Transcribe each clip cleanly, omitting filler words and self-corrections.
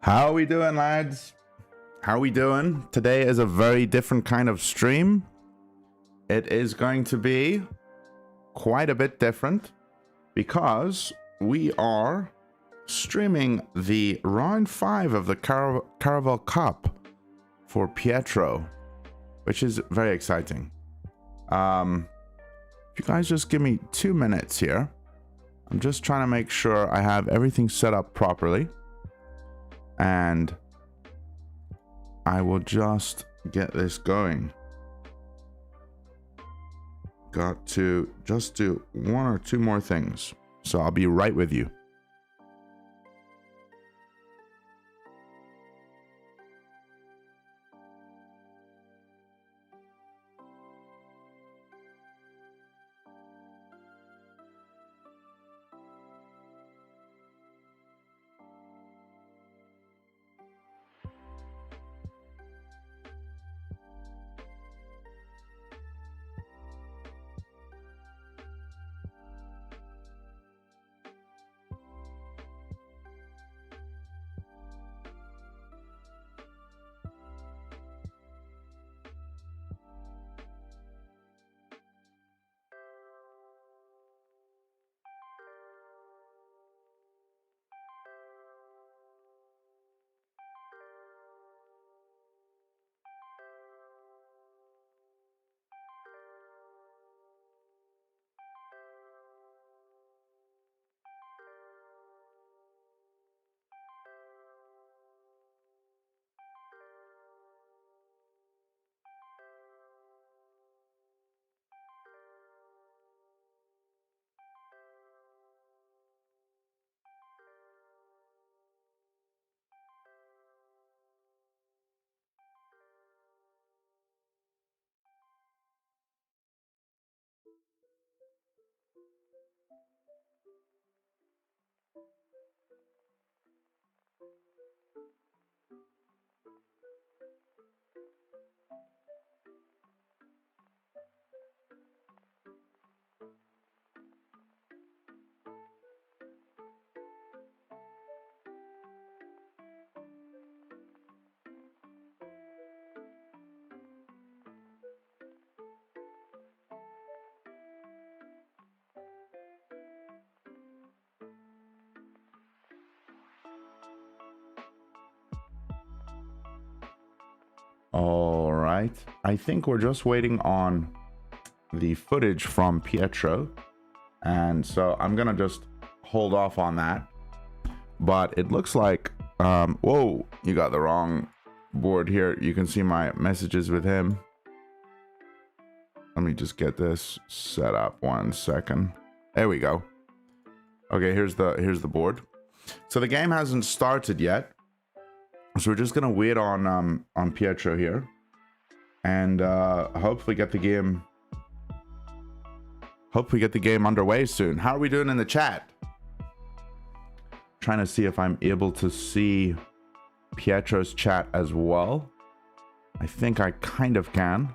How are we doing, lads? How are we doing? Today is a very different kind of stream. It is going to be quite a bit different because we are streaming the round 5 of the Caravel Cup for Pietro, which is very exciting. If you guys just give me 2 minutes here, I'm just trying to make sure I have everything set up properly, and I will just get this going. Got to just do 1 or 2 more things, so I'll be right with you. All right. I think we're just waiting on the footage from Pietro. And so I'm going to just hold off on that. But it looks like, whoa, you got the wrong board here. You can see my messages with him. Let me just get this set up 1 second. There we go. Okay, here's the board. So the game hasn't started yet. So we're just gonna wait on Pietro here, and hopefully get the game underway soon. How are we doing in the chat? Trying to see if I'm able to see Pietro's chat as well. I think I kind of can.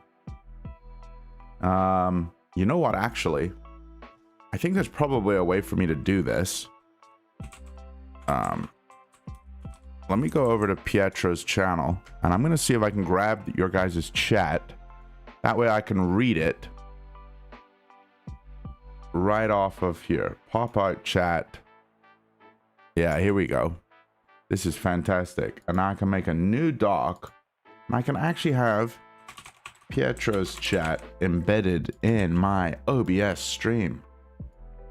You know what? Actually, I think there's probably a way for me to do this. Let me go over to Pietro's channel, and I'm going to see if I can grab your guys' chat. That way I can read it right off of here. Pop out chat. Yeah, here we go. This is fantastic. And now I can make a new doc, and I can actually have Pietro's chat embedded in my OBS stream.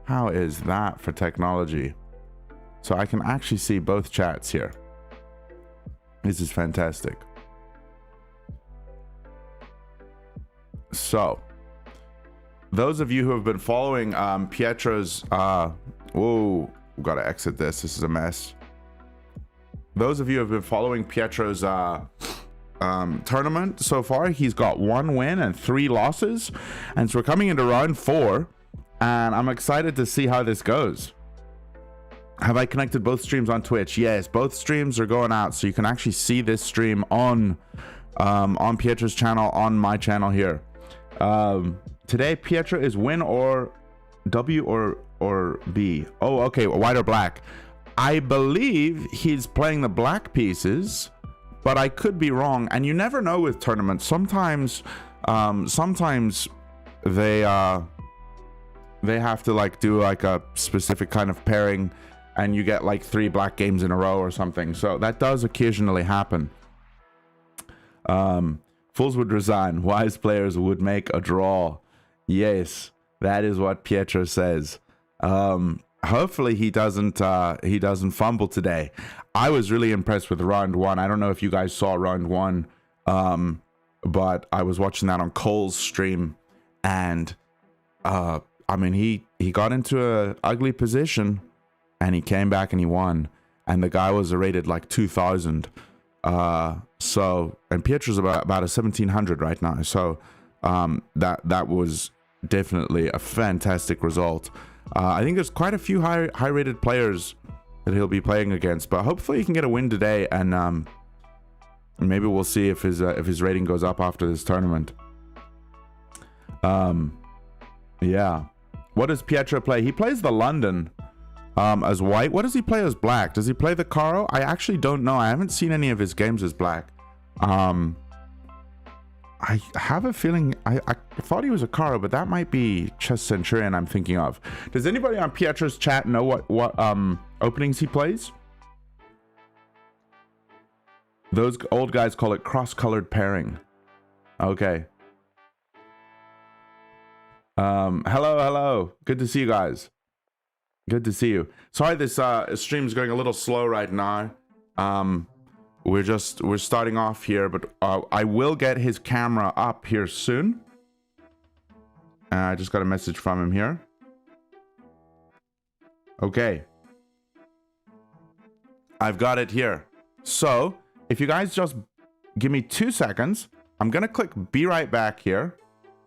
How is that for technology? So I can actually see both chats here. This is fantastic. So, those of you who have been following Pietro's... whoa, we've got to exit this. This is a mess. Those of you who have been following Pietro's tournament so far, he's got 1 win and 3 losses. And so we're coming into round 4, and I'm excited to see how this goes. Have I connected both streams on Twitch? Yes, both streams are going out, so you can actually see this stream on Pietro's channel, on my channel here. Today, Pietro is win or W or B. Oh, okay, white or black. I believe he's playing the black pieces, but I could be wrong. And you never know with tournaments. Sometimes they have to like do like a specific kind of pairing, and you get like 3 black games in a row or something. So that does occasionally happen. Fools would resign. Wise players would make a draw. Yes, that is what Pietro says. Hopefully he doesn't fumble today. I was really impressed with round 1. I don't know if you guys saw round 1, but I was watching that on Cole's stream, and I mean he got into a ugly position, and he came back and he won, and the guy was rated like 2,000. So, and Pietro's about a 1,700 right now. So, that was definitely a fantastic result. I think there's quite a few high rated players that he'll be playing against, but hopefully he can get a win today, and maybe we'll see if his rating goes up after this tournament. Yeah. What does Pietro play? He plays the London. As white. What does he play as black? Does he play the Caro? I actually don't know. I haven't seen any of his games as black. I have a feeling I thought he was a Caro, but that might be Chess Centurion I'm thinking of. Does anybody on Pietro's chat know what openings he plays? Those old guys call it cross-colored pairing. Okay. Hello. Good to see you guys. Good to see you. Sorry, this stream's going a little slow right now. We're starting off here, but I will get his camera up here soon. I just got a message from him here. Okay. I've got it here. So, if you guys just give me 2 seconds, I'm gonna click be right back here.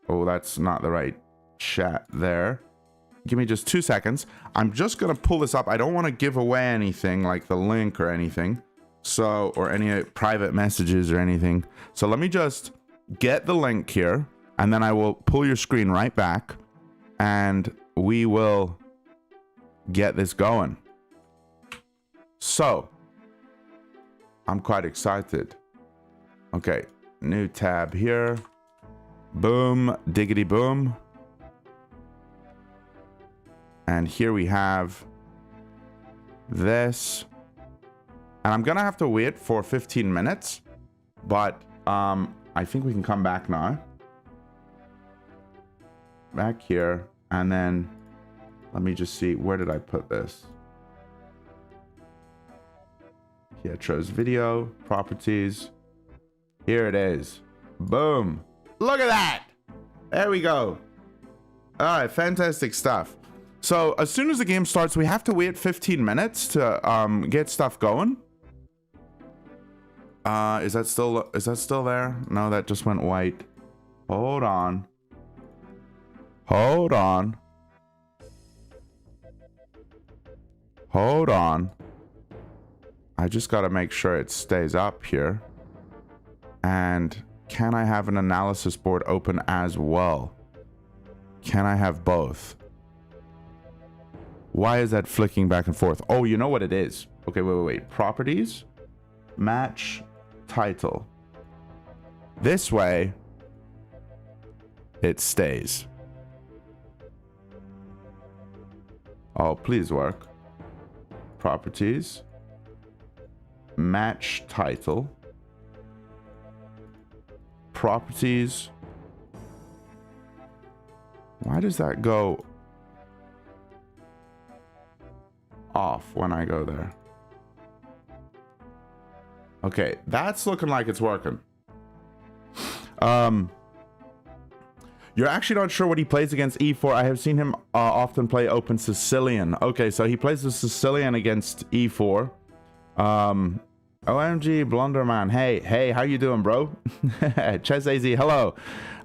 Oh, that's not the right chat there. Give me just 2 seconds. I'm just going to pull this up. I don't want to give away anything like the link or anything. So, or any private messages or anything. So let me just get the link here, and then I will pull your screen right back, and we will get this going. So, I'm quite excited. Okay, new tab here. Boom, diggity boom. And here we have this. And I'm gonna have to wait for 15 minutes, but I think we can come back now. Back here, and then let me just see, where did I put this? Pietro's video, properties. Here it is. Boom. Look at that. There we go. All right, fantastic stuff. So as soon as the game starts, we have to wait 15 minutes to get stuff going. Is that still there? No, that just went white. Hold on. Hold on. Hold on. I just got to make sure it stays up here. And can I have an analysis board open as well? Can I have both? Why is that flicking back and forth? Oh, you know what it is. Okay, wait. Properties. Match title. This way, it stays. Oh, please work. Properties. Match title. Properties. Why does that go off when I go there? Okay, that's looking like it's working. You're actually not sure what he plays against e4. I have seen him often play open Sicilian. Okay, so he plays the Sicilian against e4. OMG, Blunderman. Hey, how you doing, bro? Ches AZ, hello.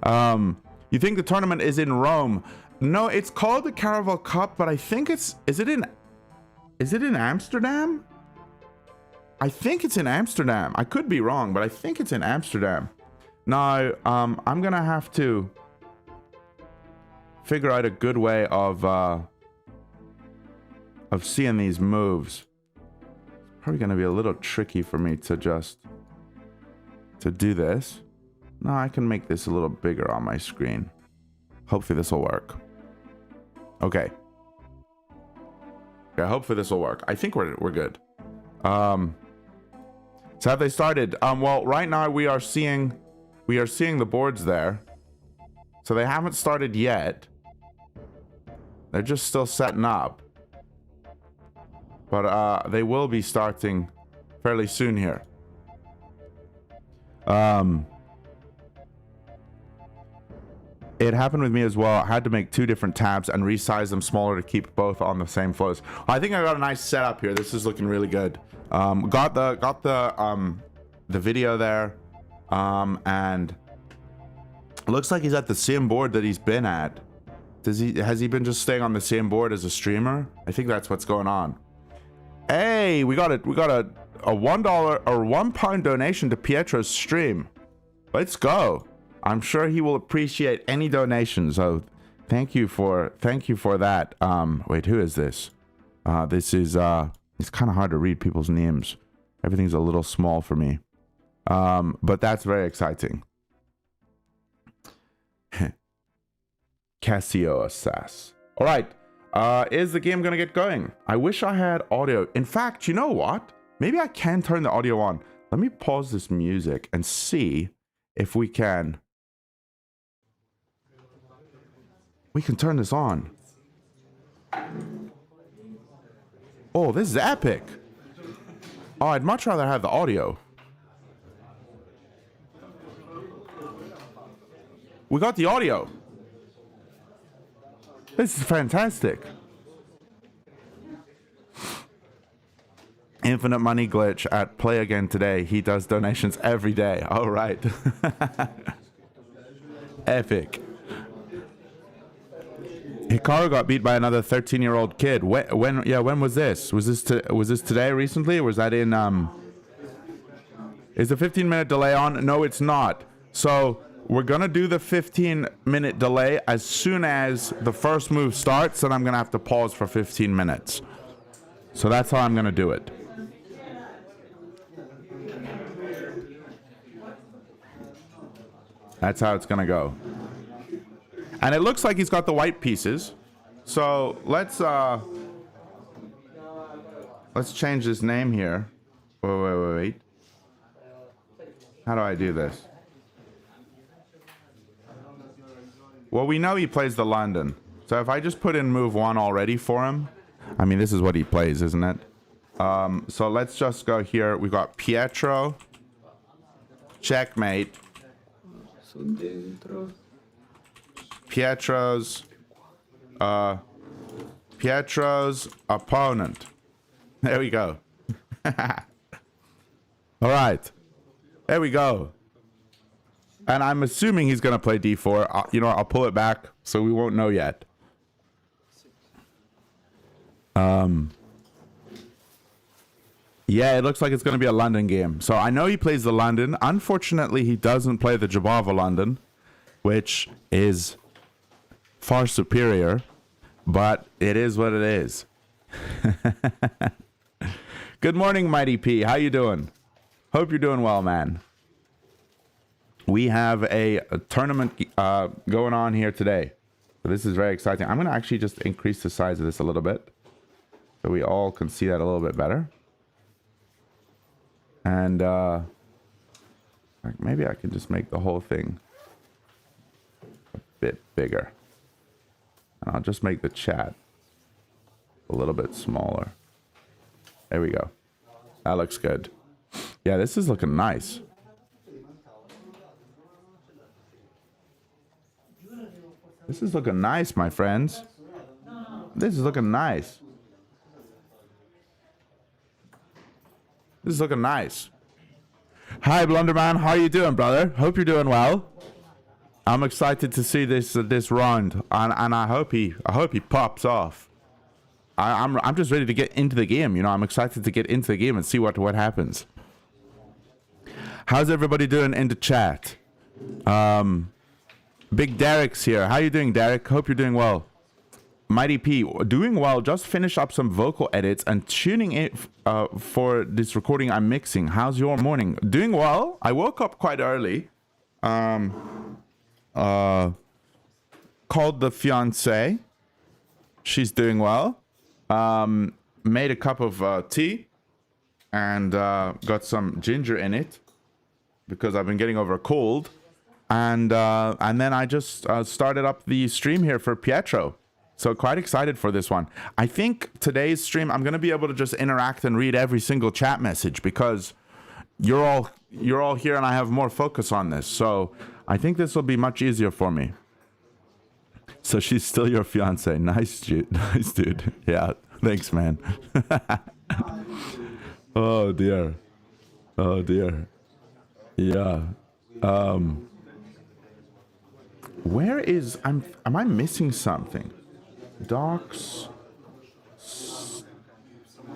You think the tournament is in Rome? No, it's called the Caravel Cup, but I think is it in Amsterdam? I think it's in Amsterdam. I could be wrong, but I think it's in Amsterdam. Now, I'm gonna have to figure out a good way of seeing these moves. It's probably gonna be a little tricky for me to do this. No, I can make this a little bigger on my screen. Hopefully this will work. Okay. Yeah, hopefully this will work. I think we're good. So have they started? Well, right now we are seeing the boards there. So they haven't started yet. They're just still setting up. But they will be starting fairly soon here. It happened with me as well. I had to make 2 different tabs and resize them smaller to keep both on the same flows. I think I got a nice setup here. This is looking really good. Got the video there, and looks like he's at the same board that he's been at. Has he been just staying on the same board as a streamer? I think that's what's going on. Hey, we got a $1 or £1 donation to Pietro's stream. Let's go. I'm sure he will appreciate any donations. So thank you for that. Wait, who is this? This is it's kind of hard to read people's names. Everything's a little small for me. But that's very exciting. Casio Assas. All right. Is the game going to get going? I wish I had audio. In fact, you know what? Maybe I can turn the audio on. Let me pause this music and see if we can. We can turn this on. Oh, this is epic. Oh, I'd much rather have the audio. We got the audio. This is fantastic. Infinite money glitch at Play Again today. He does donations every day. All right. Epic. Hikaru got beat by another 13-year-old kid. When was this? Was this today, recently, or was that in Is the 15-minute delay on? No, it's not. So we're gonna do the 15-minute delay as soon as the first move starts, and I'm gonna have to pause for 15 minutes. So that's how I'm gonna do it. That's how it's gonna go. And it looks like he's got the white pieces. So let's change his name here. Wait. How do I do this? Well, we know he plays the London. So if I just put in move 1 already for him, I mean, this is what he plays, isn't it? So let's just go here. We've got Pietro. Checkmate. Pietro's opponent. There we go. All right. There we go. And I'm assuming he's going to play d4. You know, I'll pull it back so we won't know yet. Yeah, it looks like it's going to be a London game. So I know he plays the London. Unfortunately, he doesn't play the Jabava London, which is far superior, but it is what it is. Good morning, Mighty P. How you doing? Hope you're doing well, man. We have a tournament going on here today. So this is very exciting. I'm going to actually just increase the size of this a little bit so we all can see that a little bit better. And maybe I can just make the whole thing a bit bigger. And I'll just make the chat a little bit smaller. There we go. That looks good. Yeah, this is looking nice. This is looking nice, my friends. This is looking nice. This is looking nice. Hi, Blunderman. How are you doing, brother? Hope you're doing well. I'm excited to see this round, and I hope he pops off. I'm just ready to get into the game. You know, I'm excited to get into the game and see what happens. How's everybody doing in the chat? Big Derek's here. How you doing, Derek? Hope you're doing well. Mighty P, doing well. Just finish up some vocal edits and tuning in for this recording I'm mixing. How's your morning? Doing well. I woke up quite early. Called the fiance. She's doing well. Made a cup of tea and got some ginger in it because I've been getting over a cold. And then I just started up the stream here for Pietro. So quite excited for this one. I think today's stream, I'm going to be able to just interact and read every single chat message because you're all here and I have more focus on this. So I think this will be much easier for me. So she's still your fiance. Nice, dude. Nice, dude. Yeah. Thanks, man. Oh, dear. Oh, dear. Yeah. Where is... am I missing something? Docs...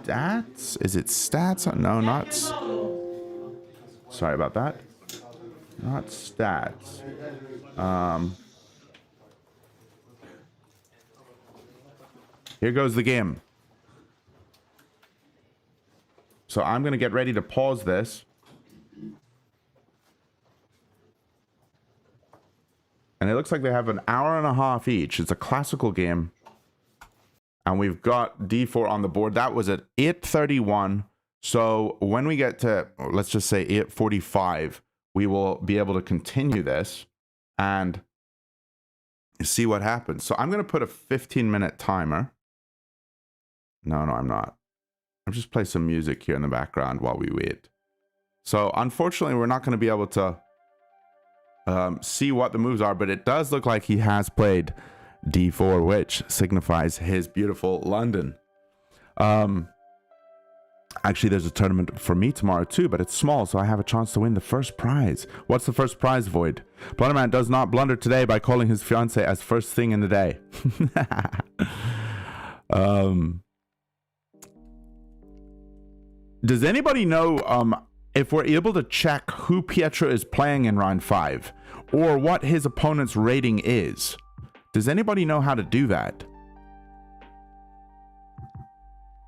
Stats? Is it stats? No, not... Sorry about that. Not stats. Here goes the game. So I'm going to get ready to pause this. And it looks like they have an hour and a half each. It's a classical game. And we've got d4 on the board. That was at 8:31. So when we get to, let's just say 8:45, we will be able to continue this and see what happens. So I'm going to put a 15-minute timer. No, I'm not. I'll just play some music here in the background while we wait. So unfortunately, we're not going to be able to see what the moves are, but it does look like he has played d4, which signifies his beautiful London. Actually, there's a tournament for me tomorrow too, but it's small, so I have a chance to win the first prize. What's the first prize, Void? Blunderman does not blunder today by calling his fiance as first thing in the day. Does anybody know if we're able to check who Pietro is playing in round 5 or what his opponent's rating is? Does anybody know how to do that?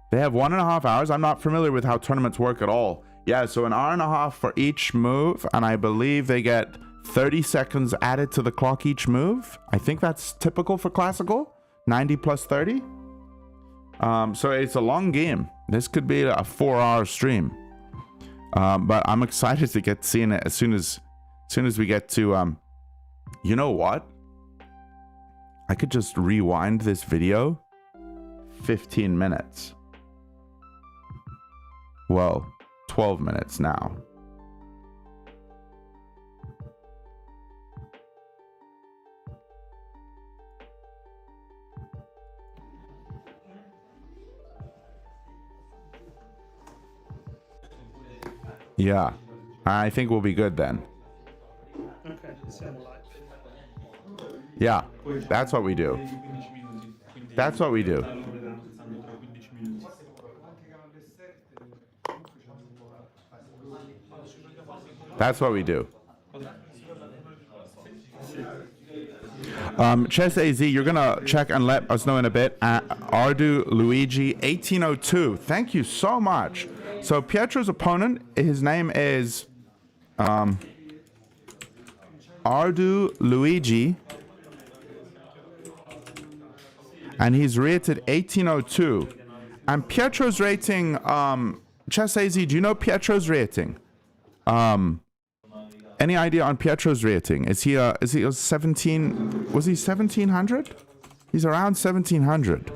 They have 1.5 hours. I'm not familiar with how tournaments work at all. Yeah, so an hour and a half for each move, and I believe they get 30 seconds added to the clock each move. I think that's typical for Classical. 90 plus 30. So it's a long game. This could be a 4-hour stream. But I'm excited to get seeing it as soon as we get to you know what? I could just rewind this video 15 minutes. Well, 12 minutes now. Yeah, I think we'll be good then. Okay, send live. Yeah, that's what we do. That's what we do. That's what we do. Chess AZ, you're gonna check and let us know in a bit. Ardu Luigi 1802. Thank you so much. So Pietro's opponent, his name is Ardu Luigi, and he's rated 1802. And Pietro's rating, Chess AZ, do you know Pietro's rating? Any idea on Pietro's rating? Is he a 17? Was he 1700? He's around 1700.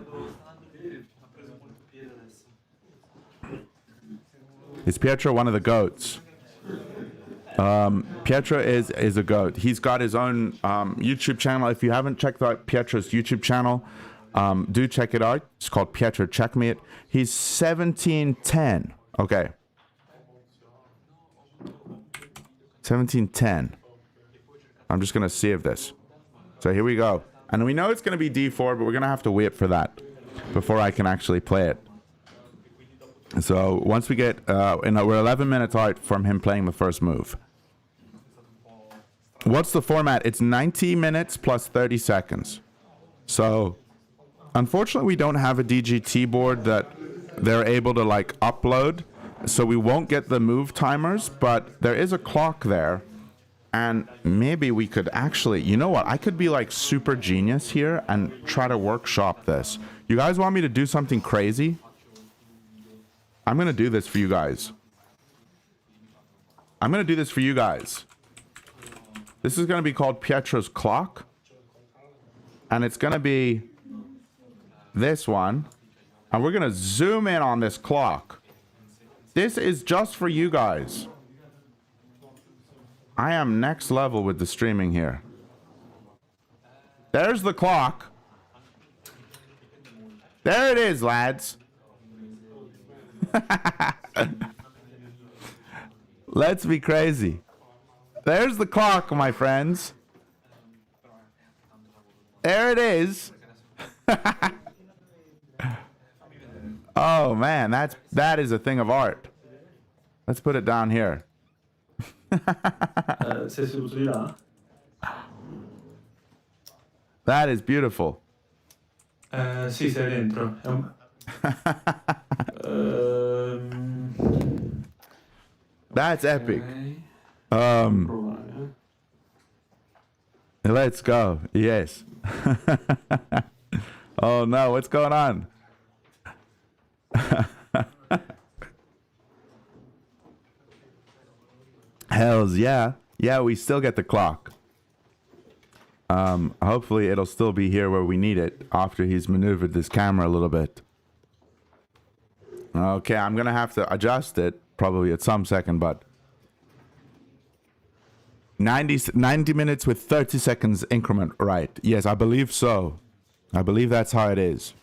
Is Pietro one of the goats? Pietro is a goat. He's got his own YouTube channel. If you haven't checked out Pietro's YouTube channel, do check it out. It's called Pietro Checkmate. He's 1710. Okay. 1710. I'm just going to save this. So here we go. And we know it's going to be D4, but we're going to have to wait for that before I can actually play it. So once we get, we're 11 minutes out from him playing the first move. What's the format? It's 90 minutes plus 30 seconds. So unfortunately, we don't have a DGT board that they're able to like upload. So we won't get the move timers, but there is a clock there. And maybe we could actually, you know what? I could be like super genius here and try to workshop this. You guys want me to do something crazy? I'm going to do this for you guys. I'm going to do this for you guys. This is going to be called Pietro's Clock. And it's going to be this one. And we're going to zoom in on this clock. This is just for you guys. I am next level with the streaming here. There's the clock. There it is, lads. Let's be crazy. There's the clock, my friends. There it is. Oh man, that is a thing of art. Let's put it down here. Sei seduto di là? That is beautiful. Sì, sei dentro. That's epic. Provare. Let's go. Yes. Oh no, what's going on? Hells yeah. Yeah, we still get the clock. Hopefully it'll still be here where we need it after he's maneuvered this camera a little bit. Okay, I'm gonna have to adjust it probably at some second, but 90 minutes with 30 seconds increment, right? Yes, I believe so. I believe that's how it is.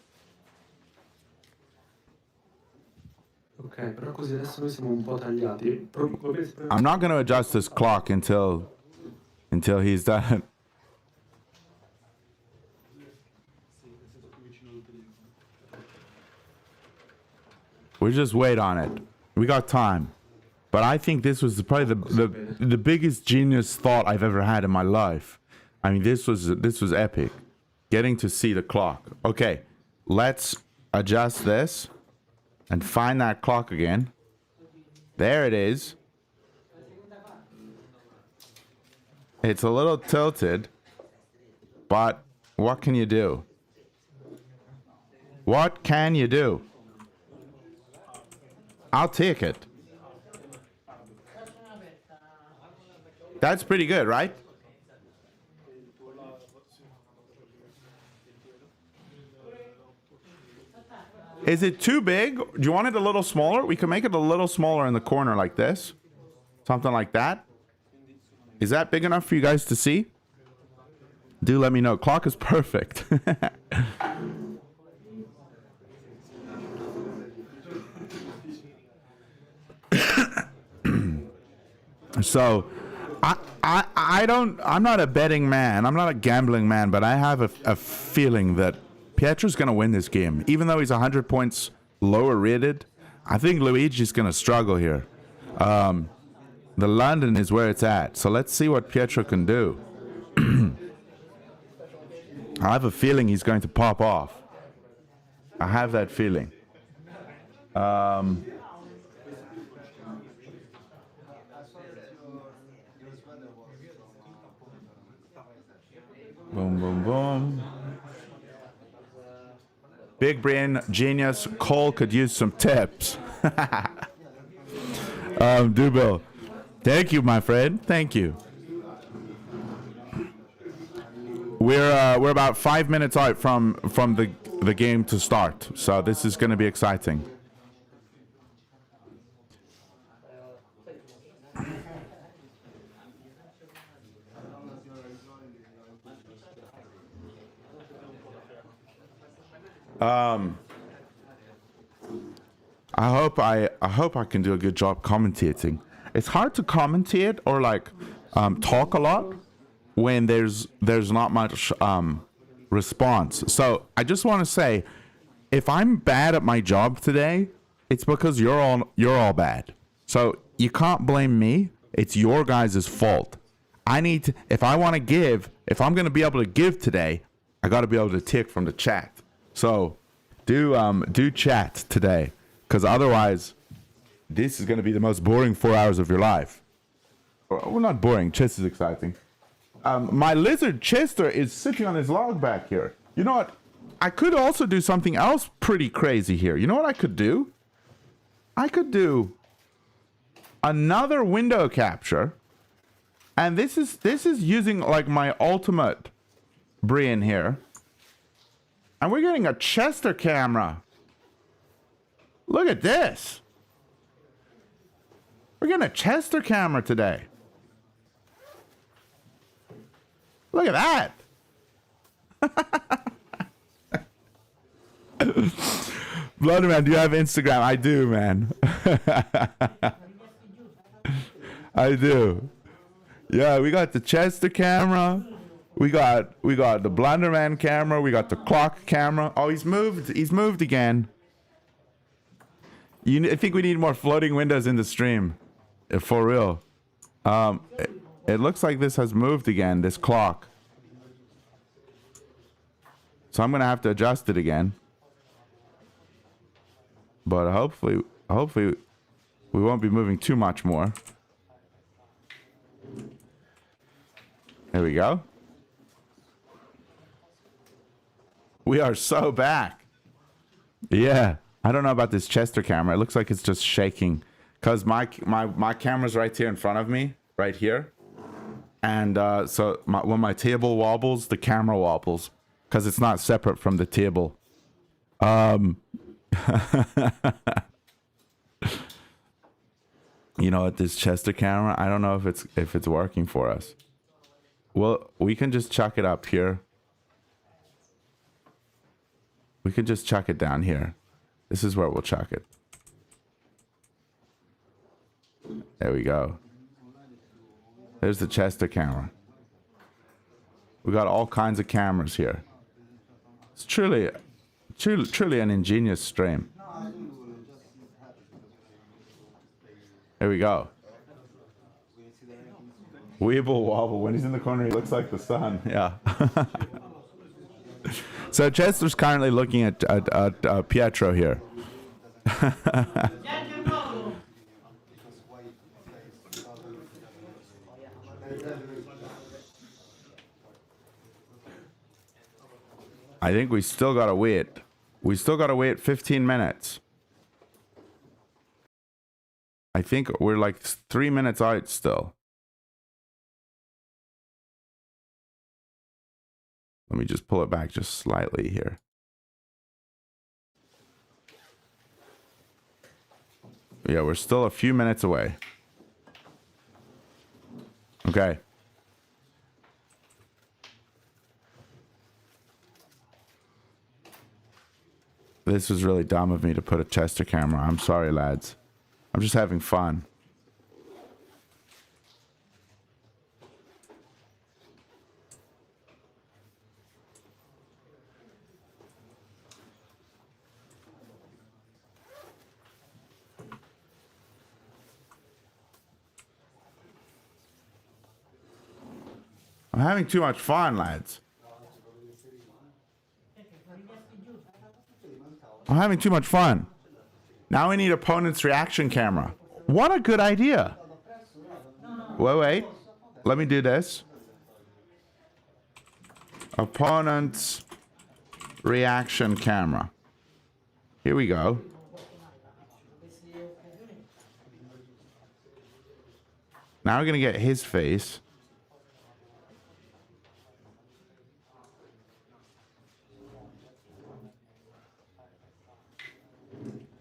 Ok, però così adesso noi siamo un po' tagliati. Va bene, I'm not going to adjust this clock until he's done. We just wait on it. We got time. But I think this was probably the biggest genius thought I've ever had in my life. I mean, this was epic. Getting to see the clock. Okay, let's adjust this and find that clock again. There it is. It's a little tilted, but what can you do? What can you do? I'll take it. That's pretty good, right? Is it too big? Do you want it a little smaller? We can make it a little smaller in the corner like this. Something like that. Is that big enough for you guys to see? Do let me know. Clock is perfect. So, I'm not a betting man. I'm not a gambling man, but I have a feeling that Pietro's going to win this game. Even though he's 100 points lower rated, I think Luigi's going to struggle here. The London is where it's at. So let's see what Pietro can do. I have a feeling he's going to pop off. I have that feeling. Boom, boom, boom. Big brain genius Cole could use some tips. Dubil. Thank you, my friend. Thank you. We're about 5 minutes out from the game to start, so this is going to be exciting. I hope I can do a good job commentating. It's hard to commentate or like talk a lot when there's not much response. So I just want to say, if I'm bad at my job today, it's because you're all bad. So you can't blame me. It's your guys' fault. If I'm going to be able to give today, I got to be able to take from the chat. So do chat today, because otherwise this is going to be the most boring 4 hours of your life. Well, not boring. Chess is exciting. My lizard Chester is sitting on his log back here. You know what? I could also do something else pretty crazy here. You know what I could do? I could do another window capture. And this is using like my ultimate brain here. And we're getting a Chester camera. Look at this. We're getting a Chester camera today. Look at that. Bloodman, do you have Instagram? I do, man. I do. Yeah, we got the Chester camera. We got the Blunderman camera. We got the clock camera. Oh, he's moved. He's moved again. I think we need more floating windows in the stream. For real. It looks like this has moved again, this clock. So I'm going to have to adjust it again. But hopefully we won't be moving too much more. There we go. We are so back. Yeah. I don't know about this Chester camera. It looks like it's just shaking. Because my camera's right here in front of me. Right here. And so when my table wobbles, the camera wobbles. Because it's not separate from the table. You know what, this Chester camera, I don't know if it's working for us. Well, we can just chuck it up here. We can just chuck it down here. This is where we'll chuck it. There we go. There's the Chester camera. We got all kinds of cameras here. It's truly an ingenious stream. There we go. Weeble wobble. When he's in the corner, he looks like the sun. Yeah. So Chester's currently looking at Pietro here. I think we still gotta wait. We still gotta wait 15 minutes. I think we're like 3 minutes out still. Let me just pull it back just slightly here. Yeah, we're still a few minutes away. Okay. This was really dumb of me to put a Chester camera. I'm sorry, lads. I'm just having fun. I'm having too much fun, lads. I'm having too much fun. Now we need opponent's reaction camera. What a good idea. Wait. Let me do this. Opponent's reaction camera. Here we go. Now we're going to get his face.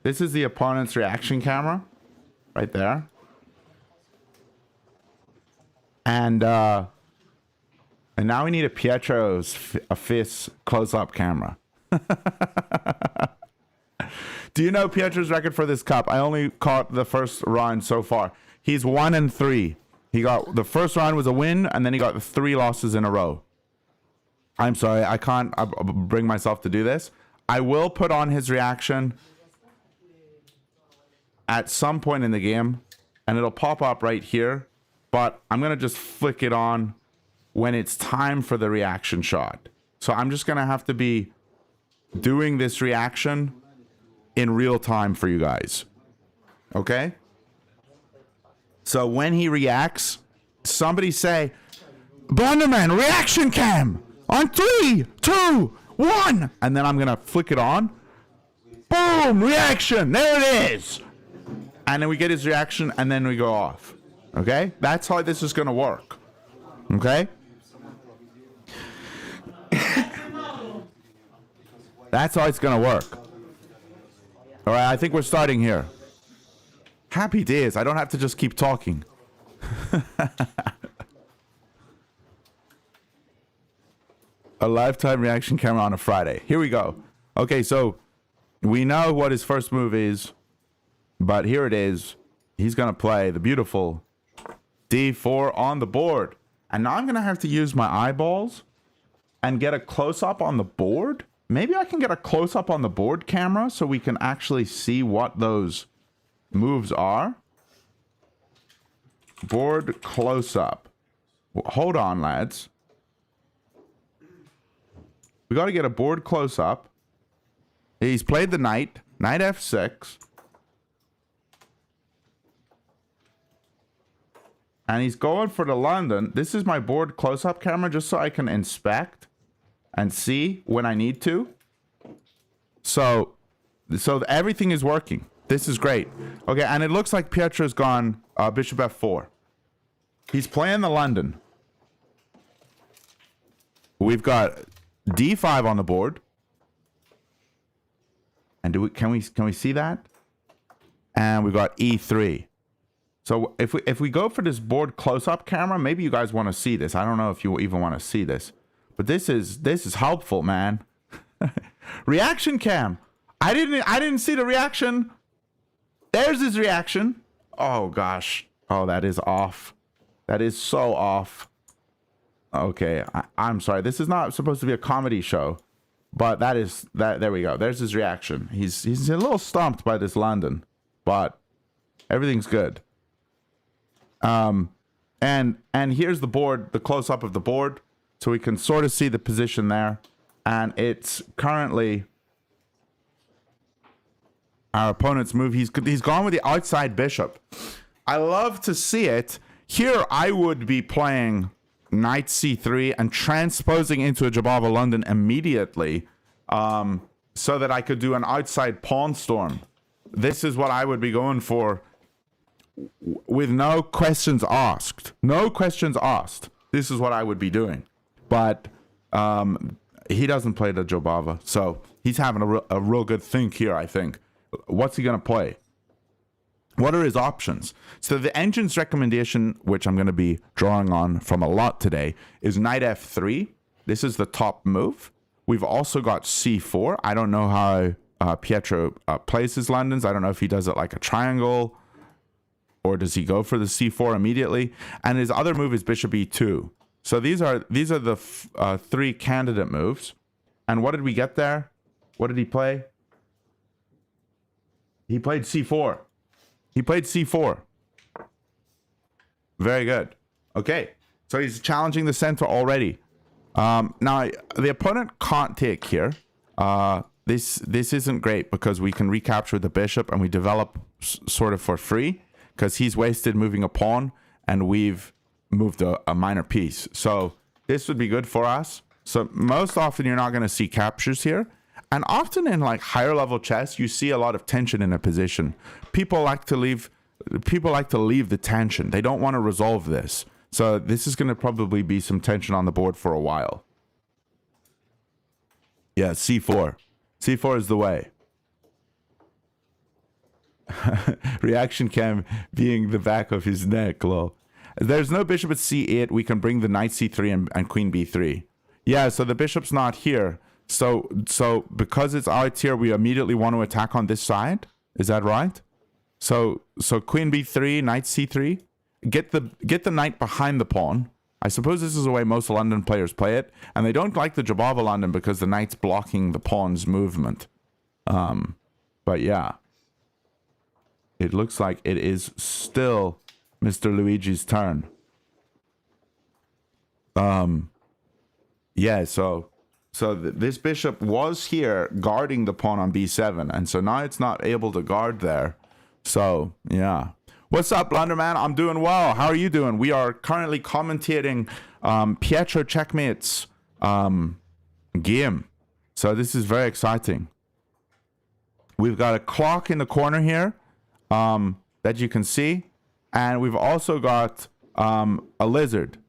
This is the opponent's reaction camera, right there. And now we need a Pietro's face close-up camera. Do you know Pietro's record for this cup? I only caught the first round so far. He's 1-3. He got the first round was a win, and then he got the 3 losses in a row. I'm sorry, I can't bring myself to do this. I will put on his reaction at some point in the game, and it'll pop up right here, but I'm gonna just flick it on when it's time for the reaction shot. So I'm just gonna have to be doing this reaction in real time for you guys. Okay? So when he reacts, somebody say, Blunderman, reaction cam! On 3, 2, 1! And then I'm gonna flick it on. Boom! Reaction! There it is! And then we get his reaction, and then we go off. Okay? That's how this is going to work. Okay? That's how it's going to work. All right, I think we're starting here. Happy days. I don't have to just keep talking. A lifetime reaction camera on a Friday. Here we go. Okay, so we know what his first move is. But here it is. He's going to play the beautiful D4 on the board. And now I'm going to have to use my eyeballs and get a close-up on the board. Maybe I can get a close-up on the board camera so we can actually see what those moves are. Board close-up. Hold on, lads. We got to get a board close-up. He's played the knight. Knight F6. And he's going for the London. This is my board close-up camera just so I can inspect and see when I need to. So everything is working. This is great. Okay, and it looks like Pietro's gone bishop F4. He's playing the London. We've got D5 on the board. And can we see that? And we got E3. So if we go for this board close-up camera, maybe you guys want to see this. I don't know if you even want to see this, but this is helpful, man. Reaction cam. I didn't see the reaction. There's his reaction. Oh gosh, Oh, that is off. That is so off. Okay, I'm sorry. This is not supposed to be a comedy show, but that is that. There we go. There's his reaction. He's a little stumped by this London, but everything's good. And here's the board, the close up of the board, so we can sort of see the position there. And it's currently our opponent's move. He's gone with the outside bishop. I love to see it. Here, I would be playing knight c3 and transposing into a Jabava London immediately, so that I could do an outside pawn storm. This is what I would be going for with no questions asked. No questions asked. This is what I would be doing. But he doesn't play the Jobava, so he's having a real good think here, I think. What's he going to play? What are his options? So the engine's recommendation, which I'm going to be drawing on from a lot today, is knight f3. This is the top move. We've also got c4. I don't know how Pietro plays his Londons. I don't know if he does it like a triangle, or does he go for the c4 immediately? And his other move is bishop e2. So these are the three candidate moves. And what did we get there? What did he play? He played c4. He played c4. Very good. Okay, so he's challenging the center already. Now, the opponent can't take here. This isn't great because we can recapture the bishop and we develop sort of for free because he's wasted moving a pawn and we've moved a minor piece. So this would be good for us. So most often you're not going to see captures here. And often in like higher level chess, you see a lot of tension in a position. People like to leave the tension. They don't want to resolve this. So this is going to probably be some tension on the board for a while. Yeah, c4. c4 is the way. Reaction cam being the back of his neck, lol. There's no bishop at c8. We can bring the knight c3 and queen b3. Yeah, so the bishop's not here. So because it's out here, we immediately want to attack on this side. Is that right? So queen b3, knight c3. Get the knight behind the pawn. I suppose this is the way most London players play it, and they don't like the Jabava London because the knight's blocking the pawn's movement. But yeah, it looks like it is still Mr. Luigi's turn. Yeah, so this bishop was here guarding the pawn on b7, and so now it's not able to guard there. So yeah. What's up, Blunderman? I'm doing well. How are you doing? We are currently commentating Pietro Checkmate's game. So this is very exciting. We've got a clock in the corner here that you can see. And we've also got a lizard.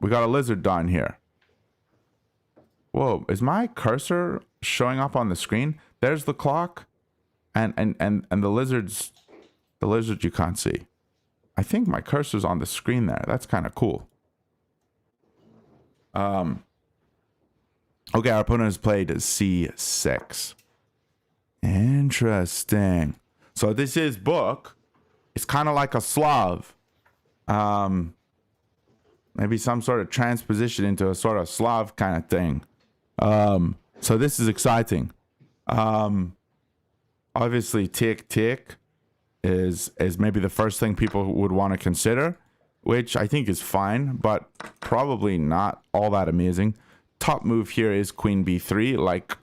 We got a lizard down here. Whoa, is my cursor showing up on the screen? There's the clock. And the lizard's... The lizard you can't see. I think my cursor's on the screen there. That's kind of cool. Okay, our opponent has played c6. Interesting. So this is book. It's kind of like a Slav. Maybe some sort of transposition into a sort of Slav kind of thing. So this is exciting. Obviously, tick is maybe the first thing people would want to consider, which I think is fine, but probably not all that amazing. Top move here is queen b3, like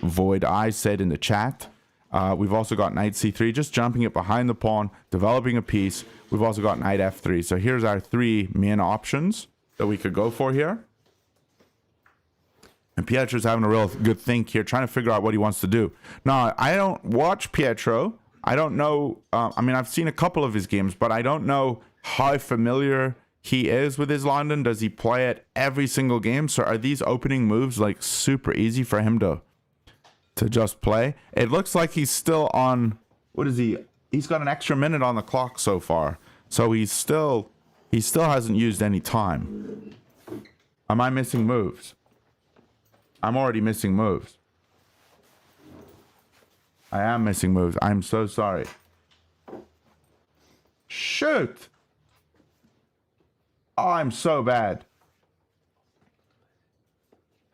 Void Eye said in the chat. We've also got knight c3, just jumping it behind the pawn, developing a piece. We've also got knight f3. So here's our three main options that we could go for here. And Pietro's having a real good think here, trying to figure out what he wants to do. Now, I don't watch Pietro. I don't know, I mean, I've seen a couple of his games, but I don't know how familiar he is with his London. Does he play it every single game? So are these opening moves like super easy for him to just play? It looks like he's still on, what is he? He's got an extra minute on the clock so far. So he still hasn't used any time. Am I missing moves? I'm already missing moves. I am missing moves. I'm so sorry. Shoot! Oh, I'm so bad.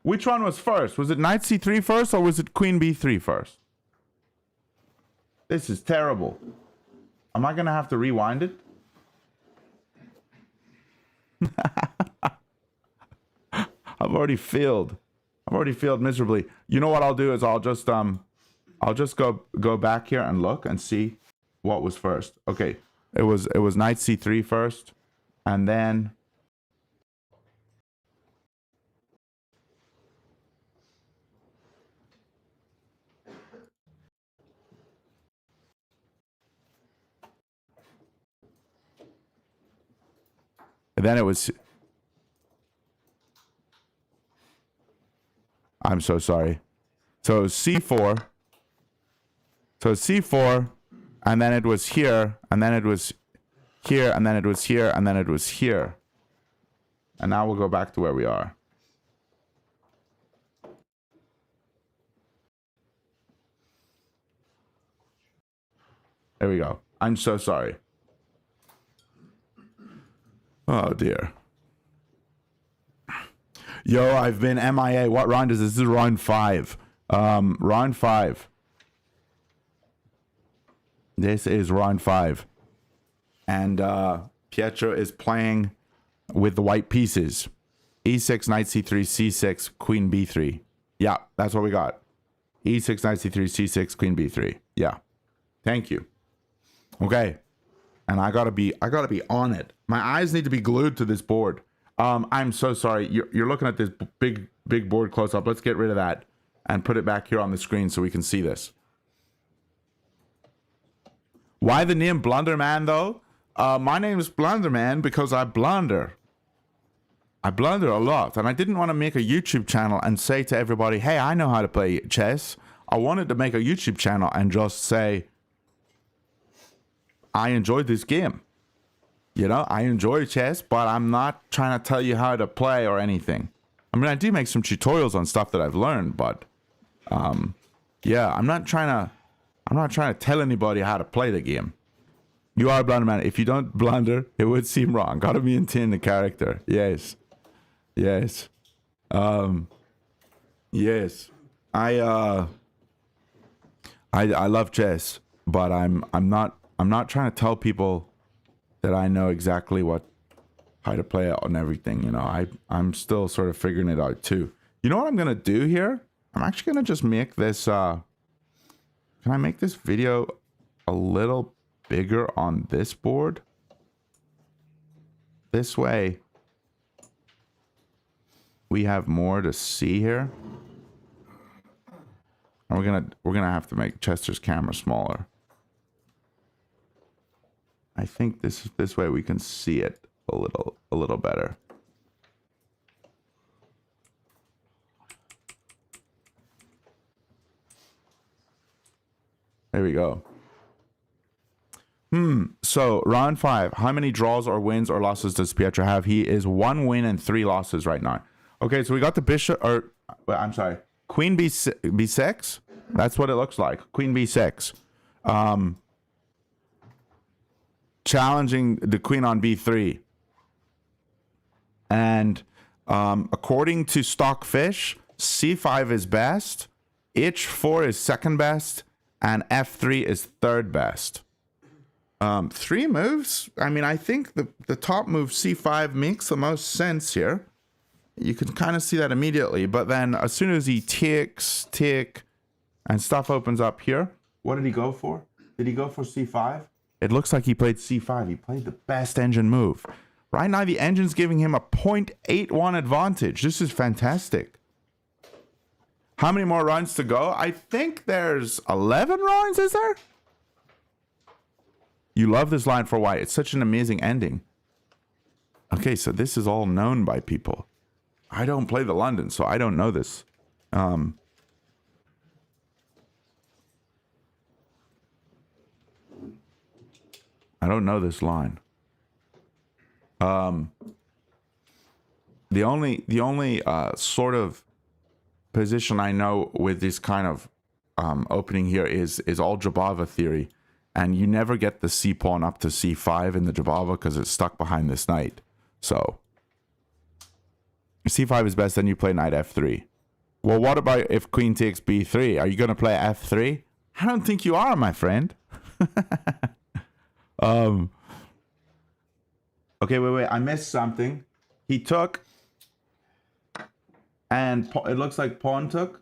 Which one was first? Was it knight c3 first or was it queen b3 first? This is terrible. Am I going to have to rewind it? I've already failed. I've already failed miserably. You know what I'll do is I'll just go back here and look and see what was first. Okay. It was knight c3 first, and then it was. I'm so sorry. So it was c4. So c4, and then it was here, and then it was here, and then it was here, and then it was here. And now we'll go back to where we are. There we go. I'm so sorry. Oh dear. Yo, I've been MIA. What round is this? This is round 5. Round 5. This is round 5. And Pietro is playing with the white pieces. E6, knight c3, c6, queen b3. Yeah, that's what we got. E6, knight c3, c6, queen b3. Yeah. Thank you. Okay. And I gotta be on it. My eyes need to be glued to this board. I'm so sorry. You're looking at this big board close up. Let's get rid of that and put it back here on the screen so we can see this. Why the name Blunderman though? My name is Blunderman because I blunder. I blunder a lot, and I didn't want to make a YouTube channel and say to everybody, hey, I know how to play chess. I wanted to make a YouTube channel and just say, I enjoyed this game. You know, I enjoy chess, but I'm not trying to tell you how to play or anything. I mean, I do make some tutorials on stuff that I've learned, but yeah, I'm not trying to tell anybody how to play the game. You are a Blunderman. If you don't blunder, it would seem wrong. Gotta maintain the character. Yes. Yes. Yes. I love chess, but I'm not trying to tell people that I know exactly how to play it and everything. You know, I'm still sort of figuring it out too. You know what I'm gonna do here? I'm actually gonna just make this. Can I make this video a little bigger on this board? This way, we have more to see here. And we're gonna have to make Chester's camera smaller. I think this way we can see it a little better. There we go. So round 5. How many draws or wins or losses does Pietro have? He is 1 win and 3 losses right now. Okay, so we got the bishop, or I'm sorry, queen b6. That's what it looks like. Queen b6. Challenging the queen on b3. And according to Stockfish, c5 is best, h4 is second best, and f3 is third best. 3 moves. I mean, I think the top move c5 makes the most sense here. You can kind of see that immediately, but then as soon as he takes, and stuff opens up here, what did he go for? Did he go for c5? It looks like he played c5. He played the best engine move. Right now, the engine's giving him a 0.81 advantage. This is fantastic. How many more rounds to go? I think there's 11 rounds, is there? You love this line for white. It's such an amazing ending. Okay, so this is all known by people. I don't play the London, so I don't know this. I don't know this line. The only sort of position I know with this kind of opening here is all Jabava theory, and you never get the c pawn up to c5 in the Jabava because it's stuck behind this knight. So c5 is best, then you play knight f3. Well, what about if queen takes b3? Are you going to play f3? I don't think you are, my friend. Okay, wait. I missed something. He took, and it looks like pawn took.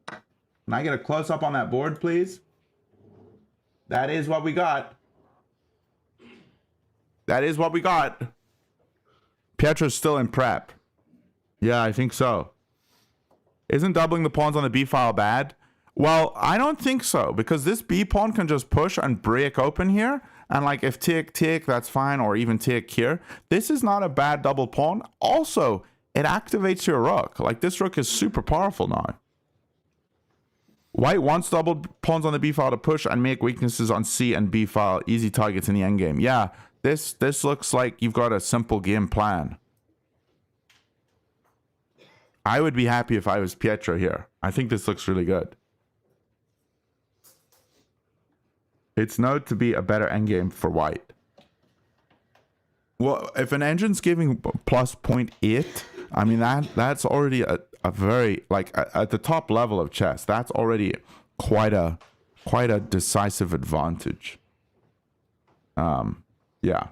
Can I get a close-up on that board, please? That is what we got. That is what we got. Pietro's still in prep. Yeah, I think so. Isn't doubling the pawns on the b file bad? Well, I don't think so, because this b pawn can just push and break open here. And like if take, that's fine, or even take here. This is not a bad double pawn. Also, it activates your rook. Like this rook is super powerful now. White wants double pawns on the b file to push and make weaknesses on c and b file easy targets in the endgame. Yeah, this looks like you've got a simple game plan. I would be happy if I was Pietro here. I think this looks really good. It's known to be a better endgame for white. Well, if an engine's giving plus 0.8, I mean that's already a very, like at the top level of chess, that's already quite a decisive advantage. Yeah.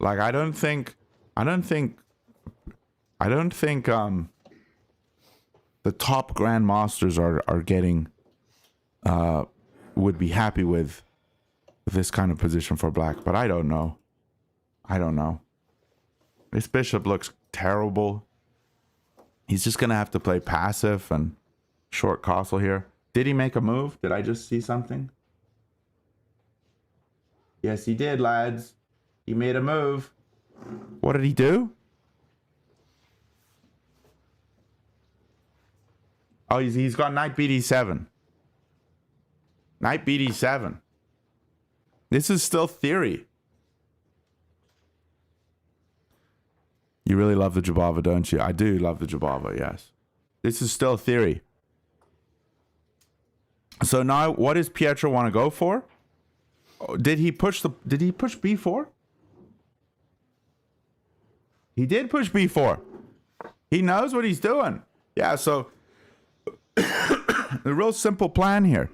Like I don't think the top grandmasters are getting would be happy with this kind of position for black, but I don't know. This bishop looks terrible. He's just gonna have to play passive and short castle here. Did he make a move? Did I just see something? Yes, he did, lads. He made a move. What did he do? Oh, he's got knight bd7. Knight bd7. This is still theory. You really love the Jabava, don't you? I do love the Jabava, yes. This is still theory. So now, what does Pietro want to go for? Did he push b4? He did push b4. He knows what he's doing. Yeah, so the real simple plan here.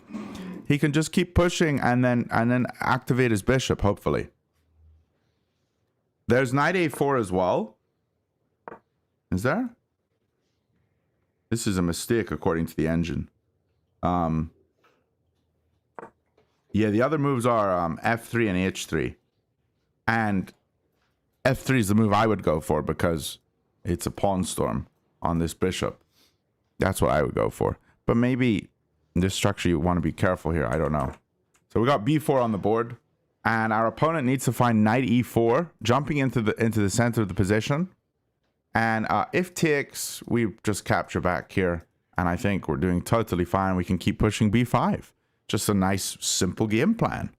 He can just keep pushing and then activate his bishop, hopefully. There's knight a4 as well. Is there? This is a mistake according to the engine. Yeah, the other moves are f3 and h3. And f3 is the move I would go for because it's a pawn storm on this bishop. That's what I would go for. But maybe in this structure you want to be careful here. I don't know. So we got b4 on the board. And our opponent needs to find knight e4, jumping into the center of the position. And if takes, we just capture back here. And I think we're doing totally fine. We can keep pushing b5. Just a nice, simple game plan.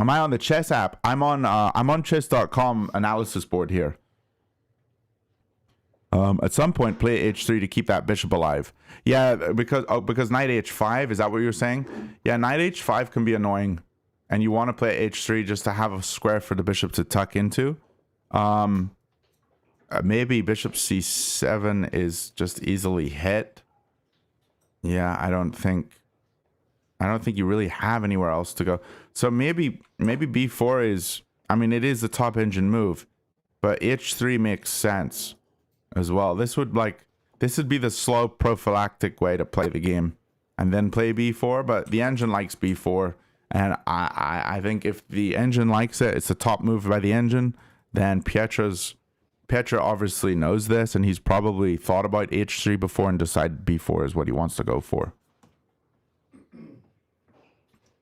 Am I on the chess app? I'm on chess.com analysis board here. At some point, play h3 to keep that bishop alive. Yeah, because knight h5, is that what you're saying? Yeah, knight h5 can be annoying. And you want to play h3 just to have a square for the bishop to tuck into. Maybe bishop c7 is just easily hit. Yeah, I don't think you really have anywhere else to go. So maybe b4 is, I mean, it is the top engine move, but h3 makes sense as well. This would be the slow prophylactic way to play the game and then play b4, but the engine likes b4. And I think if the engine likes it, it's the top move by the engine, then Pietro obviously knows this, and he's probably thought about h3 before and decided b4 is what he wants to go for.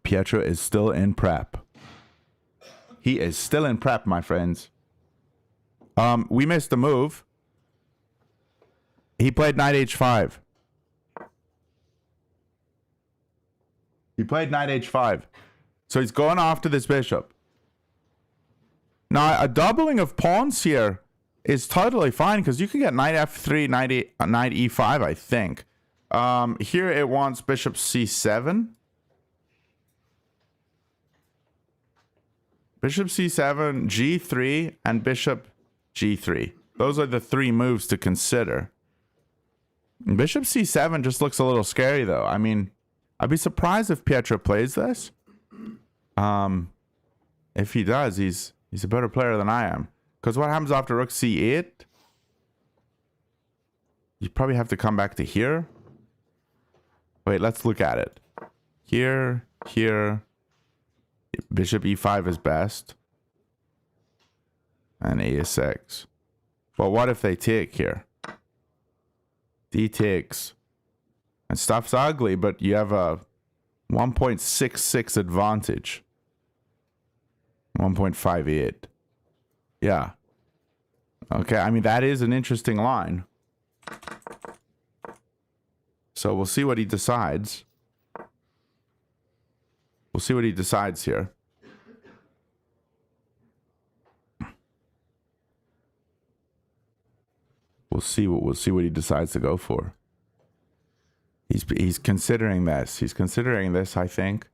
Pietro is still in prep. He is still in prep, my friends. We missed the move. He played knight h5. So he's going after this bishop. Now, a doubling of pawns here is totally fine because you can get knight f3, knight e5, I think. Here it wants bishop c7. Bishop c7, g3, and bishop g3. Those are the three moves to consider. Bishop c7 just looks a little scary, though. I mean, I'd be surprised if Pietro plays this. If he does, he's a better player than I am. Because what happens after rook c8? You probably have to come back to here. Wait, let's look at it. Here, here. Bishop e5 is best. And a6. But what if they take here? D takes. And stuff's ugly, but you have a 1.66 advantage. 1.58. Yeah. Okay, I mean, that is an interesting line. So we'll see what he decides. We'll see what he decides here. We'll see what he decides to go for. He's considering this. He's considering this, I think.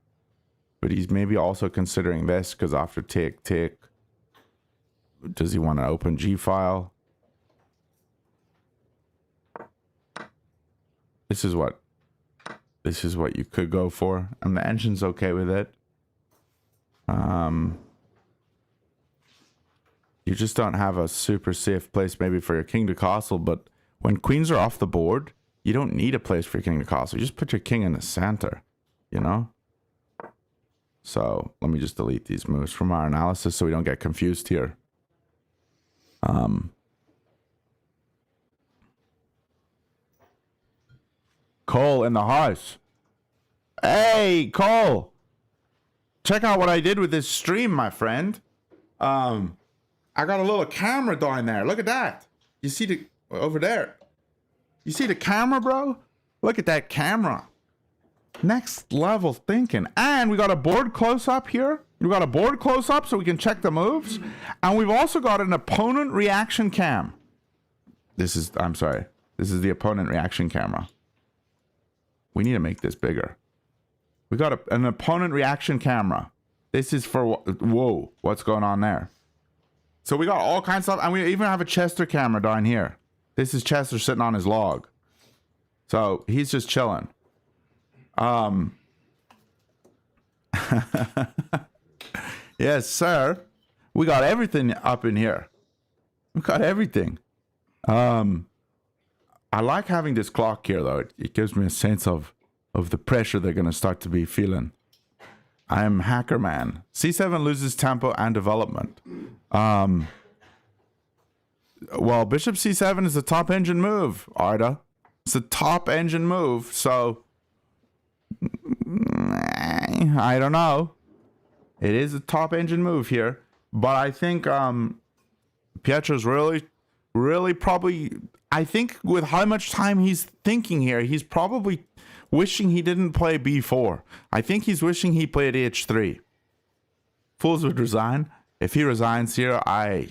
But he's maybe also considering this, because after take, does he want to open G file? This is what you could go for, and the engine's okay with it. You just don't have a super safe place maybe for your king to castle, but when queens are off the board, you don't need a place for your king to castle. You just put your king in the center, you know? So let me just delete these moves from our analysis so we don't get confused here. Cole in the house. Hey, Cole. Check out what I did with this stream, my friend. I got a little camera down there. Look at that. You see the over there. You see the camera, bro? Look at that camera. Next level thinking. And we got a board close up here. We got a board close up so we can check the moves. And we've also got an opponent reaction cam. I'm sorry. This is the opponent reaction camera. We need to make this bigger. We got an opponent reaction camera. This is for, whoa, what's going on there? So we got all kinds of stuff, and we even have a Chester camera down here. This is Chester sitting on his log. So he's just chilling. Yes, sir. We got everything up in here. We got everything. I like having this clock here, though. It gives me a sense of the pressure they're going to start to be feeling. I'm hacker man. C7 loses tempo and development. Well, bishop c7 is a top engine move, Arda. It's a top engine move, so I don't know. It is a top engine move here, but I think Pietro's really probably, I think with how much time he's thinking here, he's probably wishing he didn't play b4. I think he's wishing he played h3. Fools would resign. If he resigns here, I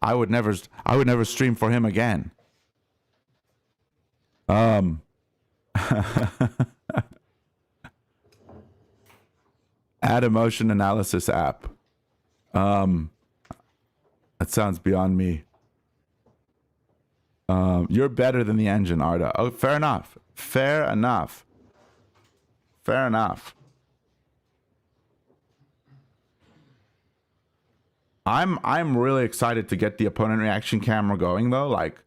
would never stream for him again. Add emotion analysis app. That sounds beyond me. You're better than the engine, Arda. Oh, fair enough. Fair enough. Fair enough. I'm really excited to get the opponent reaction camera going, though. Like,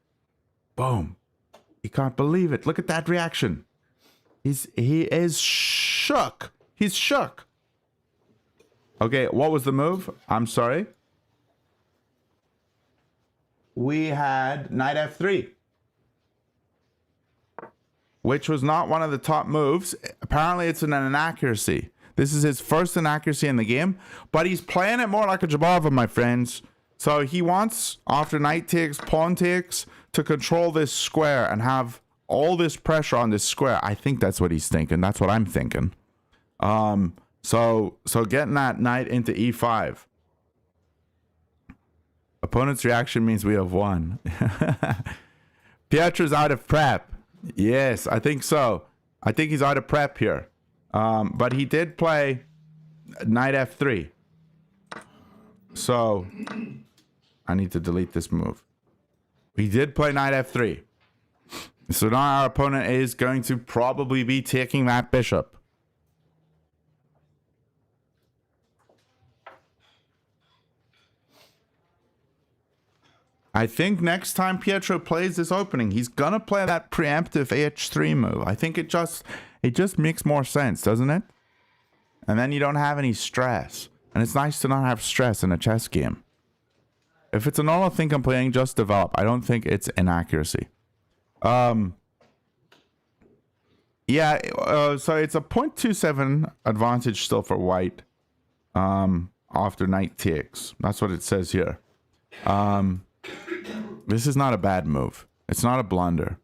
boom. You can't believe it. Look at that reaction. He is shook. He's shook. Okay, what was the move? I'm sorry. We had knight f3, which was not one of the top moves. Apparently, it's an inaccuracy. This is his first inaccuracy in the game, but he's playing it more like a Jabava, my friends. So he wants, after knight takes, pawn takes, to control this square and have all this pressure on this square. I think that's what he's thinking. That's what I'm thinking. So getting that knight into e5. Opponent's reaction means we have won. Pietro's out of prep. Yes, I think so. I think he's out of prep here. But he did play knight f3. So I need to delete this move. He did play knight f3. So now our opponent is going to probably be taking that bishop. I think next time Pietro plays this opening, he's gonna play that preemptive h3 move. I think it just makes more sense, doesn't it? And then you don't have any stress. And it's nice to not have stress in a chess game. If it's a normal thing I'm playing, just develop. I don't think it's inaccuracy. Yeah, so it's a 0.27 advantage still for white after knight takes. That's what it says here. This is not a bad move. It's not a blunder.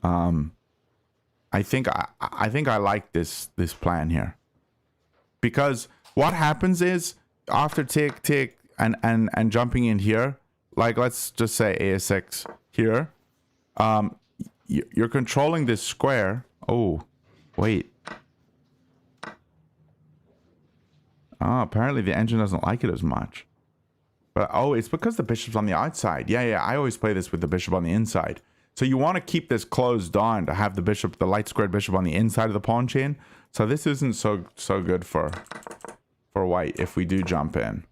I think I like this plan here. Because what happens is after take and jumping in here, like let's just say a6 here, you're controlling this square. Oh, wait. Oh, apparently the engine doesn't like it as much. But oh, it's because the bishop's on the outside. Yeah, I always play this with the bishop on the inside. So you want to keep this closed down to have the light squared bishop on the inside of the pawn chain. So this isn't so good for white if we do jump in.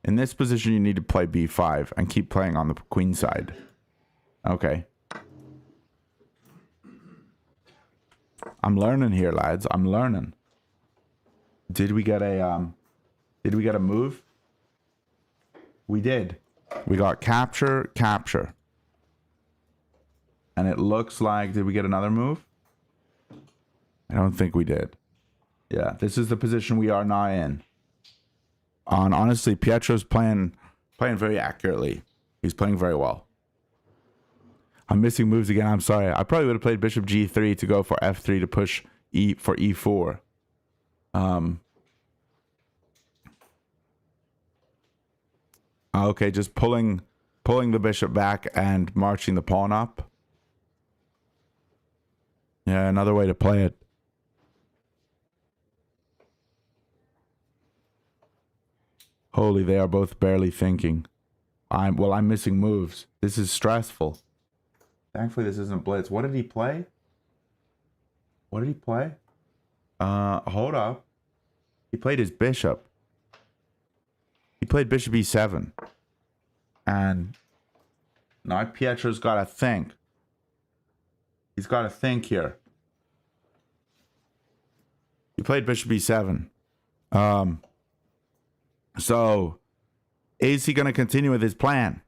In this position, you need to play b5 and keep playing on the queen side. Okay. I'm learning here, lads. I'm learning. Did we get a move? We did. We got capture. And it looks like, did we get another move? I don't think we did. Yeah, this is the position we are now in. Honestly, Pietro's playing very accurately. He's playing very well. I'm missing moves again. I'm sorry. I probably would have played bishop g3 to go for f3 to push for e4. Okay, just pulling the bishop back and marching the pawn up. Yeah, another way to play it. Holy, they are both barely thinking. I'm missing moves. This is stressful. Thankfully, this isn't blitz. What did he play? Hold up. He played his bishop. He played bishop e7. And now Pietro's got to think. He's got to think here. He played bishop e7. So, is he going to continue with his plan?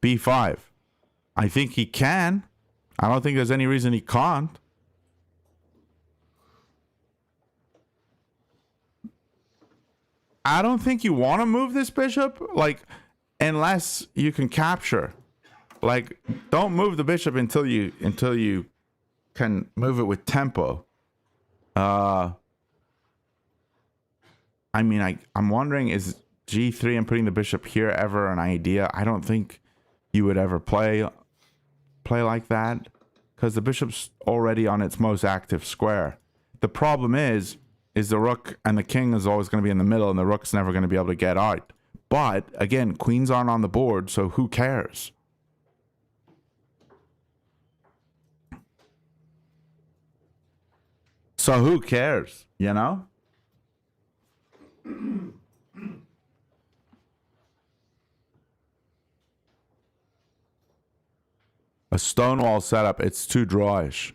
b5. I think he can. I don't think there's any reason he can't. I don't think you want to move this bishop, like, unless you can capture. Like, don't move the bishop until you can move it with tempo. I mean, I'm wondering, is g3 and putting the bishop here ever an idea? I don't think you would ever play like that, because the bishop's already on its most active square. The problem is the rook and the king is always going to be in the middle, and the rook's never going to be able to get out. But again, queens aren't on the board, so who cares? So who cares, you know? A stonewall setup, it's too drawish.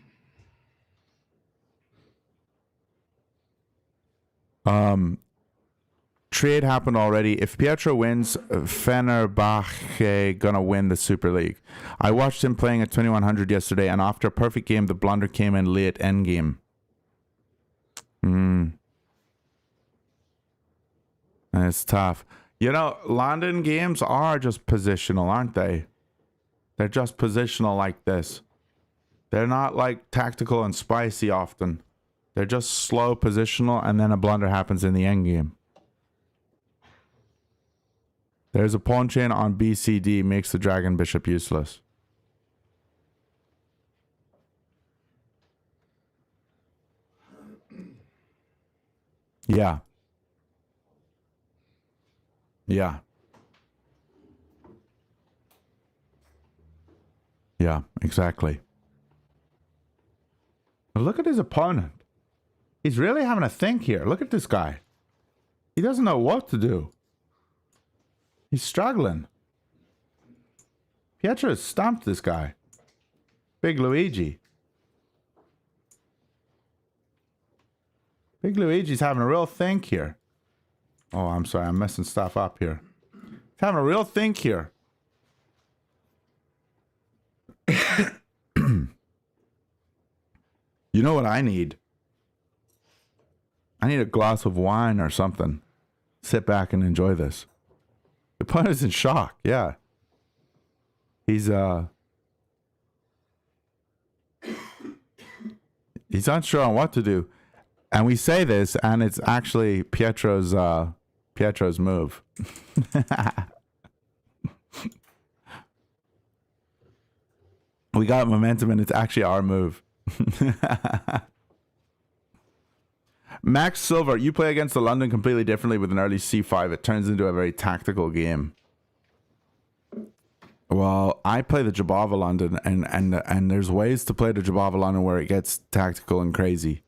Trade happened already. If Pietro wins, Fenerbahce gonna win the Super League. I watched him playing at 2100 yesterday, and after a perfect game, the blunder came in late endgame. It's tough. You know, London games are just positional, aren't they? They're just positional like this. They're not like tactical and spicy often. They're just slow positional, and then a blunder happens in the endgame. There's a pawn chain on BCD, makes the dragon bishop useless. Yeah. Yeah. Yeah, exactly. But look at his opponent. He's really having a think here. Look at this guy. He doesn't know what to do. He's struggling. Pietro has stomped this guy. Big Luigi. Big Luigi's having a real think here. Oh, I'm sorry. I'm messing stuff up here. He's having a real think here. You know what I need? I need a glass of wine or something. Sit back and enjoy this. The opponent's in shock. Yeah. He's unsure on what to do. And we say this, and it's actually Pietro's move. We got momentum, and it's actually our move. Max Silver, you play against the London completely differently with an early c5. It turns into a very tactical game. Well, I play the Jabava London, and there's ways to play the Jabava London where it gets tactical and crazy.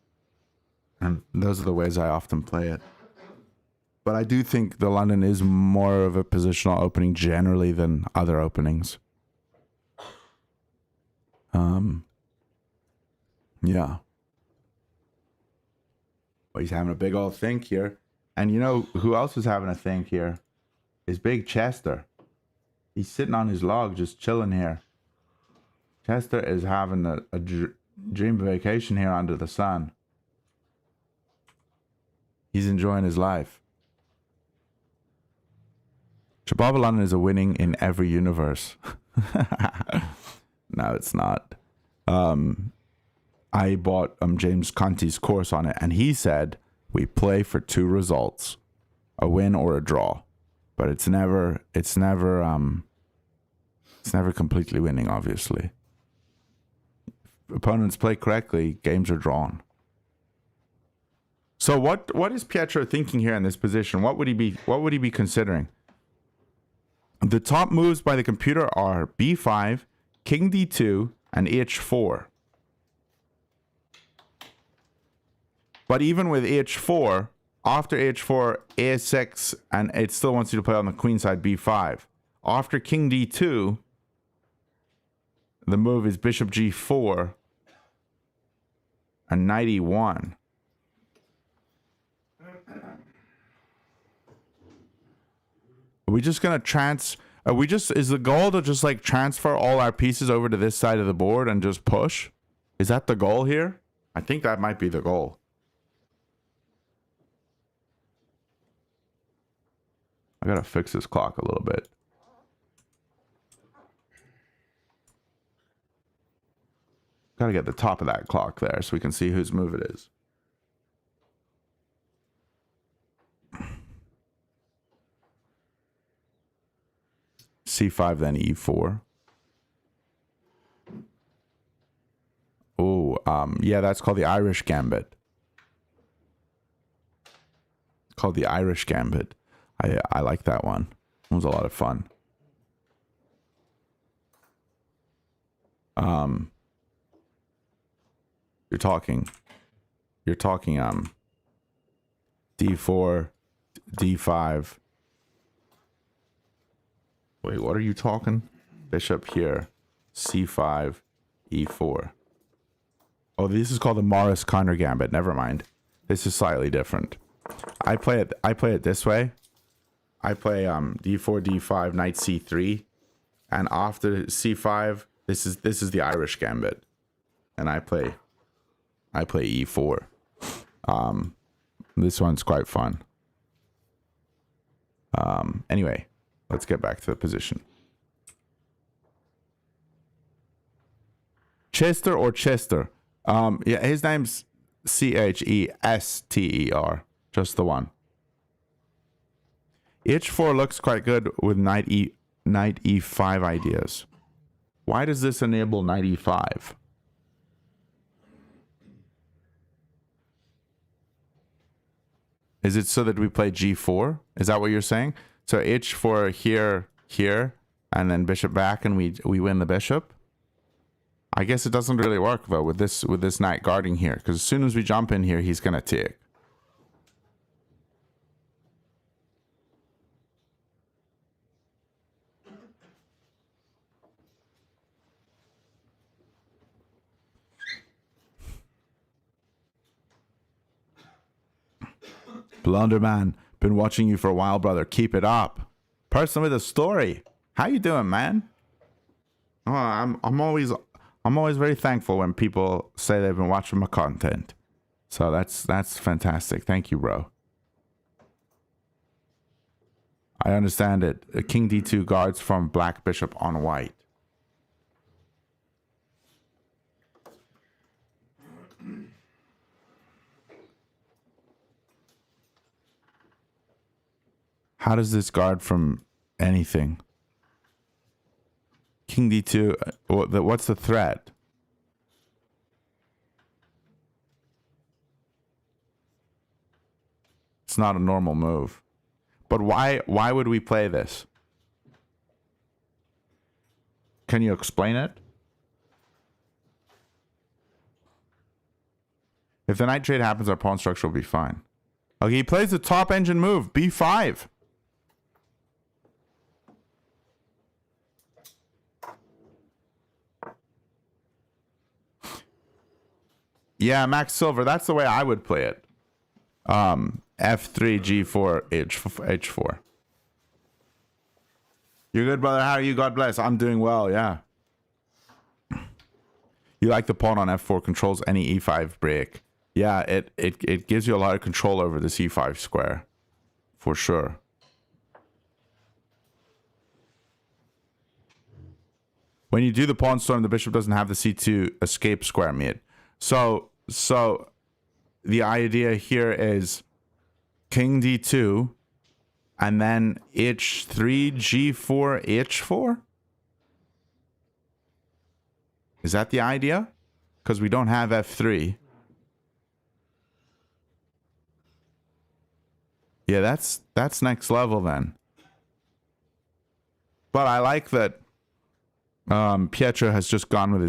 And those are the ways I often play it. But I do think the London is more of a positional opening generally than other openings. Yeah. Well, he's having a big old think here. And you know who else is having a think here? Is Big Chester. He's sitting on his log just chilling here. Chester is having a dream vacation here under the sun. He's enjoying his life. Jababa London is a winning in every universe. No, it's not. I bought James Conti's course on it, and he said we play for two results, a win or a draw, but it's never completely winning. Obviously, if opponents play correctly, games are drawn. So what is Pietro thinking here in this position? What would he be considering? The top moves by the computer are b5, king d2, and h4. But even with h4, after h4, a6, and it still wants you to play on the queen side b5. After king d2, the move is bishop g4 and knight e1. Are we just gonna is the goal to just like transfer all our pieces over to this side of the board and just push? Is that the goal here? I think that might be the goal. I gotta fix this clock a little bit. Gotta get the top of that clock there so we can see whose move it is. C5, then E4. Oh, yeah, that's called the Irish Gambit. It's called the Irish Gambit. I like that one. It was a lot of fun. You're talking D4, D5. Wait, what are you talking? Bishop here, C5, E4. Oh, this is called the Morris Connor Gambit. Never mind. This is slightly different. I play it this way. I play D4, D5, Knight C3, and after C5, this is the Irish Gambit, and I play E4. This one's quite fun. Anyway, let's get back to the position. Chester or Chester? Yeah, his name's Chester. Just the one. H4 looks quite good with knight E5 ideas. Why does this enable knight E5? Is it so that we play g4? Is that what you're saying? So h4 here, here, and then bishop back, and we win the bishop? I guess it doesn't really work, though, with this knight guarding here, because as soon as we jump in here, he's going to take. Blunderman, been watching you for a while, brother. Keep it up. Person with a story. How you doing, man? Oh, I'm always very thankful when people say they've been watching my content. So that's fantastic. Thank you, bro. I understand it. King d2 guards from black bishop on white. How does this guard from anything? King d2, what's the threat? It's not a normal move. But why would we play this? Can you explain it? If the knight trade happens, our pawn structure will be fine. Okay, he plays the top engine move, b5. Yeah, Max Silver, that's the way I would play it. F3, G4, H4. You're good, brother. How are you? God bless. I'm doing well, yeah. You like the pawn on F4 controls any E5 break. Yeah, it gives you a lot of control over the C5 square. For sure. When you do the pawn storm, the bishop doesn't have the C2 escape square mate. So the idea here is king d2 and then h3, g4, h4? Is that the idea? Because we don't have f3. Yeah, that's next level then. But I like that Pietro has just gone with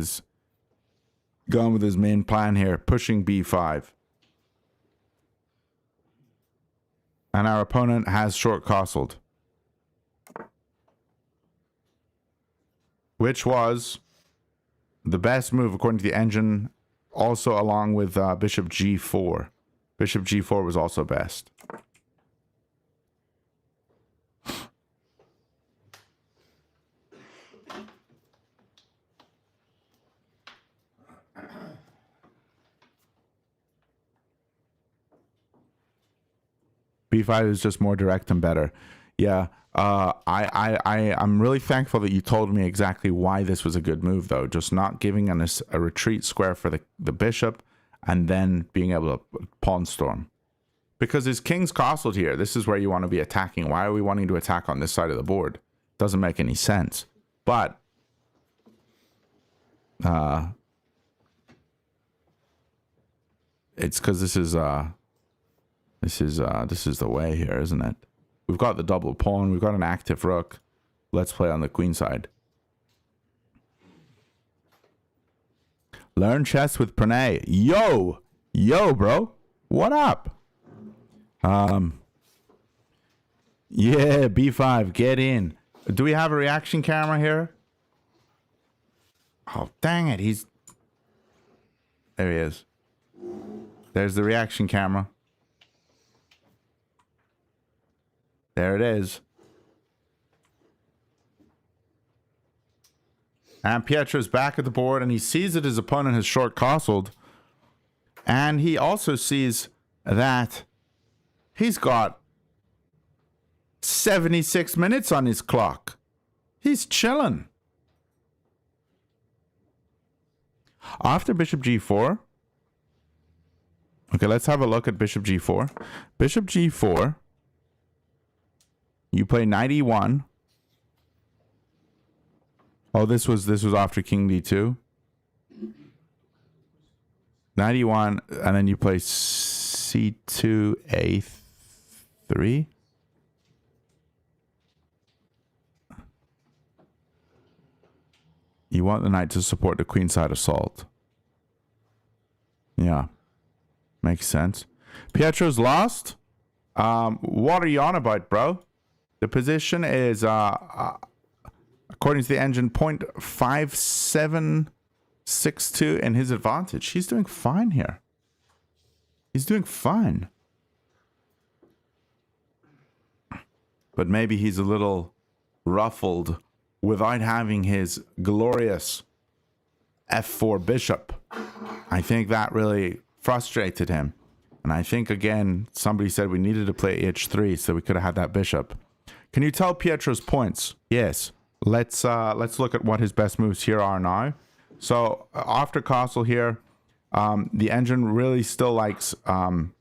his main plan here, pushing b5. And our opponent has short castled. Which was the best move according to the engine, also along with bishop g4. Bishop g4 was also best. B5 is just more direct and better. Yeah, I'm really thankful that you told me exactly why this was a good move, though. Just not giving us a retreat square for the bishop and then being able to pawn storm. Because his king's castled here. This is where you want to be attacking. Why are we wanting to attack on this side of the board? Doesn't make any sense. But it's because this is the way here, isn't it? We've got the double pawn. We've got an active rook. Let's play on the queen side. Learn chess with Pranay. Yo, bro. What up? Yeah, b5. Get in. Do we have a reaction camera here? Oh, dang it. There he is. There's the reaction camera. There it is. And Pietro's back at the board, and he sees that his opponent has short castled. And he also sees that he's got 76 minutes on his clock. He's chilling. After bishop g4. Okay, let's have a look at bishop g4. Bishop g4. You play knight e1. Oh, this was after king d2. Knight e1, and then you play c2, e3. You want the knight to support the queenside assault. Yeah. Makes sense. Pietro's lost. What are you on about, bro? The position is, according to the engine, 0.5762 in his advantage. He's doing fine here. He's doing fine. But maybe he's a little ruffled without having his glorious f4 bishop. I think that really frustrated him. And I think, again, somebody said we needed to play h3 so we could have had that bishop. Can you tell Pietro's points? Yes. Let's look at what his best moves here are now. So after castle here, the engine really still likes king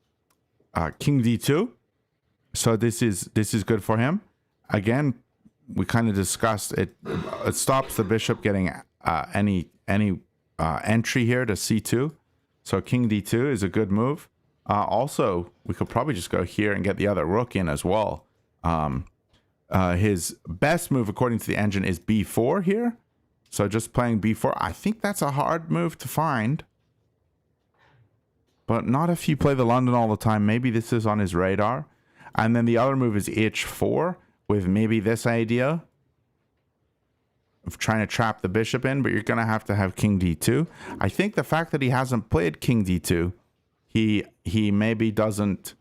d2. So this is good for him. Again, we kind of discussed it. It stops the bishop getting any entry here to c2. So king d2 is a good move. Also, we could probably just go here and get the other rook in as well. His best move, according to the engine, is b4 here. So just playing b4. I think that's a hard move to find. But not if you play the London all the time. Maybe this is on his radar. And then the other move is h4 with maybe this idea of trying to trap the bishop in, but you're going to have king d2. I think the fact that he hasn't played king d2, he maybe doesn't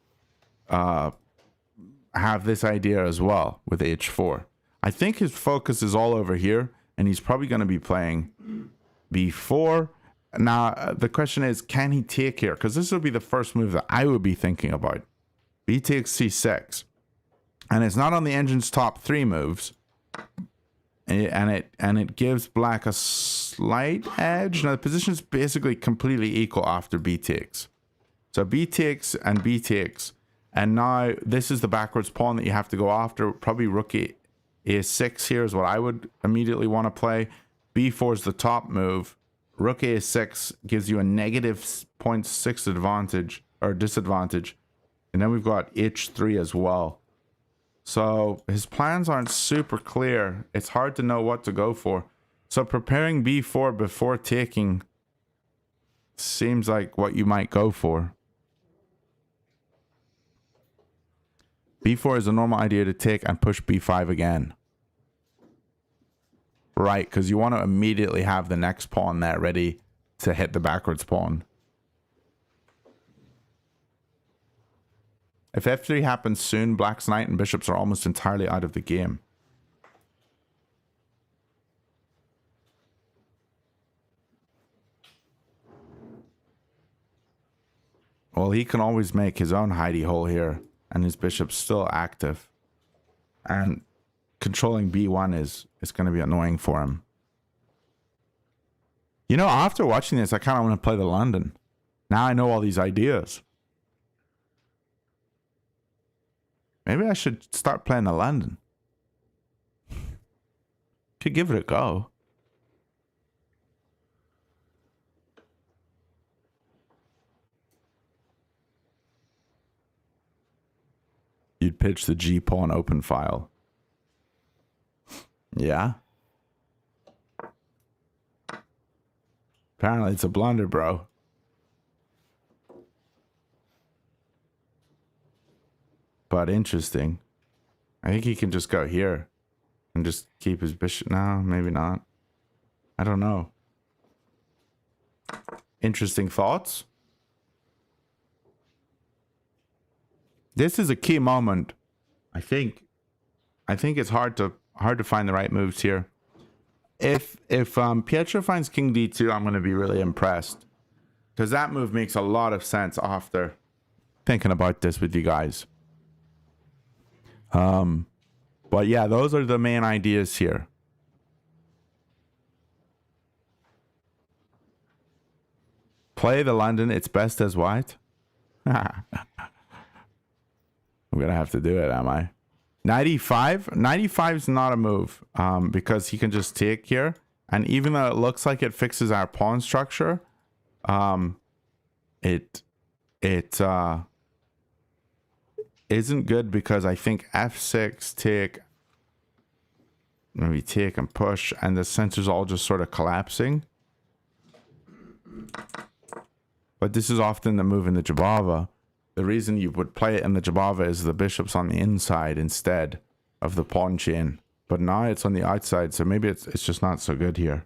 have this idea as well with h4. I think his focus is all over here, and he's probably going to be playing b4. Now, the question is, can he take here? Because this would be the first move that I would be thinking about. B takes c6. And it's not on the engine's top 3 moves. And it gives black a slight edge. Now, the position is basically completely equal after b takes. So b takes and b takes. And now this is the backwards pawn that you have to go after. Probably rook a6 here is what I would immediately want to play. b4 is the top move. Rook a6 gives you a negative 0.6 advantage or disadvantage. And then we've got h3 as well. So his plans aren't super clear. It's hard to know what to go for. So preparing b4 before taking seems like what you might go for. b4 is a normal idea to take and push b5 again. Right, because you want to immediately have the next pawn there ready to hit the backwards pawn. If f3 happens soon, black's knight and bishops are almost entirely out of the game. Well, he can always make his own hidey hole here, and his bishop's still active. And controlling b1 is going to be annoying for him. You know, after watching this, I kind of want to play the London. Now I know all these ideas. Maybe I should start playing the London. Could give it a go. You'd pitch the G pawn open file. Yeah. Apparently it's a blunder, bro. But interesting. I think he can just go here and just keep his bishop. No, maybe not. I don't know. Interesting thoughts. This is a key moment. I think it's hard to find the right moves here. If Pietro finds king d2, I'm going to be really impressed, because that move makes a lot of sense after thinking about this with you guys. But yeah, those are the main ideas here. Play the London. It's best as white. I'm gonna have to do it, am I? 95? 95 is not a move, because he can just take here. And even though it looks like it fixes our pawn structure, it isn't good because I think f6, take, maybe take and push, and the center's all just sort of collapsing. But this is often the move in the Jabava. The reason you would play it in the Jabava is the bishop's on the inside instead of the pawn chain. But now it's on the outside, so maybe it's just not so good here.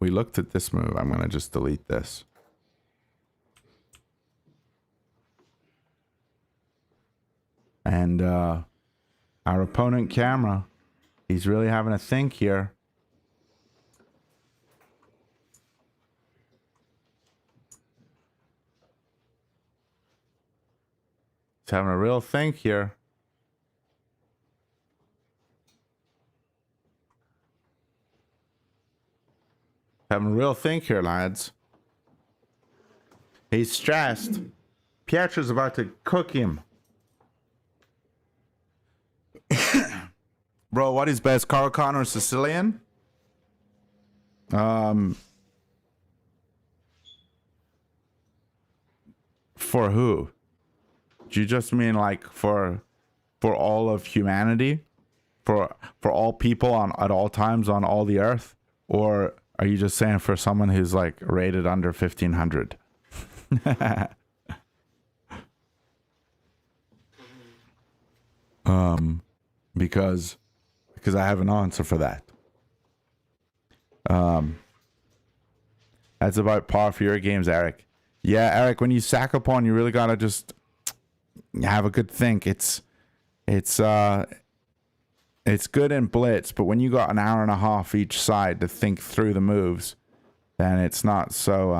We looked at this move. I'm going to just delete this. And our opponent camera, he's really having a think here. He's having a real think here. Having a real think here, lads. He's stressed. Pietro's about to cook him. Bro, what is best, Caravel or Sicilian? For who? Do you just mean like for all of humanity? For all people at all times on all the earth? Or are you just saying for someone who's like rated under 1500? Because I have an answer for that. That's about par for your games, Eric. Yeah, Eric, when you sack a pawn, you really gotta just have a good think. It's good in blitz, but when you got an hour and a half each side to think through the moves, then it's not so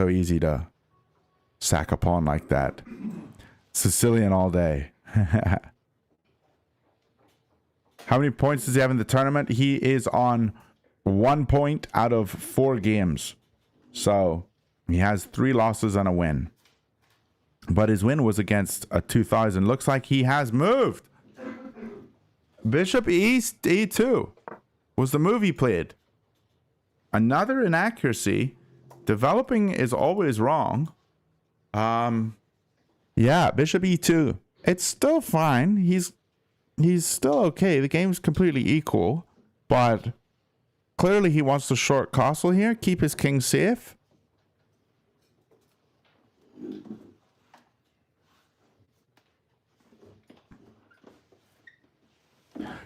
easy to sack a pawn like that. Sicilian all day. How many points does he have in the tournament? He is on 1 point out of 4 games. So he has 3 losses and a win. But his win was against a 2000. Looks like he has moved. Bishop E2 was the move he played. Another inaccuracy. Developing is always wrong. Yeah, Bishop E2. It's still fine. He's still okay. The game's completely equal. But clearly he wants to short castle here. Keep his king safe.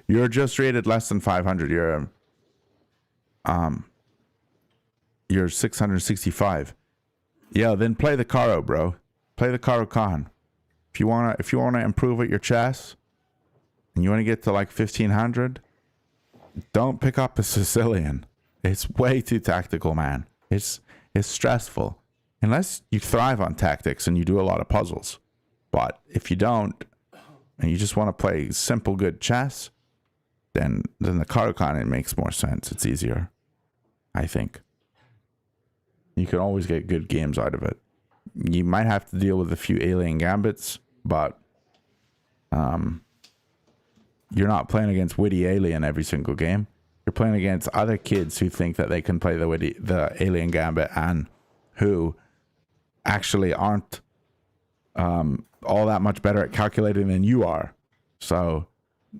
You're just rated less than 500. You're 665. Yeah, then play the Caro, bro. Play the Caro Khan. If you wanna improve at your chess, and you wanna get to like 1500, don't pick up a Sicilian. It's way too tactical, man. It's stressful. Unless you thrive on tactics and you do a lot of puzzles. But if you don't, and you just want to play simple, good chess, then the Caro Khan, it makes more sense. It's easier, I think. You can always get good games out of it. You might have to deal with a few alien gambits, but you're not playing against witty alien every single game. You're playing against other kids who think that they can play the alien gambit and who actually aren't all that much better at calculating than you are. So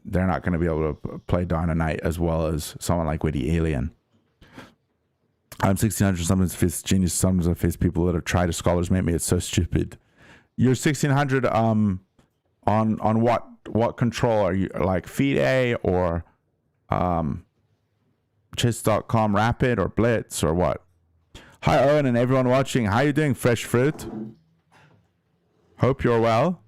they're not going to be able to play down a knight as well as someone like witty alien. I'm 1600. Sometimes face genius. Sometimes I face people that have tried to scholars mate me. It's so stupid. You're 1600. On what control are you, like FIDE or chess.com rapid or blitz or what? Hi Owen and everyone watching. How you doing, fresh fruit? Hope you're well.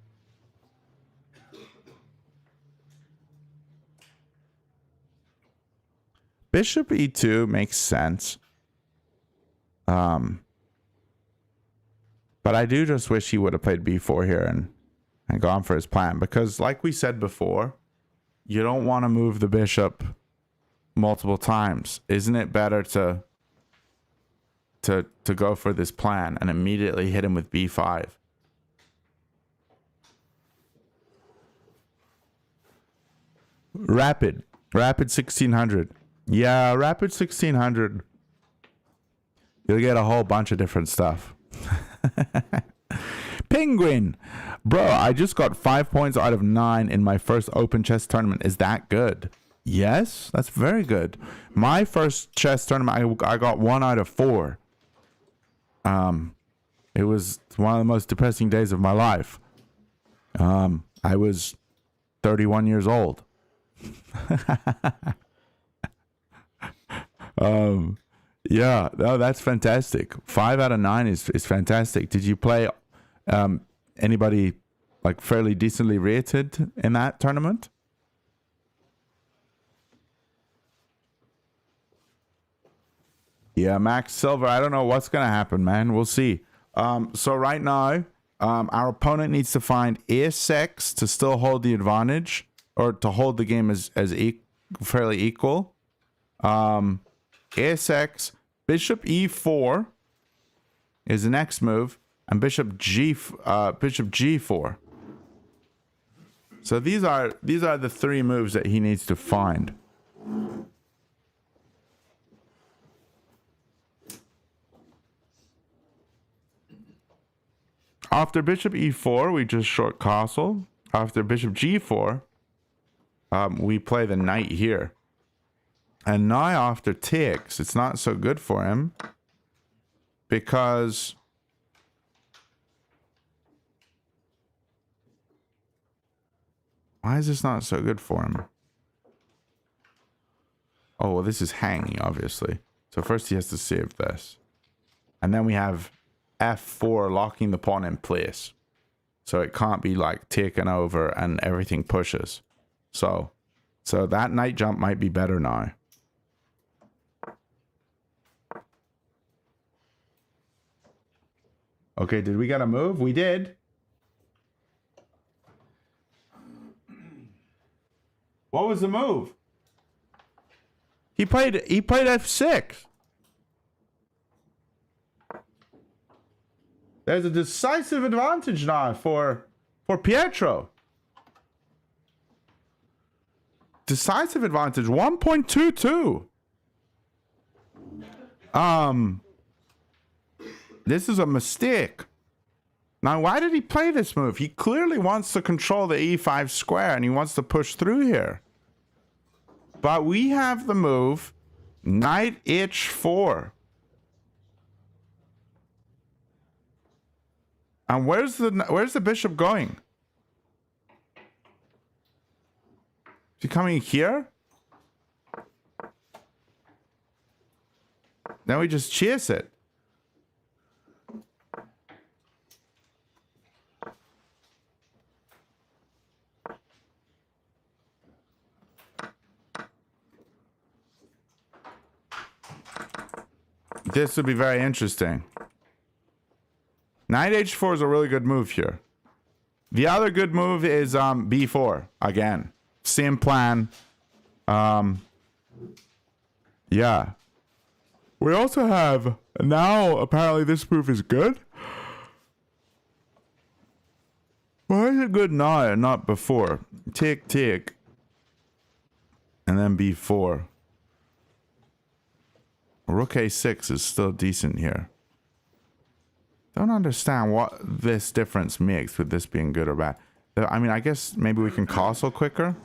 Bishop E2 makes sense. But I do just wish he would have played B4 here and gone for his plan, because like we said before, you don't want to move the bishop multiple times. Isn't it better to go for this plan and immediately hit him with B5? Rapid 1600. Yeah, rapid 1600. You'll get a whole bunch of different stuff. Penguin. Bro, I just got 5 points out of 9 in my first open chess tournament. Is that good? Yes, that's very good. My first chess tournament, I got 1 out of 4. It was one of the most depressing days of my life. I was 31 years old. Yeah, no, that's fantastic. 5 out of 9 is fantastic. Did you play anybody like fairly decently rated in that tournament? Yeah, Max Silver. I don't know what's gonna happen, man. We'll see. So right now, our opponent needs to find a6 to still hold the advantage, or to hold the game as fairly equal. A6, bishop e4 is the next move, and bishop g4. So these are the 3 moves that he needs to find. After bishop e4, we just short castle. After bishop g4, we play the knight here. And now after takes, it's not so good for him, because why is this not so good for him? Oh, well, this is hanging, obviously. So first he has to save this. And then we have f4 locking the pawn in place. So it can't be like taken over and everything pushes. So that knight jump might be better now. Okay, did we get a move? We did. What was the move? He played f6. There's a decisive advantage now for Pietro. Decisive advantage, 1.22. This is a mistake. Now, why did he play this move? He clearly wants to control the e5 square, and he wants to push through here. But we have the move knight h4. And where's the bishop going? Is he coming here? Then we just chase it. This would be very interesting. Knight h4 is a really good move here. The other good move is b4 again. Same plan. Yeah. We also have now apparently this move is good. Why is it good now and not before? Take. And then b4. Rook a6 is still decent here. Don't understand what this difference makes with this being good or bad. I mean, I guess maybe we can castle quicker.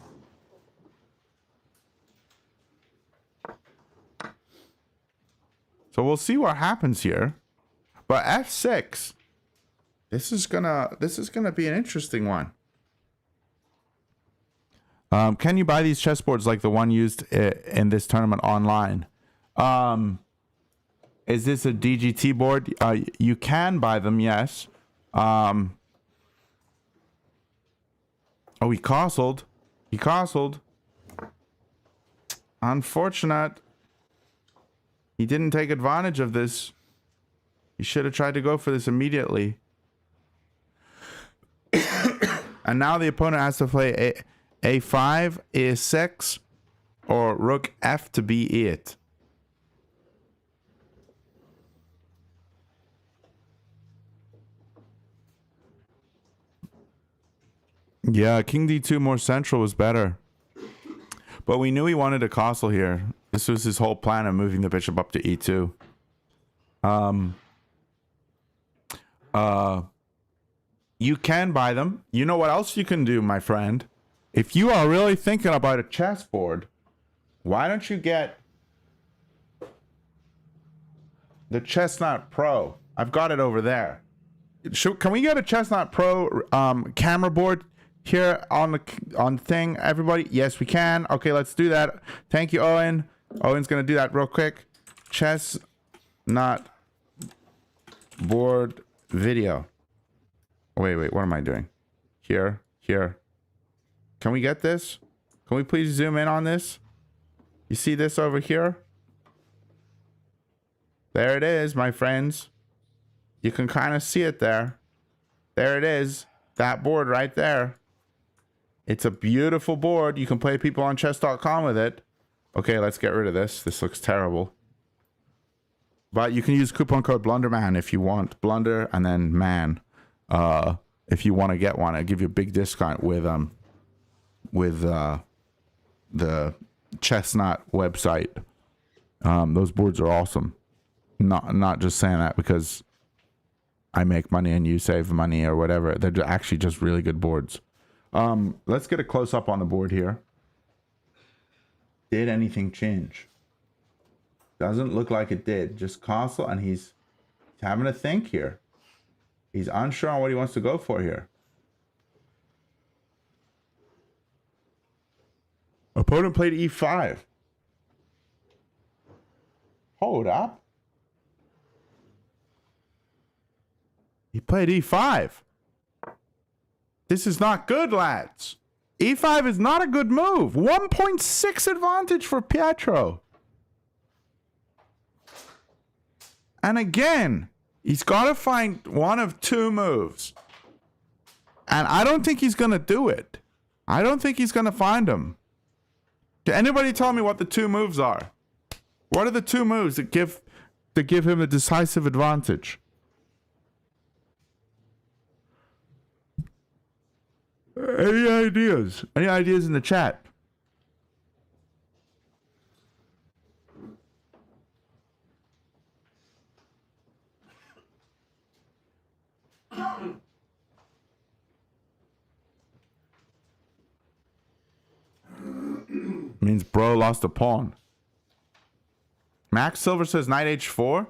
So we'll see what happens here. But f6, this is gonna be an interesting one. Can you buy these chessboards like the one used in this tournament online? Is this a DGT board? You can buy them, yes. Oh, he castled. He castled. Unfortunate. He didn't take advantage of this. He should have tried to go for this immediately. And now the opponent has to play a5, a6, or rook f to b8. Yeah, king d2 more central was better. But we knew he wanted a castle here. This was his whole plan of moving the bishop up to e2. You can buy them. You know what else you can do, my friend? If you are really thinking about a chessboard, why don't you get the Chestnut Pro? I've got it over there. Can we get a Chestnut Pro camera board here on the thing, everybody? Yes, we can. Okay, let's do that. Thank you, Owen. Owen's gonna do that real quick. Chestnut board video. Wait, what am I doing? Here. Can we get this? Can we please zoom in on this? You see this over here? There it is, my friends. You can kind of see it there. There it is. That board right there. It's a beautiful board. You can play people on chess.com with it. Okay, let's get rid of this. This looks terrible. But you can use coupon code Blunderman if you want. Blunder and then man. If you want to get one, I'll give you a big discount with the Chestnut website. Those boards are awesome. Not just saying that because I make money and you save money or whatever. They're actually just really good boards. Let's get a close up on the board here. Did anything change? Doesn't look like it did. Just castle, and he's having to think here. He's unsure on what he wants to go for here. Opponent played e5. Hold up. He played e5. This is not good, lads. e5 is not a good move. 1.6 advantage for Pietro. And again, he's got to find one of two moves. And I don't think he's going to do it. I don't think he's going to find them. Can anybody tell me what the two moves are? What are the two moves that give him a decisive advantage? Any ideas? Any ideas in the chat? Means bro lost a pawn. Max Silver says knight h4.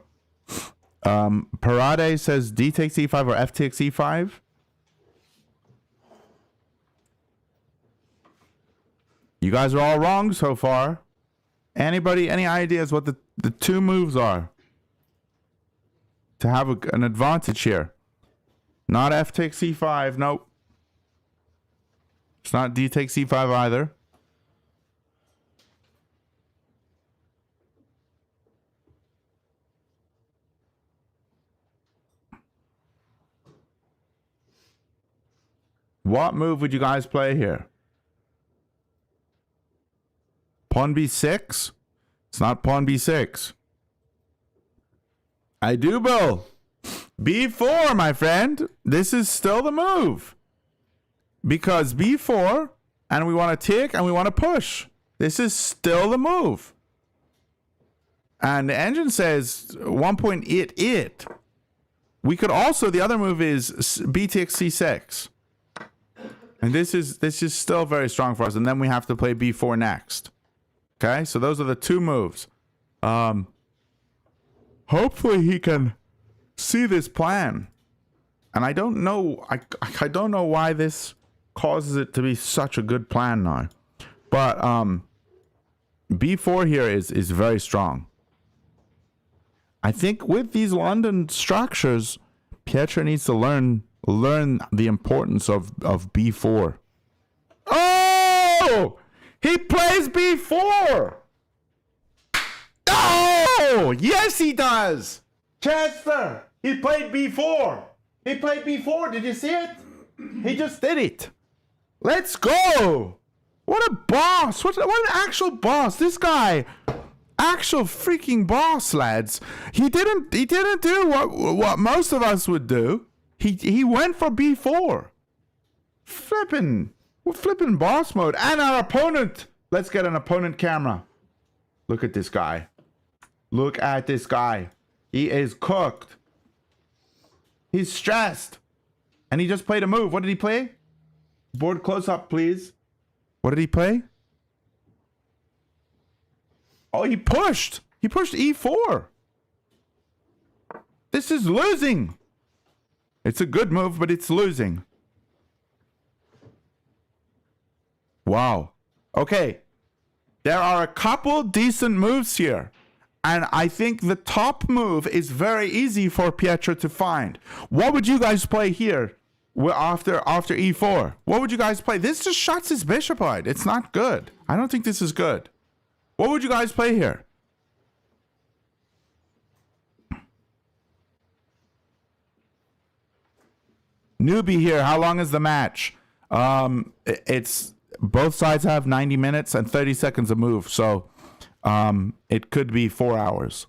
Parade says d takes e5 or f takes e5. You guys are all wrong so far. Anybody, any ideas what the two moves are to have an advantage here? Not f takes e5. Nope. It's not d takes e5 either. What move would you guys play here? Pawn b6? It's not pawn b6. I do, Bill. b4, my friend. This is still the move. Because b4, and we want to tick, and we want to push. This is still the move. And the engine says 1.88. We could also, the other move is b takes c6. And this is still very strong for us. And then we have to play b4 next. Okay, so those are the two moves. Hopefully he can see this plan. And I don't know, I don't know why this causes it to be such a good plan now. But b4 here is very strong. I think with these London structures, Pietro needs to learn the importance of b4. Oh! He plays b4! Oh! Yes, he does! Chester! He played b4! He played b4! Did you see it? He just did it! Let's go! What a boss! What an actual boss! This guy, actual freaking boss, lads. He didn't do what most of us would do. He went for b4. Flippin' boss mode. And our opponent Let's get an opponent camera. Look at this guy. Look at this guy. He is cooked. He's stressed. And he just played a move. What did he play? Board close up, please. What did he play? Oh, he pushed. He pushed e4. This is losing. It's a good move, but it's losing. Wow. Okay. There are a couple decent moves here. And I think the top move is very easy for Pietro to find. What would you guys play here after e4? What would you guys play? This just shuts his bishop out. It's not good. I don't think this is good. What would you guys play here? Newbie here. How long is the match? It's both sides have 90 minutes and 30 seconds a move. So it could be 4 hours.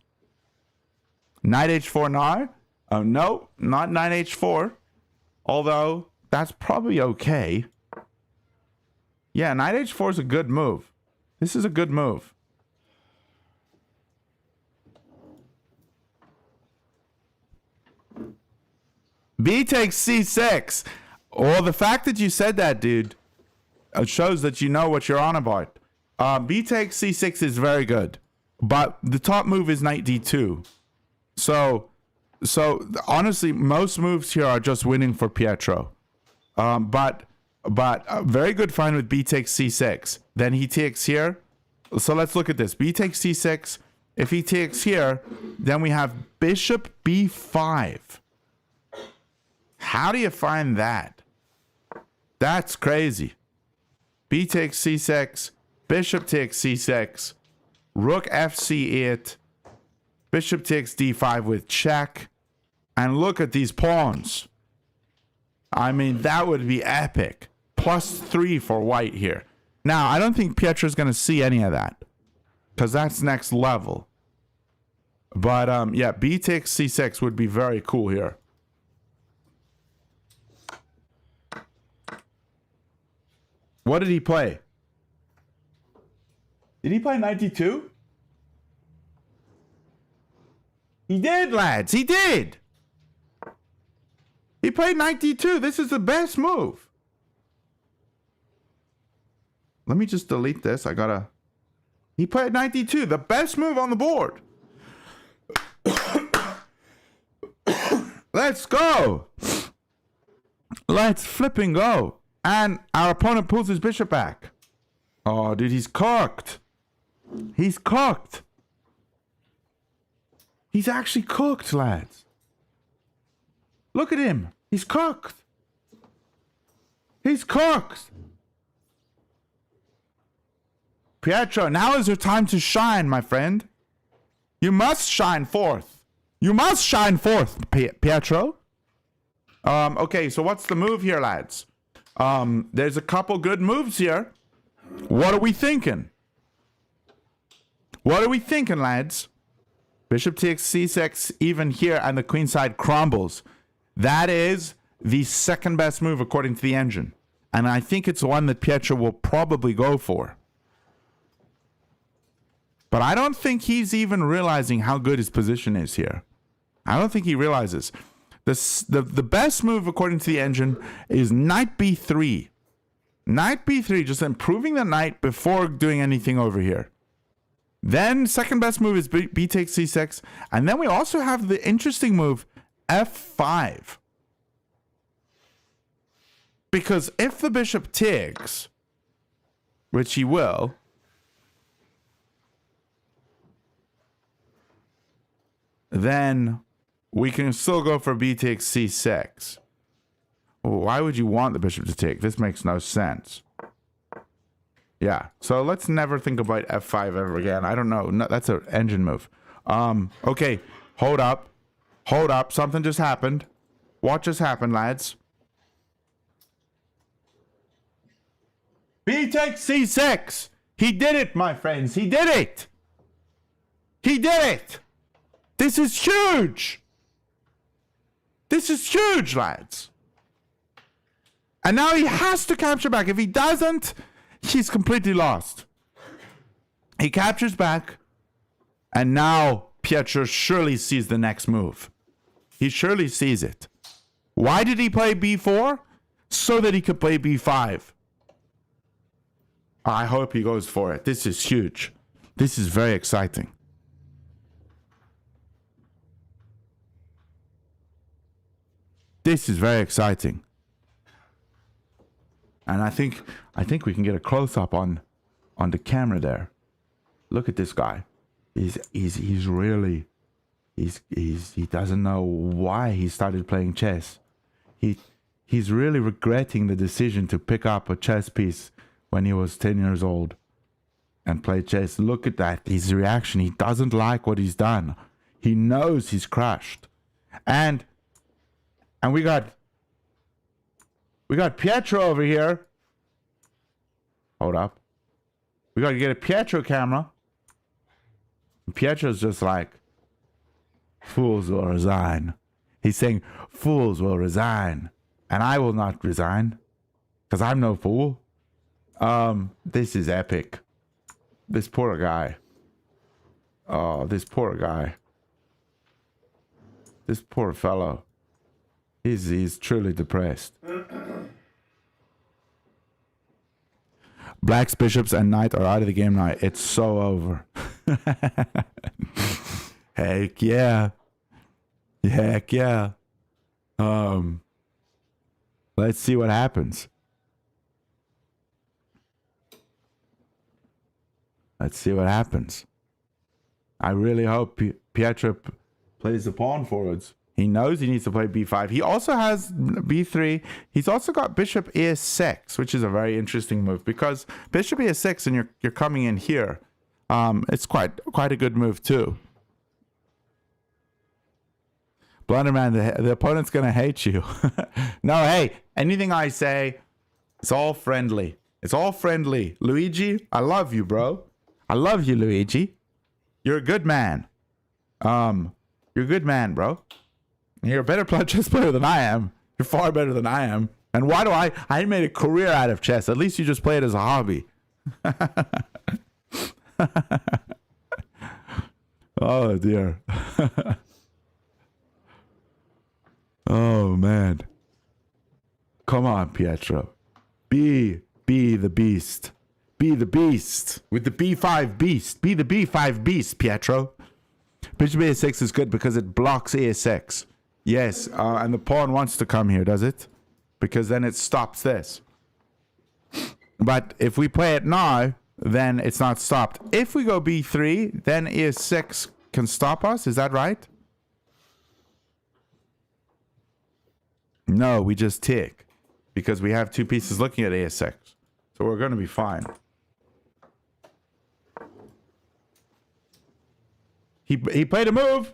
Knight h4 now? Oh, no, not knight h4. Although, that's probably okay. Yeah, knight h4 is a good move. This is a good move. B takes c6. Well, the fact that you said that, dude, shows that you know what you're on about. B takes c6 is very good, but the top move is knight d2. So honestly, most moves here are just winning for Pietro. But a very good find with B takes c6. Then he takes here. So let's look at this. B takes c6. If he takes here, then we have bishop b5. How do you find that? That's crazy. B takes c6. Bishop takes c6. Rook fc8. Bishop takes d5 with check. And look at these pawns. I mean, that would be epic. +3 for white here. Now, I don't think Pietro's going to see any of that, because that's next level. But, yeah, B takes c6 would be very cool here. What did he play? Did he play 92? He did, lads. He did. He played 92. This is the best move. Let me just delete this. He played 92. The best move on the board. Let's go. Let's flipping go. And our opponent pulls his bishop back. Oh, dude, he's cooked. He's cooked. He's actually cooked, lads. Look at him. He's cooked. He's cooked. Pietro, now is your time to shine, my friend. You must shine forth. You must shine forth, Pietro. Okay, so what's the move here, lads? There's a couple good moves here. What are we thinking? What are we thinking, lads? Bishop takes c6 even here, and the queen side crumbles. That is the second best move according to the engine. And I think it's one that Pietro will probably go for. But I don't think he's even realizing how good his position is here. I don't think he realizes. The best move according to the engine is knight b3. Knight b3, just improving the knight before doing anything over here. Then second best move is b takes c6. And then we also have the interesting move f5. Because if the bishop takes, which he will, then we can still go for b takes c6. Why would you want the bishop to take? This makes no sense. Yeah, so let's never think about f5 ever again. I don't know. No, that's an engine move. Okay, hold up. Hold up. Something just happened. What just happened, lads? B takes c6. He did it, my friends. He did it. He did it. This is huge. This is huge, lads. And now he has to capture back. If he doesn't, he's completely lost. He captures back. And now Pietro surely sees the next move. He surely sees it. Why did he play b4? So that he could play b5. I hope he goes for it. This is huge. This is very exciting. This is very exciting. And I think we can get a close-up on the camera there. Look at this guy. He doesn't know why he started playing chess. He's really regretting the decision to pick up a chess piece when he was 10 years old and play chess. Look at that. His reaction. He doesn't like what he's done. He knows he's crushed. And we got Pietro over here. Hold up. We got to get a Pietro camera. Pietro's just like, fools will resign. He's saying, fools will resign. And I will not resign. Because I'm no fool. This is epic. This poor guy. Oh, this poor guy. This poor fellow. He's truly depressed. Blacks, bishops, and knight are out of the game now. It's so over. Heck yeah. Heck yeah. Let's see what happens. Let's see what happens. I really hope Pietro plays the pawn forwards. He knows he needs to play b5. He also has b3. He's also got bishop e6, which is a very interesting move because bishop e6 and you're coming in here. It's quite a good move too. Blunderman, the opponent's gonna hate you. No, hey, anything I say, it's all friendly. It's all friendly. Luigi, I love you, bro. I love you, Luigi. You're a good man. You're a good man, bro. You're a better chess player than I am. You're far better than I am. And why do I made a career out of chess. At least you just play it as a hobby. Oh, dear. Oh, man. Come on, Pietro. Be the beast. Be the beast. With the b5 beast. Be the b5 beast, Pietro. Bishop a6 is good because it blocks a6. Yes, and the pawn wants to come here, does it? Because then it stops this. But if we play it now, then it's not stopped. If we go b3, then e6 can stop us. Is that right? No, we just tick. Because we have two pieces looking at a6. So we're going to be fine. He played a move.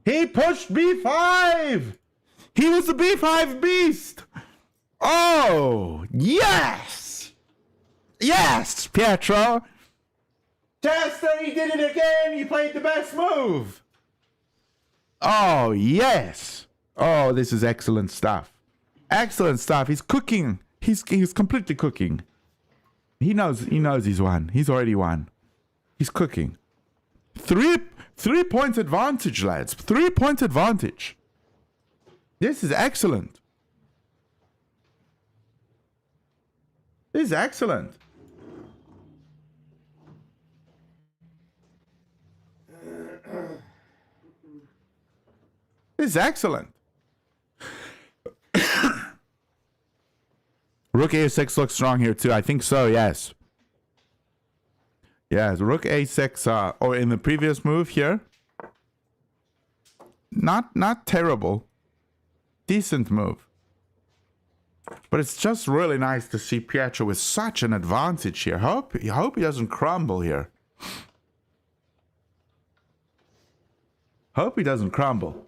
He pushed b5. He was the b5 beast. Oh, yes. Yes, Pietro. Chester, he did it again. He played the best move. Oh, yes. Oh, this is excellent stuff. Excellent stuff. He's cooking. He's completely cooking. He knows he's won. He's already won. He's cooking. 3 points advantage, lads. 3 point advantage. This is excellent. This is excellent. This is excellent. Rook a6 looks strong here too. I think so, yes. Yes, rook a6, or in the previous move here. Not terrible. Decent move. But it's just really nice to see Pietro with such an advantage here. Hope he doesn't crumble here. Hope he doesn't crumble.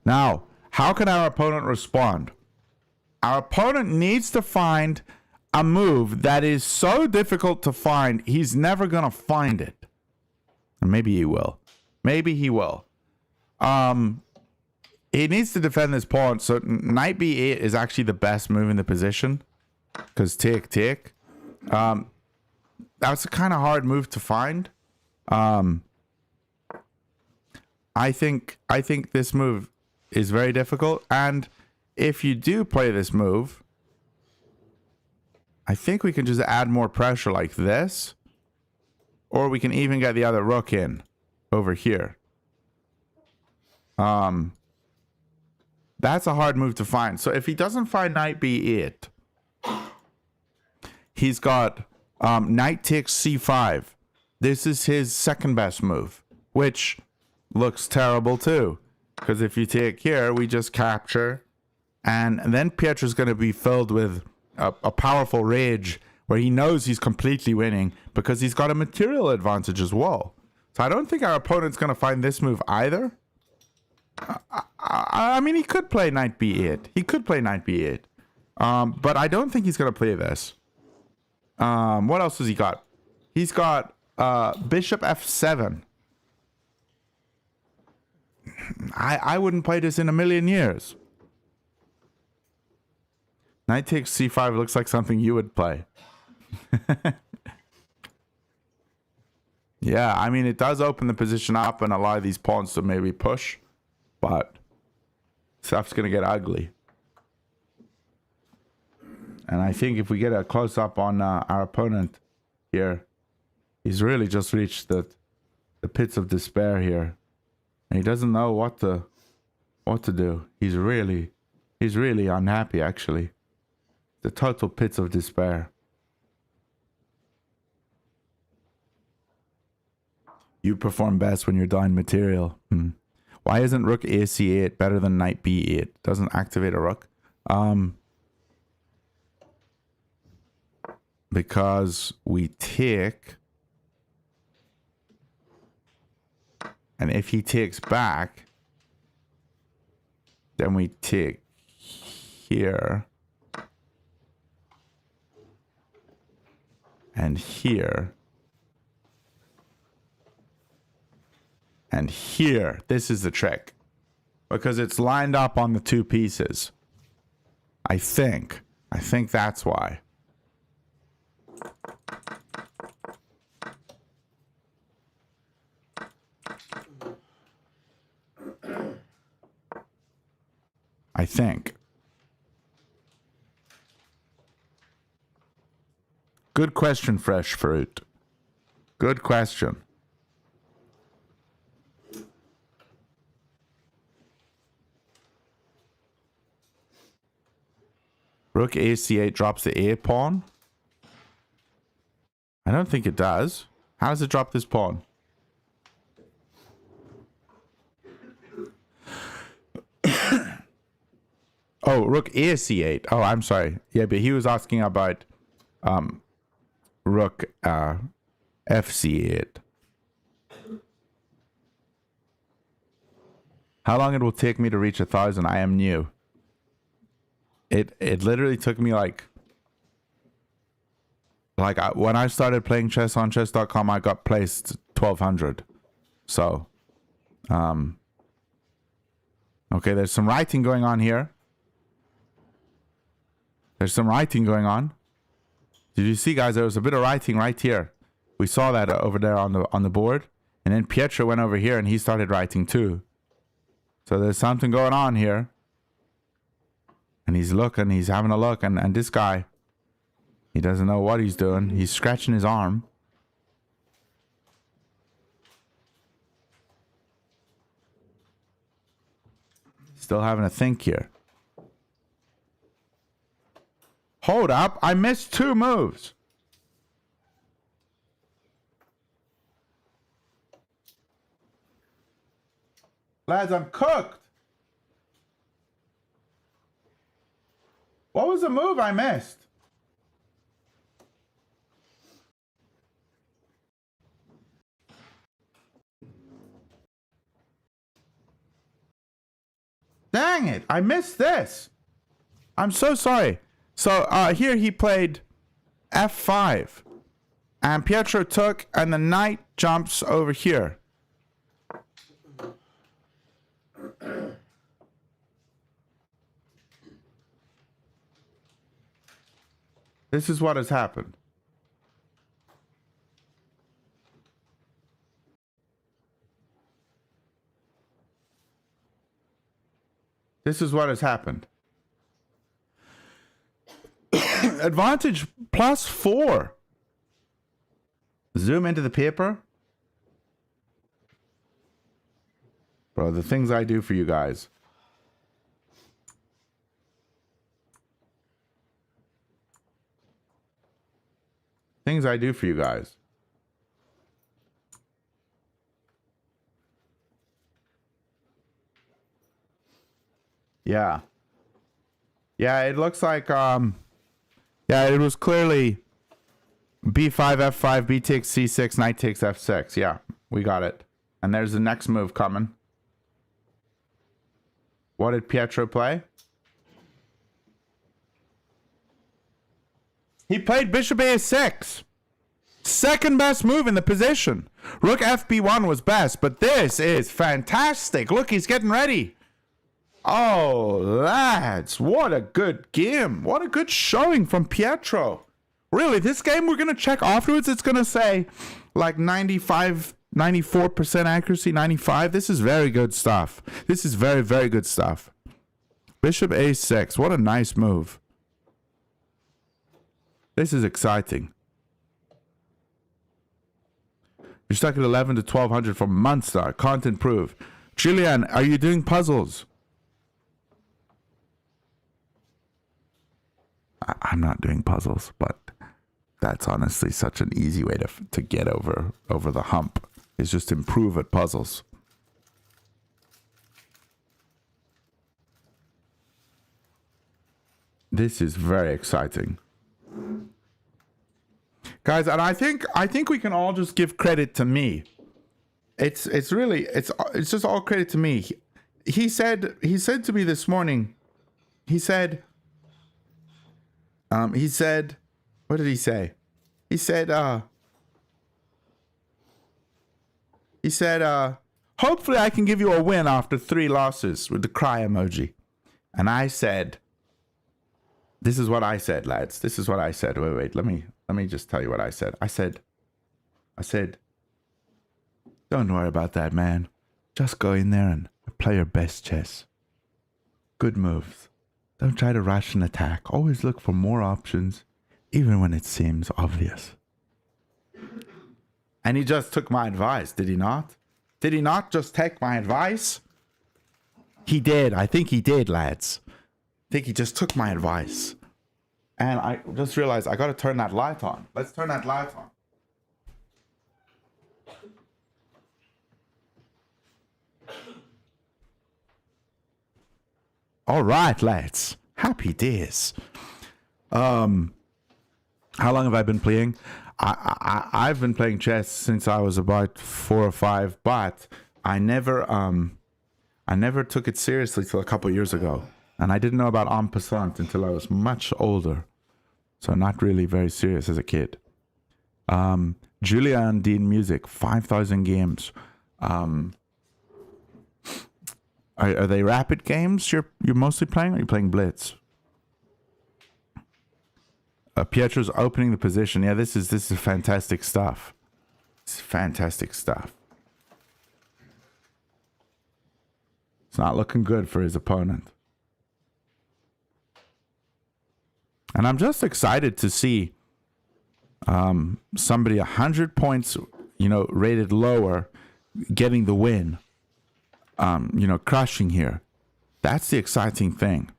Now, how can our opponent respond? Our opponent needs to find a move that is so difficult to find, he's never going to find it. And maybe he will. Maybe he will. he needs to defend this pawn. So knight b8 is actually the best move in the position. Because take. That's a kind of hard move to find. I think this move is very difficult. And if you do play this move, I think we can just add more pressure like this. Or we can even get the other rook in over here. That's a hard move to find. So if he doesn't find knight b8, he's got knight takes c5. This is his second best move, which looks terrible too. Because if you take here, we just capture. And then Pietro's going to be filled with a powerful rage where he knows he's completely winning because he's got a material advantage as well. So I don't think our opponent's going to find this move either. I mean, he could play knight b8. He could play knight b8. But I don't think he's going to play this. What else has he got? He's got bishop f7. I wouldn't play this in a million years. Knight takes c5 looks like something you would play. Yeah, I mean, it does open the position up and allow these pawns to maybe push. But stuff's going to get ugly. And I think if we get a close-up on our opponent here, he's really just reached the pits of despair here. And he doesn't know what to do. He's really unhappy, actually. The total pits of despair. You perform best when you're down material. Why isn't rook ac8 better than knight b8? Doesn't activate a rook. Because we take, and if he takes back, then we take here and here and here. This is the trick because it's lined up on the two pieces. I think that's why. I think. Good question, Fresh Fruit. Good question. Rook ac8 drops the a pawn. I don't think it does. How does it drop this pawn? Oh, rook ac8. Oh, I'm sorry. Yeah, but he was asking about rook fc8. How long it will take me to reach 1,000? I am new. It literally took me like when I started playing chess on chess.com, I got placed 1,200. So, okay, there's some writing going on here. There's some writing going on. Did you see, guys? There was a bit of writing right here. We saw that over there on the board. And then Pietro went over here and he started writing too. So there's something going on here. And he's looking, he's having a look. And this guy, he doesn't know what he's doing. He's scratching his arm. Still having a think here. Hold up, I missed 2 moves. Lads, I'm cooked. What was the move I missed? Dang it, I missed this. I'm so sorry. So here he played f5. And Pietro took, and the knight jumps over here. This is what has happened. This is what has happened. Advantage +4. Zoom into the paper. Bro, the things I do for you guys. Things I do for you guys. Yeah. Yeah, it looks like, yeah, it was clearly B5, F5, B takes C6, knight takes F6. Yeah, we got it. And there's the next move coming. What did Pietro play? He played bishop A6. Second best move in the position. Rook FB1 was best, but this is fantastic. Look, he's getting ready. Oh, lads, what a good game. What a good showing from Pietro. Really, this game we're going to check afterwards. It's going to say like 95, 94% accuracy, 95. This is very good stuff. This is very, very good stuff. Bishop A6. What a nice move. This is exciting. You're stuck at 11 to 1200 for Munster. Can't improve. Julian, are you doing puzzles? I'm not doing puzzles, but that's honestly such an easy way to get over the hump. Is just improve at puzzles. This is very exciting. Guys, and I think we can all just give credit to me. It's just all credit to me. He said to me this morning, he said, what did he say? He said, hopefully I can give you a win after 3 losses with the cry emoji. And I said, this is what I said, lads. This is what I said. Wait, let me just tell you what I said. I said, don't worry about that, man. Just go in there and play your best chess. Good moves. Don't try to rush an attack. Always look for more options, even when it seems obvious. And he just took my advice, did he not? Did he not just take my advice? He did. I think he did, lads. I think he just took my advice. And I just realized I got to turn that light on. Let's turn that light on. All right, lads. Happy days. How long have I been playing? I've been playing chess since I was about 4 or 5, but I never took it seriously till a couple of years ago. And I didn't know about en passant until I was much older. So not really very serious as a kid. Julia and Dean Music, 5,000 games. Are they rapid games you're mostly playing, or are you playing Blitz? Pietro's opening the position. Yeah, this is fantastic stuff. It's fantastic stuff. It's not looking good for his opponent. And I'm just excited to see somebody 100 points, rated lower, getting the win. Crushing here. That's the exciting thing.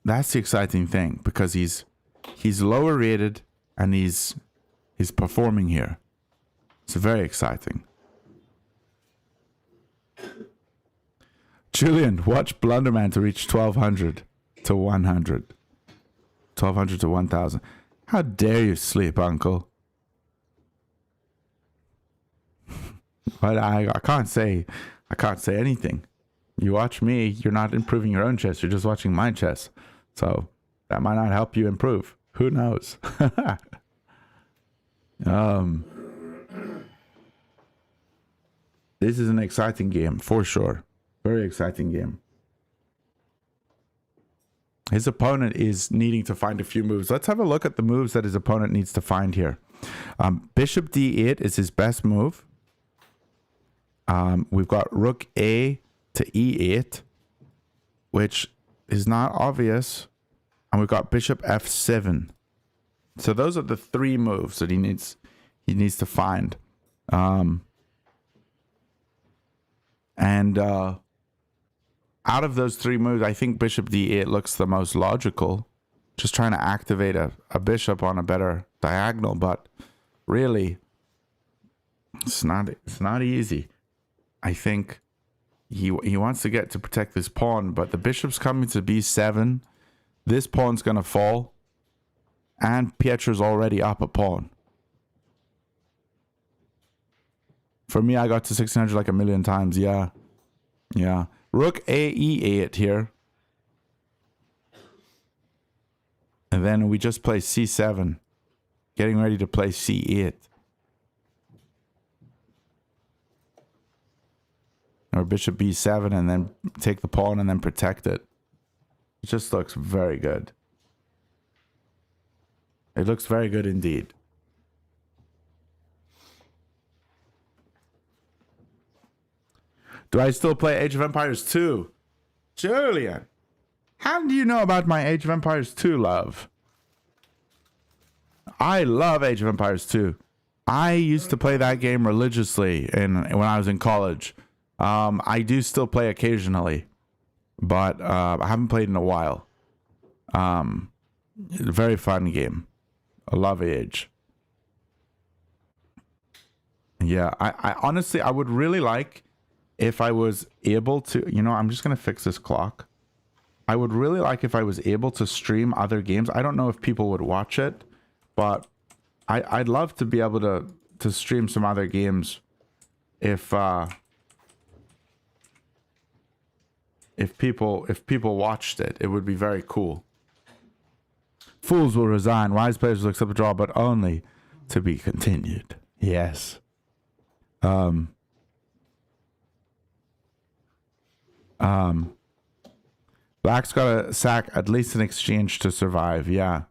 That's the exciting thing, because he's lower rated and he's performing here. It's very exciting. Julian, watch Blunderman to reach 1200 to 100. 1200 to 1000. How dare you sleep, uncle? But I can't say anything. You watch me, you're not improving your own chess, you're just watching my chess. So that might not help you improve. Who knows? This is an exciting game, for sure. Very exciting game. His opponent is needing to find a few moves. Let's have a look at the moves that his opponent needs to find here. Bishop d8 is his best move. We've got rook a to e8, which is not obvious. And we've got bishop f7. So those are the three moves that he needs to find. Out of those three moves, I think bishop d8 looks the most logical. Just trying to activate a bishop on a better diagonal, but really, it's not easy. I think he wants to get to protect this pawn, but the bishop's coming to b7. This pawn's going to fall, and Pietro's already up a pawn. For me, I got to 1600 like a million times. Yeah. Rook a e8 here. And then we just play c7. Getting ready to play c8. Or bishop b7 and then take the pawn and then protect it. It just looks very good. It looks very good indeed. Do I still play Age of Empires 2? Julian, how do you know about my Age of Empires 2 love? I love Age of Empires 2. I used to play that game religiously when I was in college. I do still play occasionally, but I haven't played in a while. Very fun game. I love Age. Yeah, I honestly, I would really like if I was able to, I'm just going to fix this clock. I would really like if I was able to stream other games. I don't know if people would watch it, but I'd love to be able to stream some other games if people watched it. It would be very cool. Fools will resign. Wise players will accept a draw, but only to be continued. Yes. Black's got to sack at least an exchange to survive. Yeah.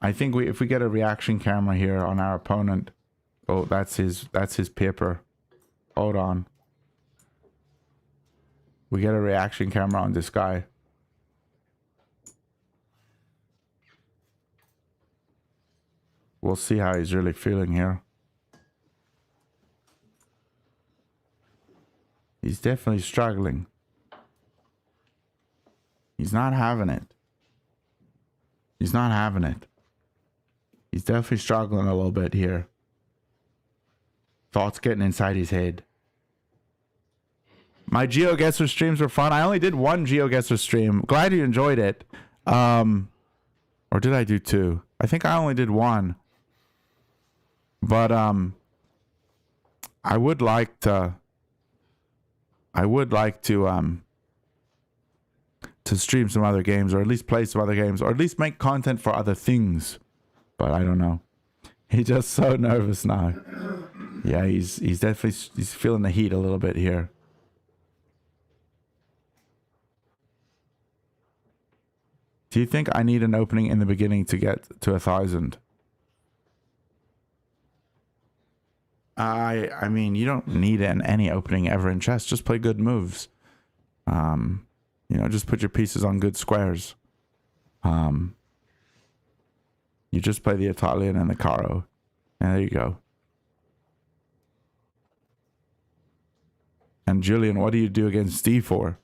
I think if we get a reaction camera here on our opponent. Oh, that's his paper. Hold on. We get a reaction camera on this guy. We'll see how he's really feeling here. He's definitely struggling. He's not having it. He's definitely struggling a little bit here. Thoughts getting inside his head. My GeoGuessr streams were fun. I only did one GeoGuessr stream. Glad you enjoyed it. Or did I do two? I think I only did one. But I would like to stream some other games, or at least play some other games, or at least make content for other things. But I don't know. He's just so nervous now. Yeah, he's definitely feeling the heat a little bit here. Do you think I need an opening in the beginning to get to 1,000? I mean, you don't need any opening ever in chess. Just play good moves. Just put your pieces on good squares. You just play the Italian and the Caro. And there you go. And Julian, what do you do against d4?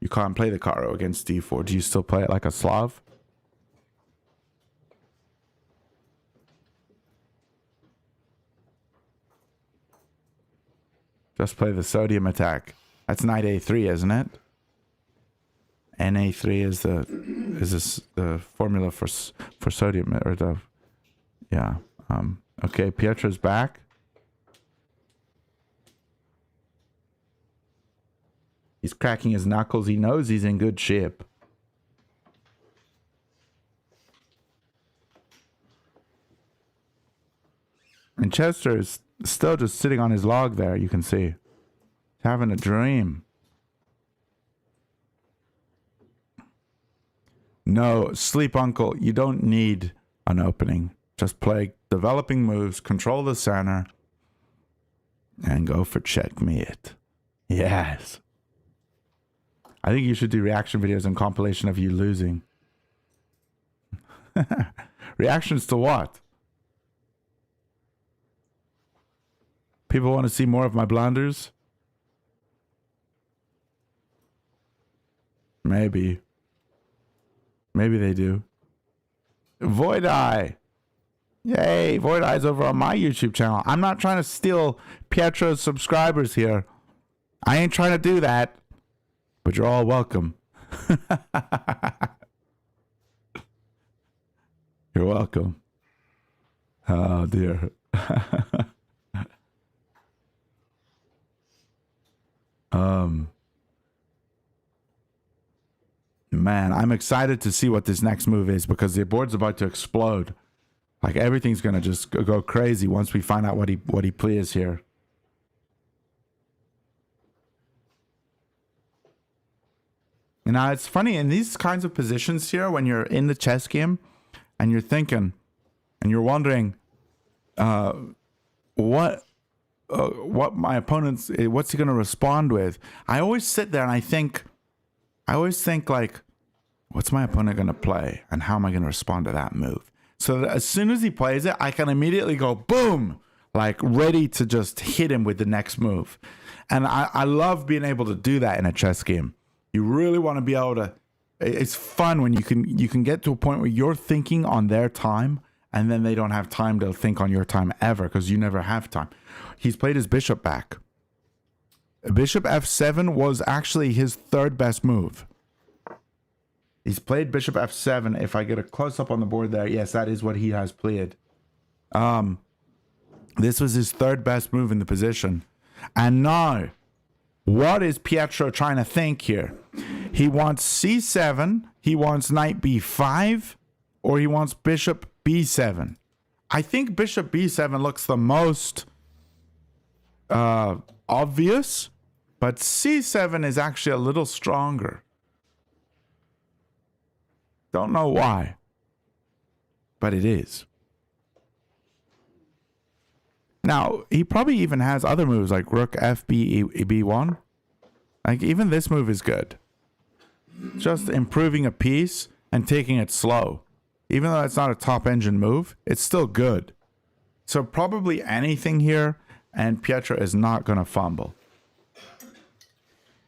You can't play the Caro against d4. Do you still play it like a Slav? Just play the sodium attack. That's knight a3, isn't it? Na3 is the formula for sodium, or the okay. Pietro's back. He's cracking his knuckles. He knows he's in good shape. And Chester is still just sitting on his log there, you can see. He's having a dream. No, sleep uncle, you don't need an opening. Just play developing moves, control the center, and go for checkmate. Yes. I think you should do reaction videos and compilation of you losing. Reactions to what? People want to see more of my blunders? Maybe. Maybe they do. Void Eye. Yay, Void Eye's over on my YouTube channel. I'm not trying to steal Pietro's subscribers here. I ain't trying to do that. But you're all welcome. You're welcome. Oh, dear. Man, I'm excited to see what this next move is because the board's about to explode. Like everything's gonna just go crazy once we find out what he plays here. Now it's funny in these kinds of positions here when you're in the chess game and you're thinking and you're wondering what my opponent's what's he gonna respond with. I always sit there and I always think like, what's my opponent gonna play and how am I gonna respond to that move? So that as soon as he plays it, I can immediately go boom, like ready to just hit him with the next move. And I love being able to do that in a chess game. You really want to be able to. It's fun when you can get to a point where you're thinking on their time, and then they don't have time to think on your time ever because you never have time. He's played his bishop back. Bishop f7 was actually his third best move. He's played bishop f7. If I get a close up on the board there, yes, that is what he has played. This was his third best move in the position. And now, what is Pietro trying to think here? He wants c7, he wants knight b5, or he wants bishop b7. I think bishop b7 looks the most obvious, but c7 is actually a little stronger. Don't know why, but it is. Now, he probably even has other moves like rook b1. Like, even this move is good. Just improving a piece and taking it slow. Even though it's not a top engine move, it's still good. So probably anything here, and Pietro is not going to fumble.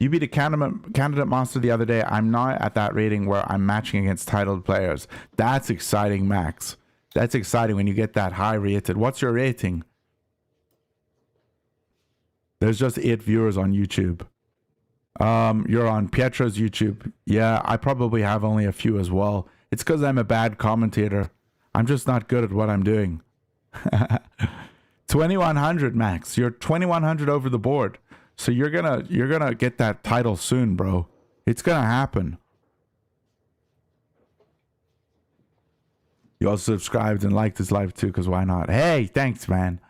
You beat a candidate monster the other day. I'm not at that rating where I'm matching against titled players. That's exciting, Max. That's exciting when you get that high rated. What's your rating? There's just 8 viewers on YouTube. You're on Pietro's YouTube. Yeah, I probably have only a few as well. It's because I'm a bad commentator. I'm just not good at what I'm doing. 2100, Max. You're 2100 over the board. So you're gonna get that title soon, bro. It's gonna happen. You also subscribed and liked this live too, because why not? Hey, thanks, man.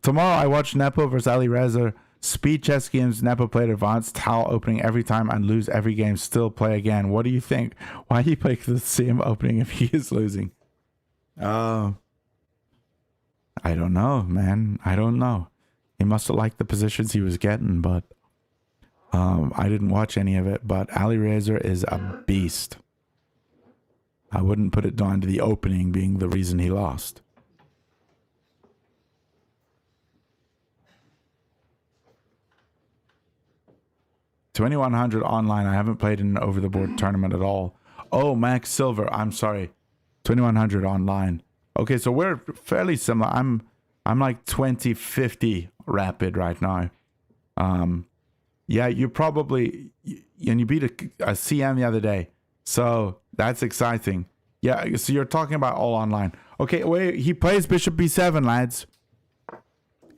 Tomorrow I watch Nepo versus Ali Reza. Speed chess games, Nepo played advanced towel opening every time and lose every game, still play again. What do you think? Why do you play the same opening if he is losing? I don't know, man. I don't know. He must have liked the positions he was getting, but I didn't watch any of it. But Ali Reza is a beast. I wouldn't put it down to the opening being the reason he lost. $2,100 online. I haven't played in an over-the-board tournament at all. Oh, Max Silver. I'm sorry. 2,100 online. Okay, so we're fairly similar. I'm like 2050 rapid right now. Yeah, you probably, and you beat a CM the other day. So that's exciting. Yeah, so you're talking about all online. Okay, wait, he plays bishop b7, lads.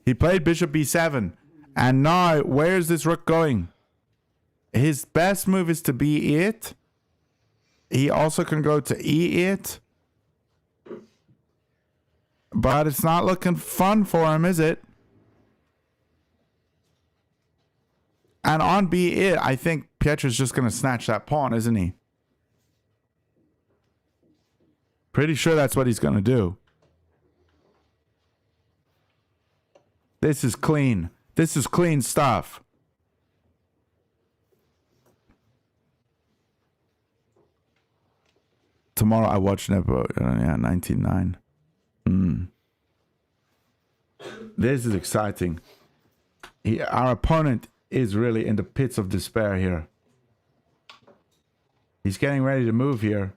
He played bishop b7. And now, where's this rook going? His best move is to b8. He also can go to e8. But it's not looking fun for him, is it? And on b8, I think Pietro's just going to snatch that pawn, isn't he? Pretty sure that's what he's going to do. This is clean. This is clean stuff. Tomorrow I watch Nepo. Yeah, 19-9. This is exciting. Our opponent is really in the pits of despair here. He's getting ready to move here.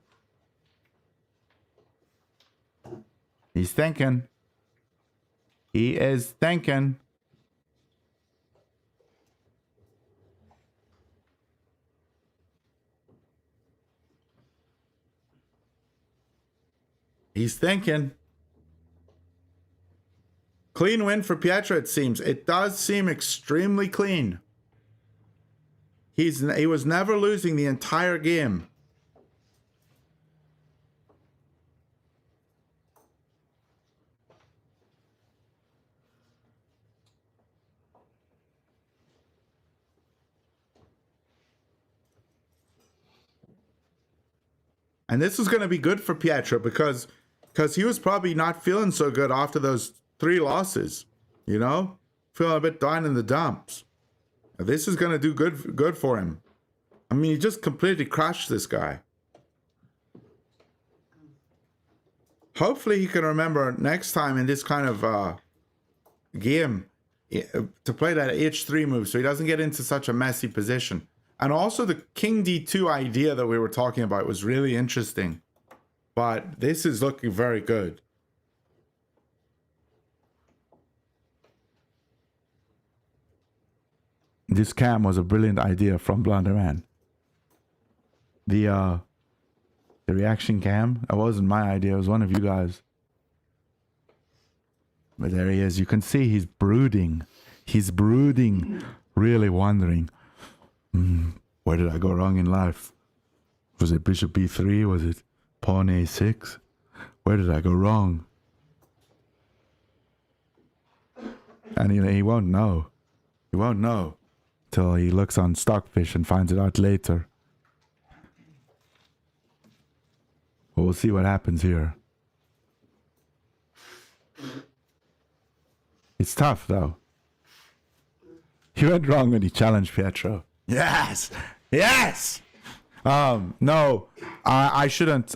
He's thinking. He is thinking. He's thinking. Clean win for Pietro, it seems. It does seem extremely clean. He was never losing the entire game. And this is going to be good for Pietro because he was probably not feeling so good after those 3 losses, you know? Feeling a bit down in the dumps. This is going to do good for him. I mean, he just completely crushed this guy. Hopefully he can remember next time in this kind of game to play that H3 move so he doesn't get into such a messy position. And also the King D2 idea that we were talking about was really interesting. But this is looking very good. This cam was a brilliant idea from Blunderman. The reaction cam, that wasn't my idea, it was one of you guys. But there he is. You can see he's brooding. He's brooding, really wondering, where did I go wrong in life? Was it bishop b3? Was it pawn a6? Where did I go wrong? And he won't know. He won't know till he looks on Stockfish and finds it out later. But we'll see what happens here. It's tough though. He went wrong when he challenged Pietro. Yes! Yes! No, I shouldn't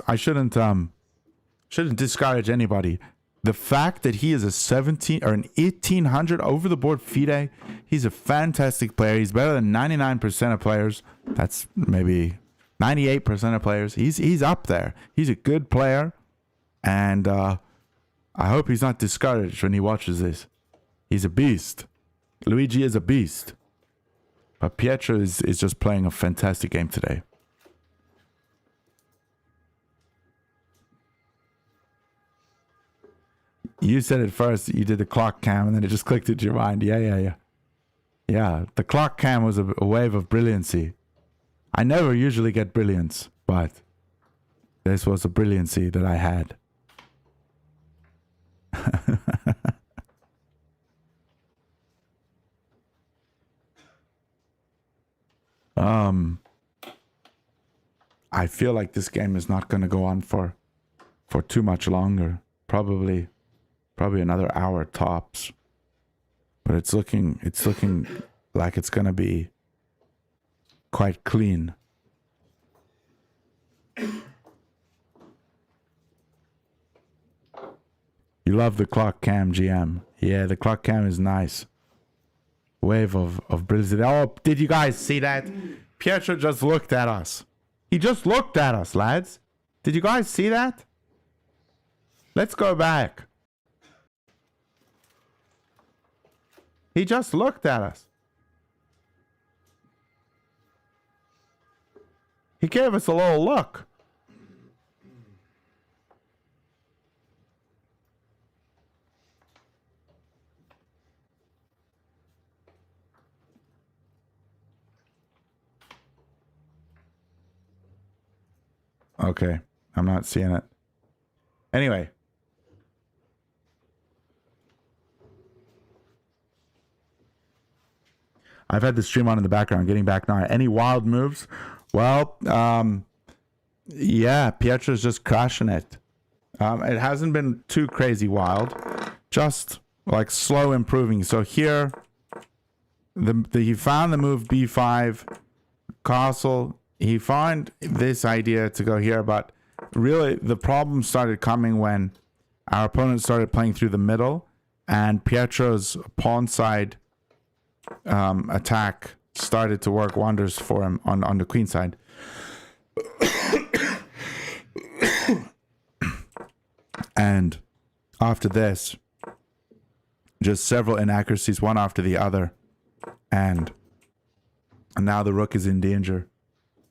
discourage anybody. The fact that he is a 17 or an 1800 over the board FIDE, he's a fantastic player. He's better than 99% of players. That's maybe 98% of players. He's up there. He's a good player, and I hope he's not discouraged when he watches this. He's a beast. Luigi is a beast. But Pietro is just playing a fantastic game today. You said it first. You did the clock cam, and then it just clicked into your mind. Yeah. Yeah, the clock cam was a wave of brilliancy. I never usually get brilliance, but this was a brilliancy that I had. I feel like this game is not going to go on for too much longer. Probably another hour tops. But it's looking like it's going to be quite clean. You love the clock cam, GM. Yeah, the clock cam is nice. Wave of brilliance. Oh, did you guys see that? Pietro just looked at us. He just looked at us, lads. Did you guys see that? Let's go back. He just looked at us. He gave us a little look. Okay, I'm not seeing it. Anyway. I've had the stream on in the background, getting back now. Any wild moves? Well, yeah, Pietro's just crushing it. It hasn't been too crazy wild, just like slow improving. So here, he found the move b5, castle. He found this idea to go here, but really the problem started coming when our opponent started playing through the middle, and Pietro's pawn side attack started to work wonders for him on the queen side. And after this, just several inaccuracies, one after the other. And now the rook is in danger.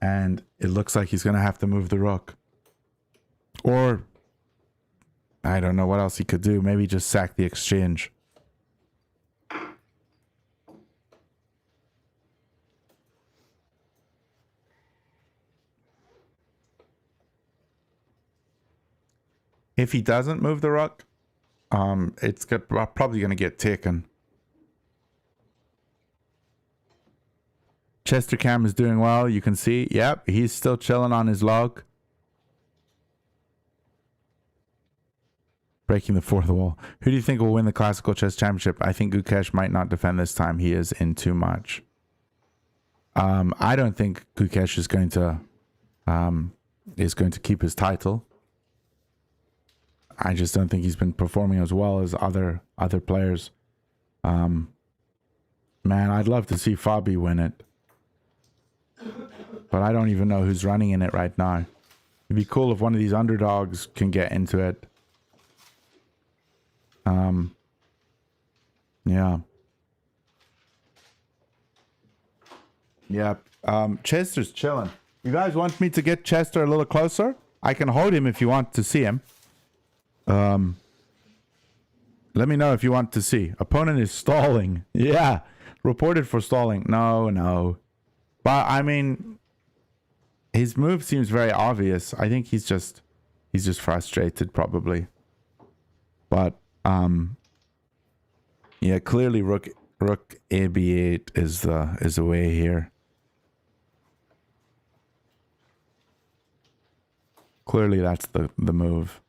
And it looks like he's going to have to move the rook. Or, I don't know what else he could do. Maybe just sack the exchange. If he doesn't move the rook, it's probably going to get taken. Chester Cam is doing well. You can see, yep, he's still chilling on his log. Breaking the fourth wall. Who do you think will win the Classical Chess Championship? I think Gukesh might not defend this time. He is in too much. I don't think Gukesh is going to keep his title. I just don't think he's been performing as well as other players. Man, I'd love to see Fabi win it. But I don't even know who's running in it right now. It'd be cool if one of these underdogs can get into it. Yeah. Yeah. Chester's chilling. You guys want me to get Chester a little closer? I can hold him if you want to see him. Let me know if you want to see. Opponent is stalling. Yeah. Reported for stalling. No. But I mean, his move seems very obvious. I think he's just frustrated probably. But yeah, clearly rook a b8 is the way here. Clearly that's the move.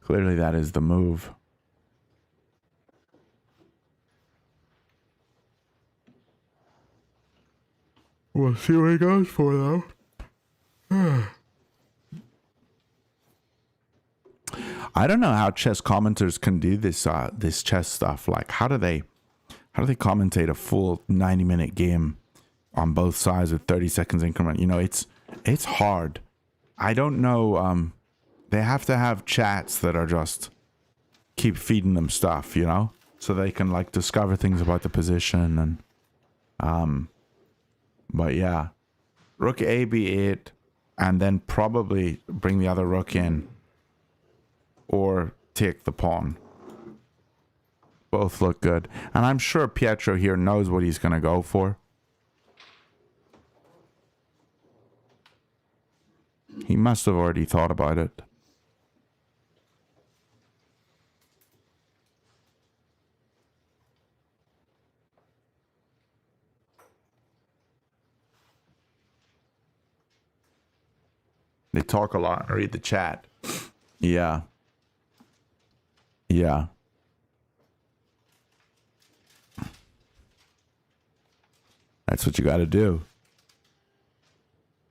Clearly that is the move. We'll see what he goes for though. I don't know how chess commenters can do this this chess stuff. Like how do they commentate a full 90-minute game on both sides with 30 seconds increment? You know, it's hard. I don't know. They have to have chats that are just keep feeding them stuff, you know, so they can like discover things about the position and but yeah, rook a b8 and then probably bring the other rook in or take the pawn. Both look good, and I'm sure Pietro here knows what he's going to go for. He must have already thought about it. They talk a lot. I read the chat. Yeah. Yeah. That's what you got to do.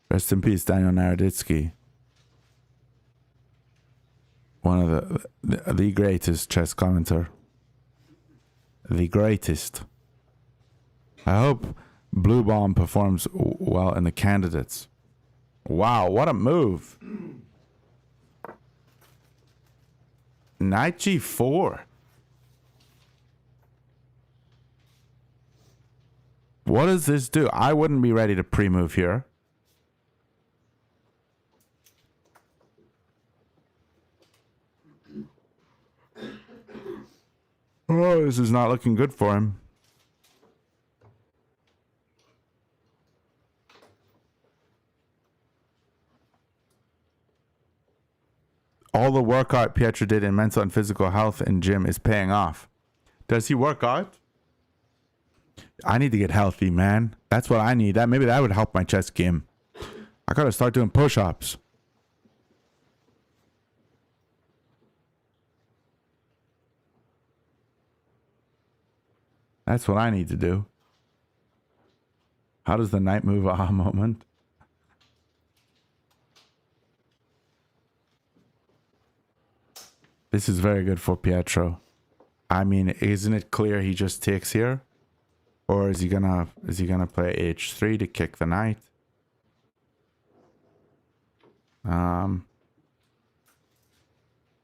Rest in peace, Daniel Naroditsky. One of the greatest chess commentator. The greatest. I hope Blue Bomb performs well in the candidates. Wow, what a move. Knight g4. What does this do? I wouldn't be ready to pre-move here. Oh, this is not looking good for him. All the workout Pietro did in mental and physical health in gym is paying off. Does he work out? I need to get healthy, man. That's what I need. Maybe that would help my chess game. I gotta start doing push-ups. That's what I need to do. How does the knight move? Aha moment. This is very good for Pietro. I mean, isn't it clear he just takes here? Or is he gonna play h3 to kick the knight?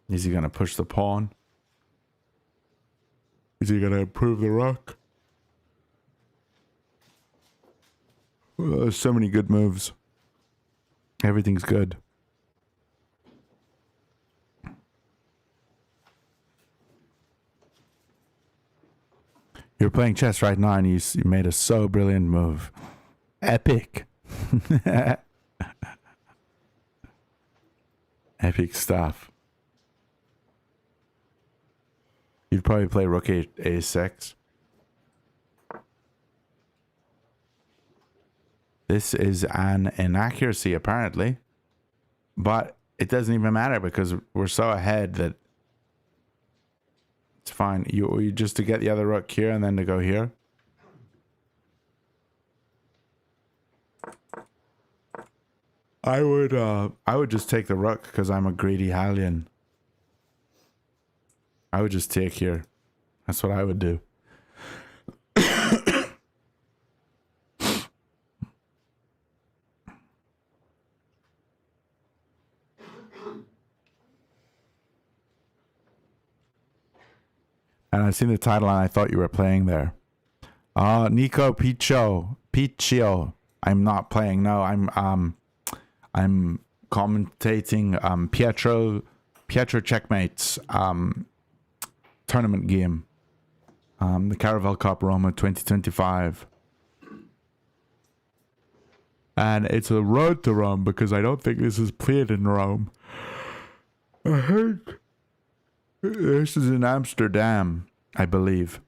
Is he gonna push the pawn? Is he gonna improve the rook? Oh, there's so many good moves. Everything's good. You're playing chess right now and you made a so brilliant move. Epic. Epic stuff. You'd probably play rook a6. This is an inaccuracy apparently. But it doesn't even matter because we're so ahead that it's fine. You just to get the other rook here and then to go here. I would just take the rook because I'm a greedy Hallian. I would just take here. That's what I would do. And I've seen the title and I thought you were playing there. Nico Piccio. I'm not playing. No, I'm commentating Pietro Checkmate's tournament game. The Caravel Cup Rome 2025. And it's a road to Rome because I don't think this is played in Rome. I think this is in Amsterdam, I believe.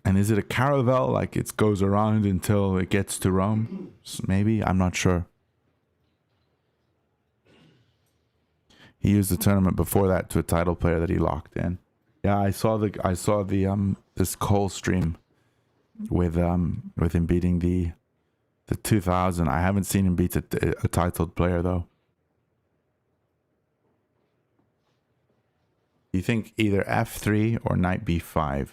And is it a caravel? Like it goes around until it gets to Rome? Maybe? I'm not sure. He used the tournament before that to a title player that he locked in. Yeah, I saw the this Cole stream with him beating the 2000. I haven't seen him beat a titled player though. You think either f3 or knight b5?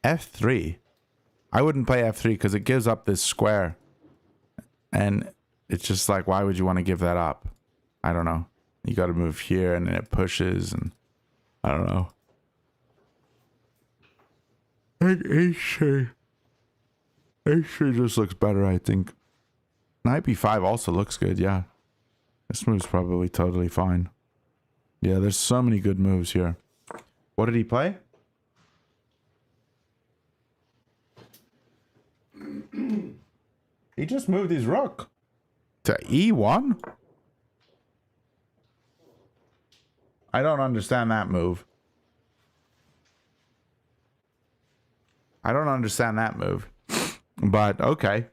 f3? I wouldn't play f3 because it gives up this square. And it's just like, why would you want to give that up? I don't know. You got to move here and then it pushes and I don't know. And h3 just looks better, I think. Knight b5 also looks good, yeah. This move's probably totally fine. Yeah, there's so many good moves here. What did he play? He just moved his rook to e1? I don't understand that move. I don't understand that move. But okay.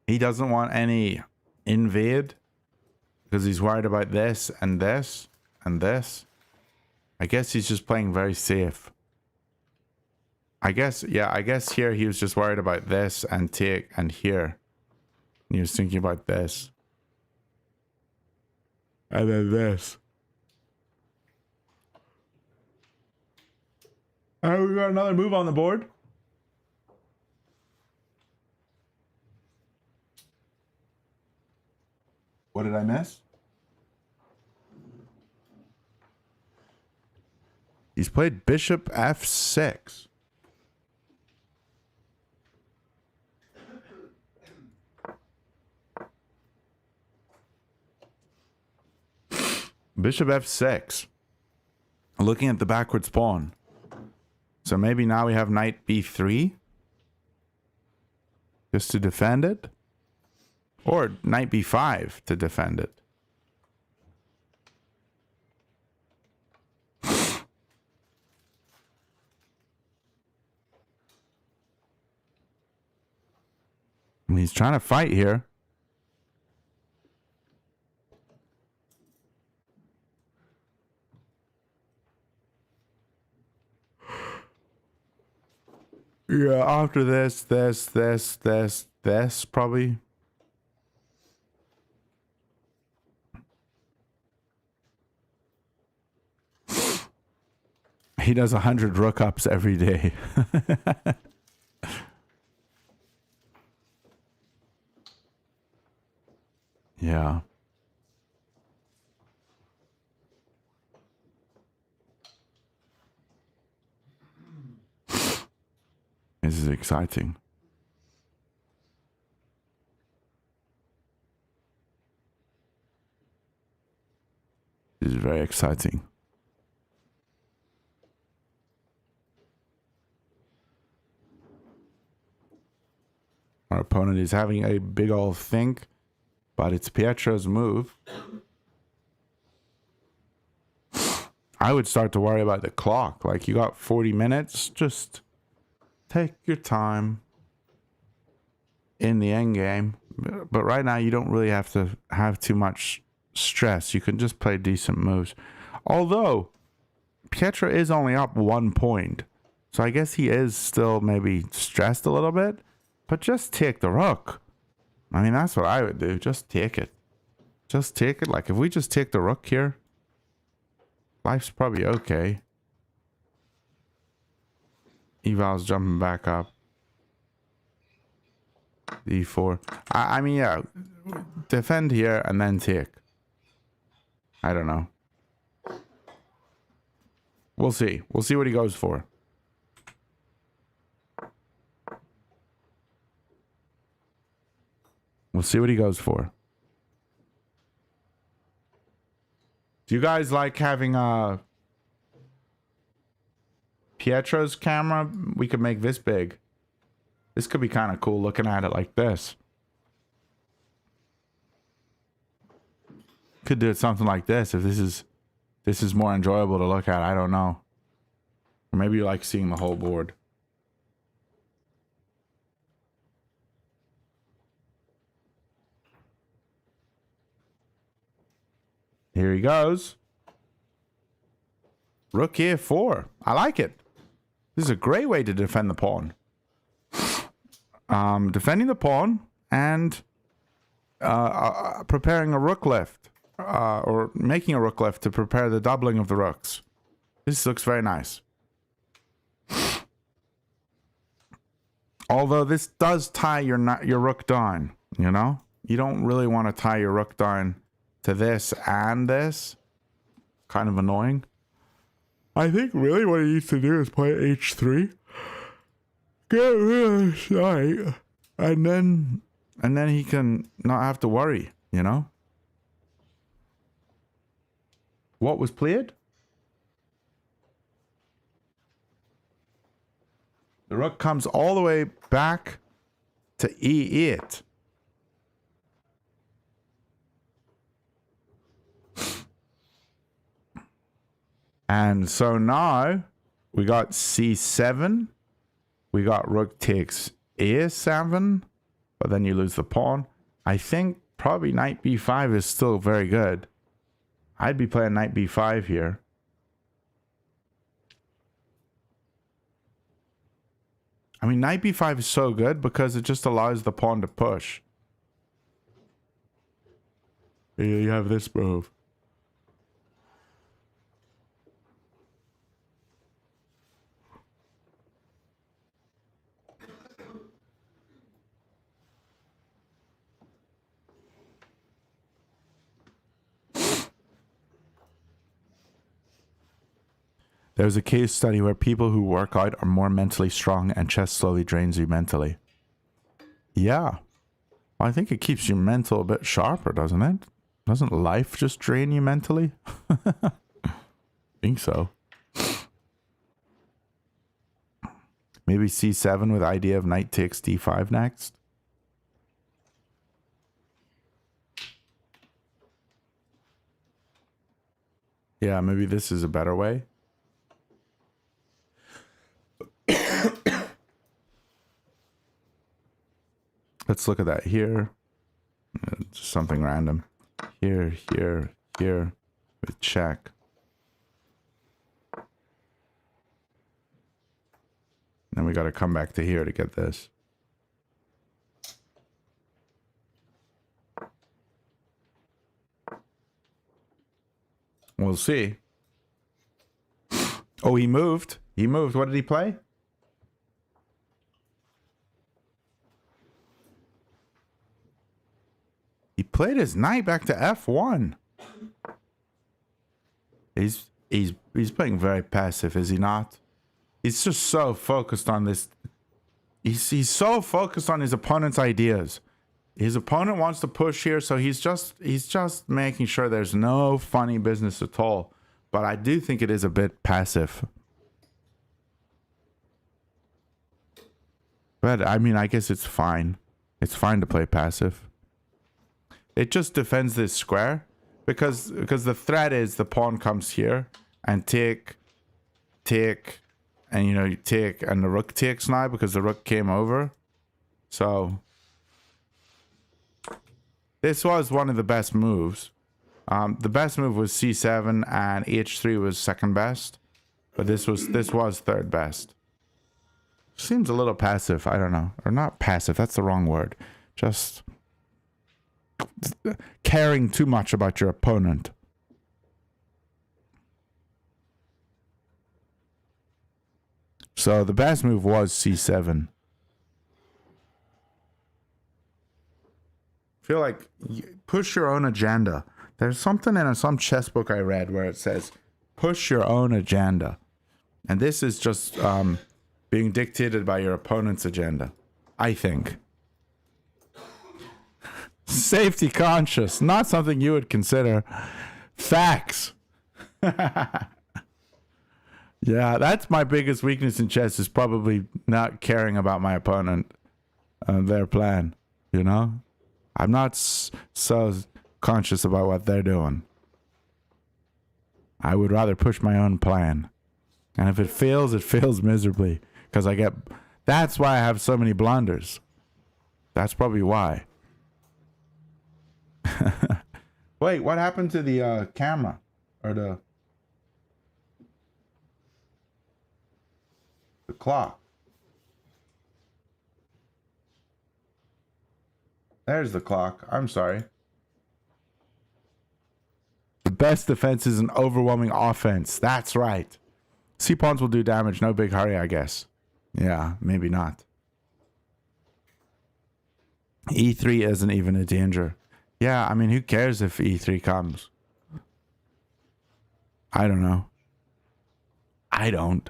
He doesn't want any invade because he's worried about this and this and this. I guess he's just playing very safe. I guess, yeah, I guess here he was just worried about this and take and here. And he was thinking about this. And then this. We got another move on the board. What did I miss? He's played bishop f6. Bishop f6. Looking at the backwards pawn. So maybe now we have knight b3. Just to defend it. Or knight b5 to defend it. And he's trying to fight here. Yeah, after this, probably. He does 100 rook ups every day. Yeah. This is exciting. This is very exciting. Our opponent is having a big old think, but it's Pietro's move. I would start to worry about the clock. Like, you got 40 minutes, just take your time in the end game. But right now, you don't really have to have too much stress. You can just play decent moves. Although, Pietro is only up 1 point. So I guess he is still maybe stressed a little bit. But just take the rook. I mean, that's what I would do. Just take it. Just take it. Like, if we just take the rook here, life's probably okay. Eval's jumping back up. D4. I mean, yeah. Defend here and then take. I don't know. We'll see. We'll see what he goes for. We'll see what he goes for. Do you guys like having Pietro's camera? We could make this big. This could be kind of cool looking at it like this. Could do it something like this if this is more enjoyable to look at. I don't know. Or maybe you like seeing the whole board. Here he goes. Rook E4. I like it. This is a great way to defend the pawn. Defending the pawn and preparing a rook lift. Or making a rook lift to prepare the doubling of the rooks. This looks very nice. Although this does tie your rook down, you know? You don't really want to tie your rook down to this and this. Kind of annoying. I think really what he needs to do is play h3. Get rid of this knight. And then he can not have to worry, you know? What was played? The rook comes all the way back to e8. And so now we got c7. We got rook takes a7. But then you lose the pawn. I think probably knight b5 is still very good. I'd be playing knight b5 here. I mean, knight b5 is so good because it just allows the pawn to push. Here you have this move. There's a case study where people who work out are more mentally strong and chess slowly drains you mentally. Yeah. I think it keeps your mental a bit sharper, doesn't it? Doesn't life just drain you mentally? I think so. Maybe c7 with idea of knight takes d5 next. Yeah, maybe this is a better way. Let's look at that here. Just something random. Here, here, here. With check. Then we got to come back to here to get this. We'll see. Oh, he moved. He moved. What did he play? He played his knight back to F1. He's playing very passive, is he not? He's just so focused on this. He's so focused on his opponent's ideas. His opponent wants to push here, so he's just making sure there's no funny business at all. But I do think it is a bit passive. But I mean, I guess it's fine. It's fine to play passive. It just defends this square because the threat is the pawn comes here and take, and you take, and the rook takes now because the rook came over. So this was one of the best moves. The best move was c7 and h3 was second best, but this was third best. Seems a little passive. I don't know, or not passive. That's the wrong word. Just caring too much about your opponent. So the best move was c7. Feel like push your own agenda. There's something in some chess book I read where it says push your own agenda, and this is just being dictated by your opponent's agenda, I think. Safety conscious, not something you would consider. Facts. Yeah, that's my biggest weakness in chess, is probably not caring about my opponent and their plan, you know? I'm not so conscious about what they're doing. I would rather push my own plan. And if it fails miserably. Because that's why I have so many blunders. That's probably why. Wait, what happened to the camera? Or the clock? There's the clock. I'm sorry. The best defense is an overwhelming offense. That's right. C-pawns will do damage. No big hurry, I guess. Yeah, maybe not. E3 isn't even a danger. Yeah, I mean, who cares if E3 comes? I don't know. I don't.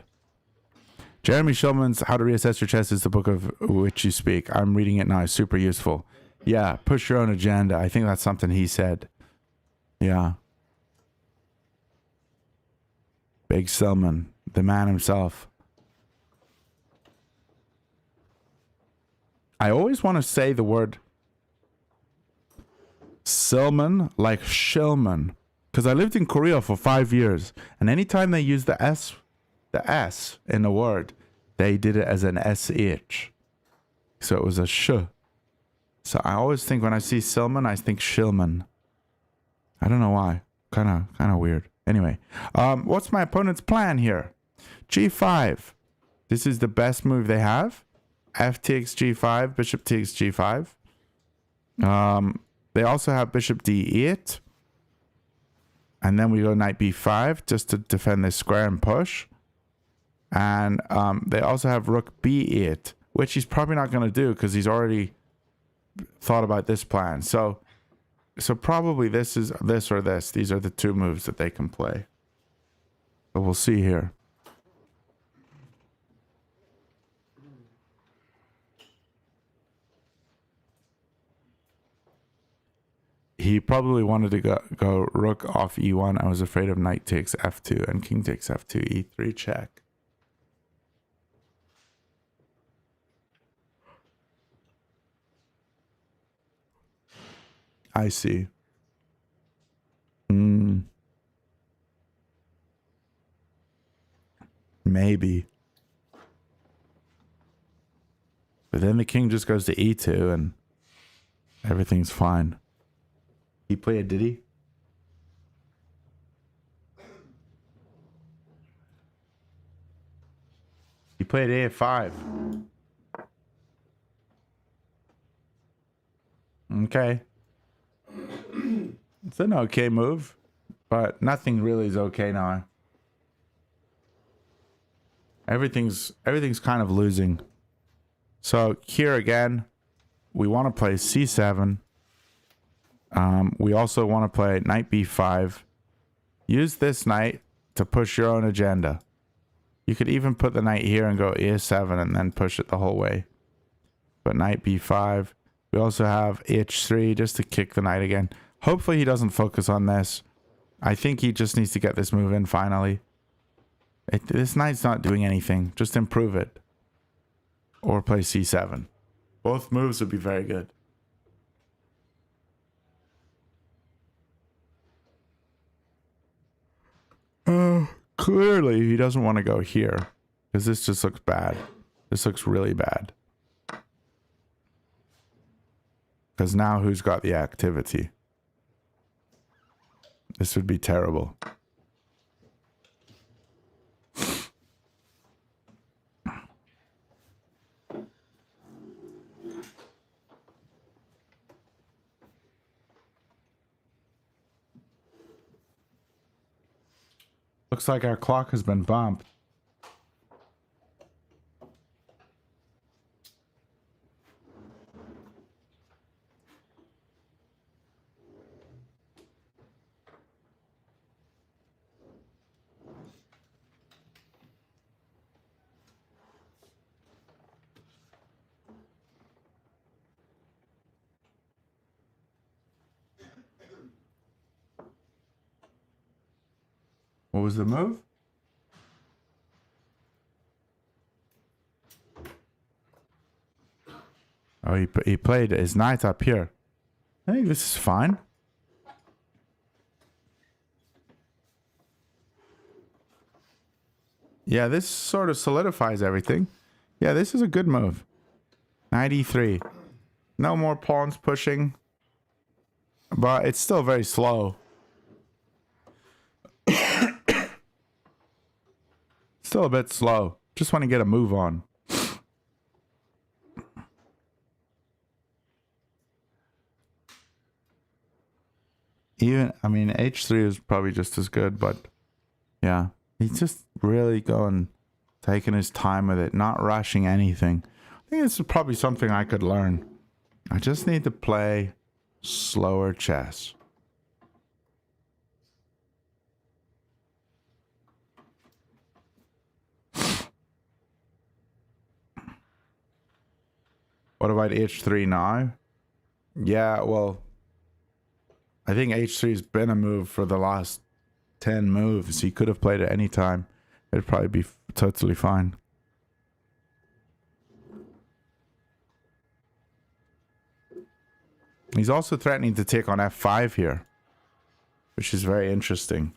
Jeremy Shulman's How to Reassess Your Chess is the book of which you speak. I'm reading it now. It's super useful. Yeah, push your own agenda. I think that's something he said. Yeah. Big Silman, the man himself. I always want to say the word Silman like Shilman, because I lived in Korea for 5 years, and anytime they used the S in the word, they did it as an SH. So it was a sh. So I always think when I see Silman, I think Shilman. I don't know why. Kind of weird. Anyway, what's my opponent's plan here? G5. This is the best move they have. F takes G5, bishop takes G5. They also have bishop D8. And then we go knight B5 just to defend this square and push. And they also have rook B8, which he's probably not going to do because he's already thought about this plan. So probably this is this or this. These are the two moves that they can play. But we'll see here. He probably wanted to go rook off E1. I was afraid of knight takes F2 and king takes F2, E3 check. I see. maybe. But then the king just goes to e2 and everything's fine. He played, did he? He played a5. Okay. It's an okay move, but nothing really is okay now. Everything's kind of losing. So here again, we want to play c7. We also want to play knight b5. Use this knight to push your own agenda. You could even put the knight here and go e7 and then push it the whole way. But knight b5. We also have h3 just to kick the knight again. Hopefully he doesn't focus on this. I think he just needs to get this move in finally. This knight's not doing anything. Just improve it. Or play c7. Both moves would be very good. Clearly he doesn't want to go here. Because this just looks bad. This looks really bad. Because now who's got the activity? This would be terrible. Looks like our clock has been bumped. What was the move? Oh, he played his knight up here. I think this is fine. Yeah, this sort of solidifies everything. Yeah, this is a good move. Knight e3. No more pawns pushing. But it's still very slow. Still a bit slow. Just want to get a move on. Even, I mean, h3 is probably just as good, but yeah. He's just really taking his time with it, not rushing anything. I think this is probably something I could learn. I just need to play slower chess. What about h3 now? Yeah, well, I think h3's been a move for the last 10 moves. He could have played it any time. It'd probably be totally fine. He's also threatening to take on f5 here, which is very interesting.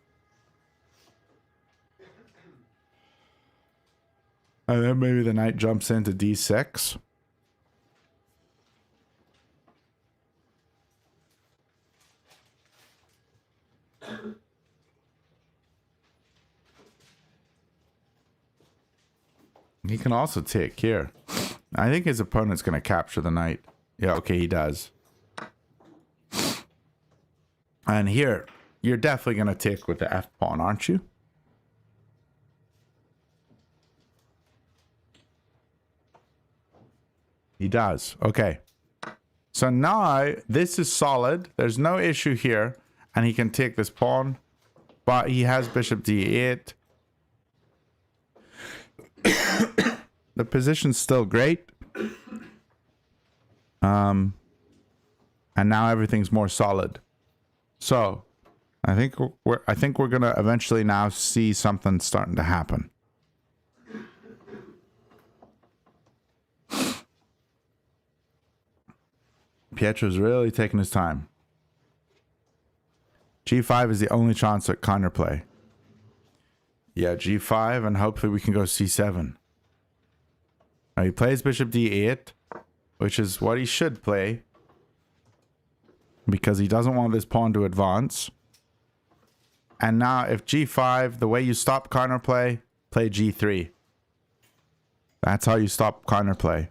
And then maybe the knight jumps into d6. He can also take here. I think his opponent's going to capture the knight. Yeah, okay, he does. And here, you're definitely going to take with the f-pawn, aren't you? He does. Okay. So now, this is solid. There's no issue here. And he can take this pawn. But he has bishop d8. The position's still great. And now everything's more solid. So, I think we're gonna eventually now see something starting to happen. Pietro's really taking his time. G5 is the only chance at counterplay. Yeah, g5, and hopefully we can go c7. Now he plays bishop d8, which is what he should play, because he doesn't want this pawn to advance. And now if g5, the way you stop counterplay, play g3. That's how you stop counterplay.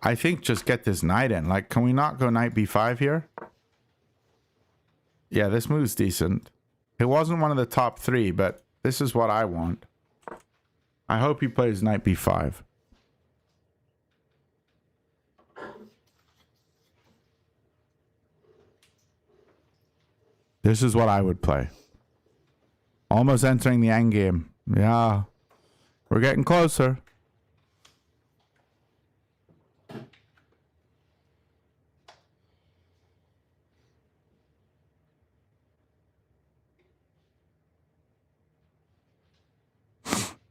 I think just get this knight in. Like, can we not go knight b5 here? Yeah, this move's decent. It wasn't one of the top 3, but this is what I want. I hope he plays knight b5. This is what I would play. Almost entering the endgame. Yeah. We're getting closer.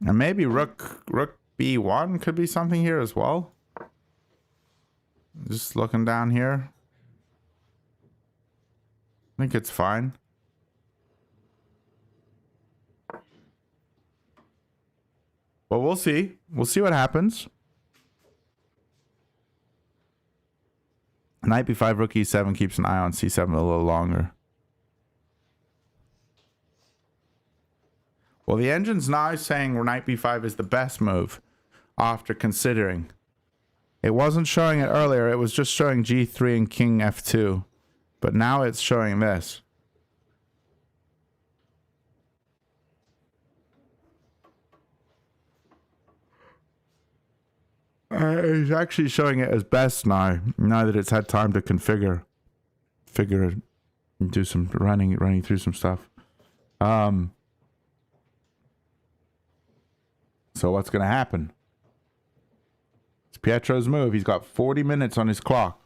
And maybe rook b1 could be something here as well. Just looking down here. I think it's fine. But we'll see. We'll see what happens. Knight b5, rook e7 keeps an eye on c7 a little longer. Well, the engine's now saying knight b5 is the best move after considering. It wasn't showing it earlier. It was just showing g3 and king f2. But now it's showing this. It's actually showing it as best now that it's had time to figure it, do some running through some stuff. So what's going to happen? It's Pietro's move. He's got 40 minutes on his clock.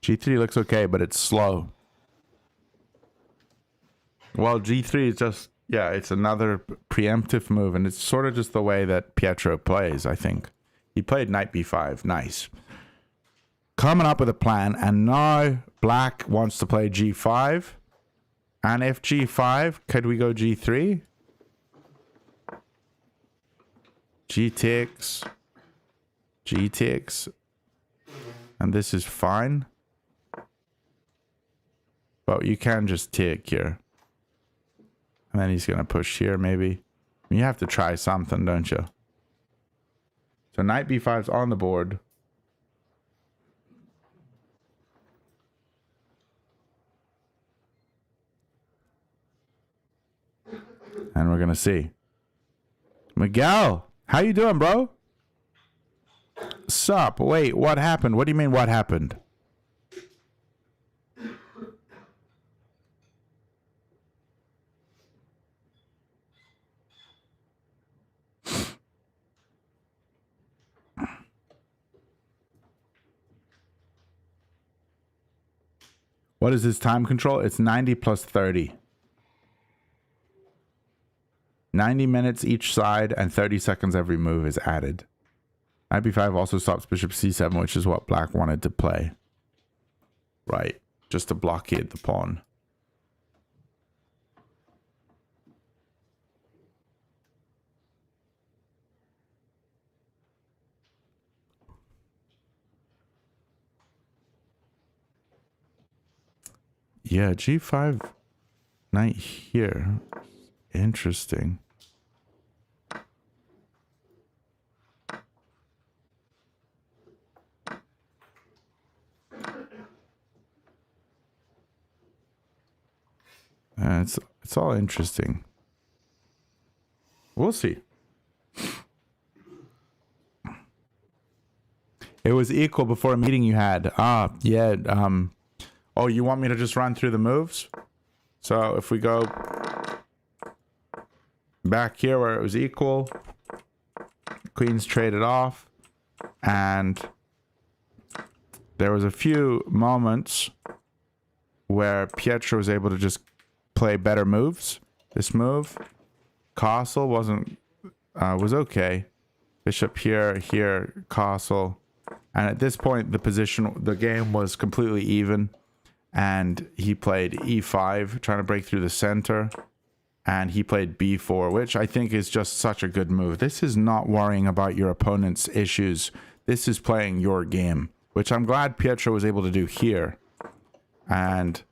G3 looks okay, but it's slow. Well, G3 is just, yeah, it's another preemptive move, and it's sort of just the way that Pietro plays, I think. He played knight b5. Nice. Coming up with a plan, and now black wants to play g5. And if g5, could we go g3? G takes. G takes. And this is fine. But you can just take here. And then he's going to push here, maybe. You have to try something, don't you? So knight b5's on the board. And we're going to see. Miguel, how you doing, bro? Sup? Wait, what happened? What do you mean, what happened? What is this time control? It's 90 plus 30. 90 minutes each side and 30 seconds every move is added. Knight b5 also stops bishop c7, which is what black wanted to play. Right, just to blockade the pawn. Yeah, g5 knight here. Interesting. It's all interesting. We'll see. It was equal before a meeting you had. Ah, yeah. Oh, you want me to just run through the moves? So if we go back here where it was equal, queens traded off, and there was a few moments where Pietro was able to just play better moves. This move, castle, wasn't was okay. Bishop here, here, castle. And at this point, the game was completely even. And he played e5, trying to break through the center. And he played b4, which I think is just such a good move. This is not worrying about your opponent's issues. This is playing your game, which I'm glad Pietro was able to do here. And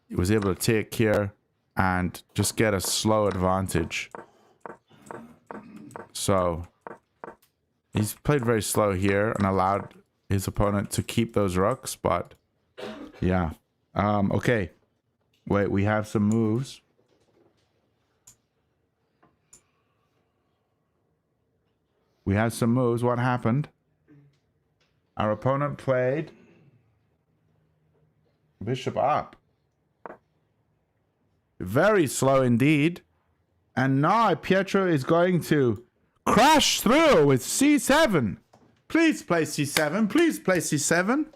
he was able to take here and just get a slow advantage. So he's played very slow here and allowed his opponent to keep those rooks, but yeah. Okay. Wait, we have some moves. We have some moves. What happened? Our opponent played bishop up. Very slow indeed. And now Pietro is going to crash through with c7. Please play c7. Please play c7.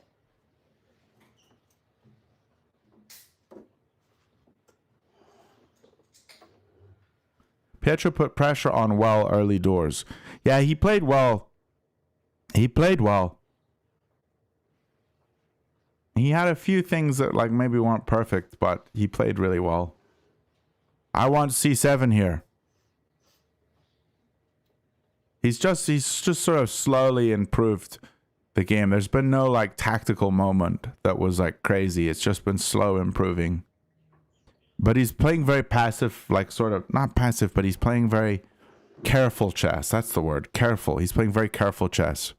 Pietro put pressure on well early doors. Yeah, he played well. He played well. He had a few things that like maybe weren't perfect, but he played really well. I want c7 here. He's just sort of slowly improved the game. There's been no like tactical moment that was like crazy. It's just been slow improving. But he's playing very passive, like sort of not passive, but he's playing very careful chess. That's the word, careful. He's playing very careful chess.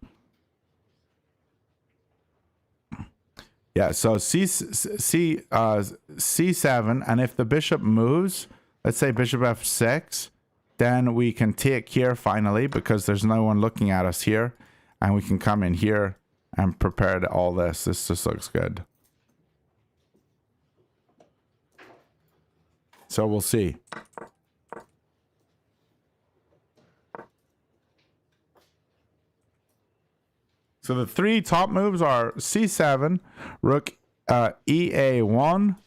Yeah, so c7, and if the bishop moves, let's say bishop f6, then we can take here finally because there's no one looking at us here, and we can come in here and prepare to all this. This just looks good. So we'll see. So the three top moves are c7, rook ea1,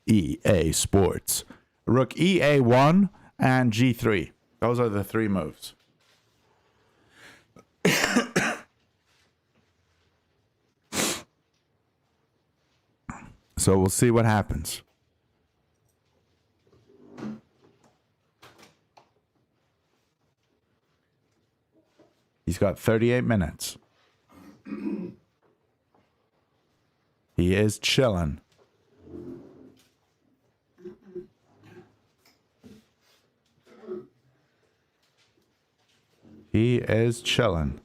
EA Sports, rook ea1, and g3. Those are the three moves. So we'll see what happens. He's got 38 minutes. He is chilling. He is chilling.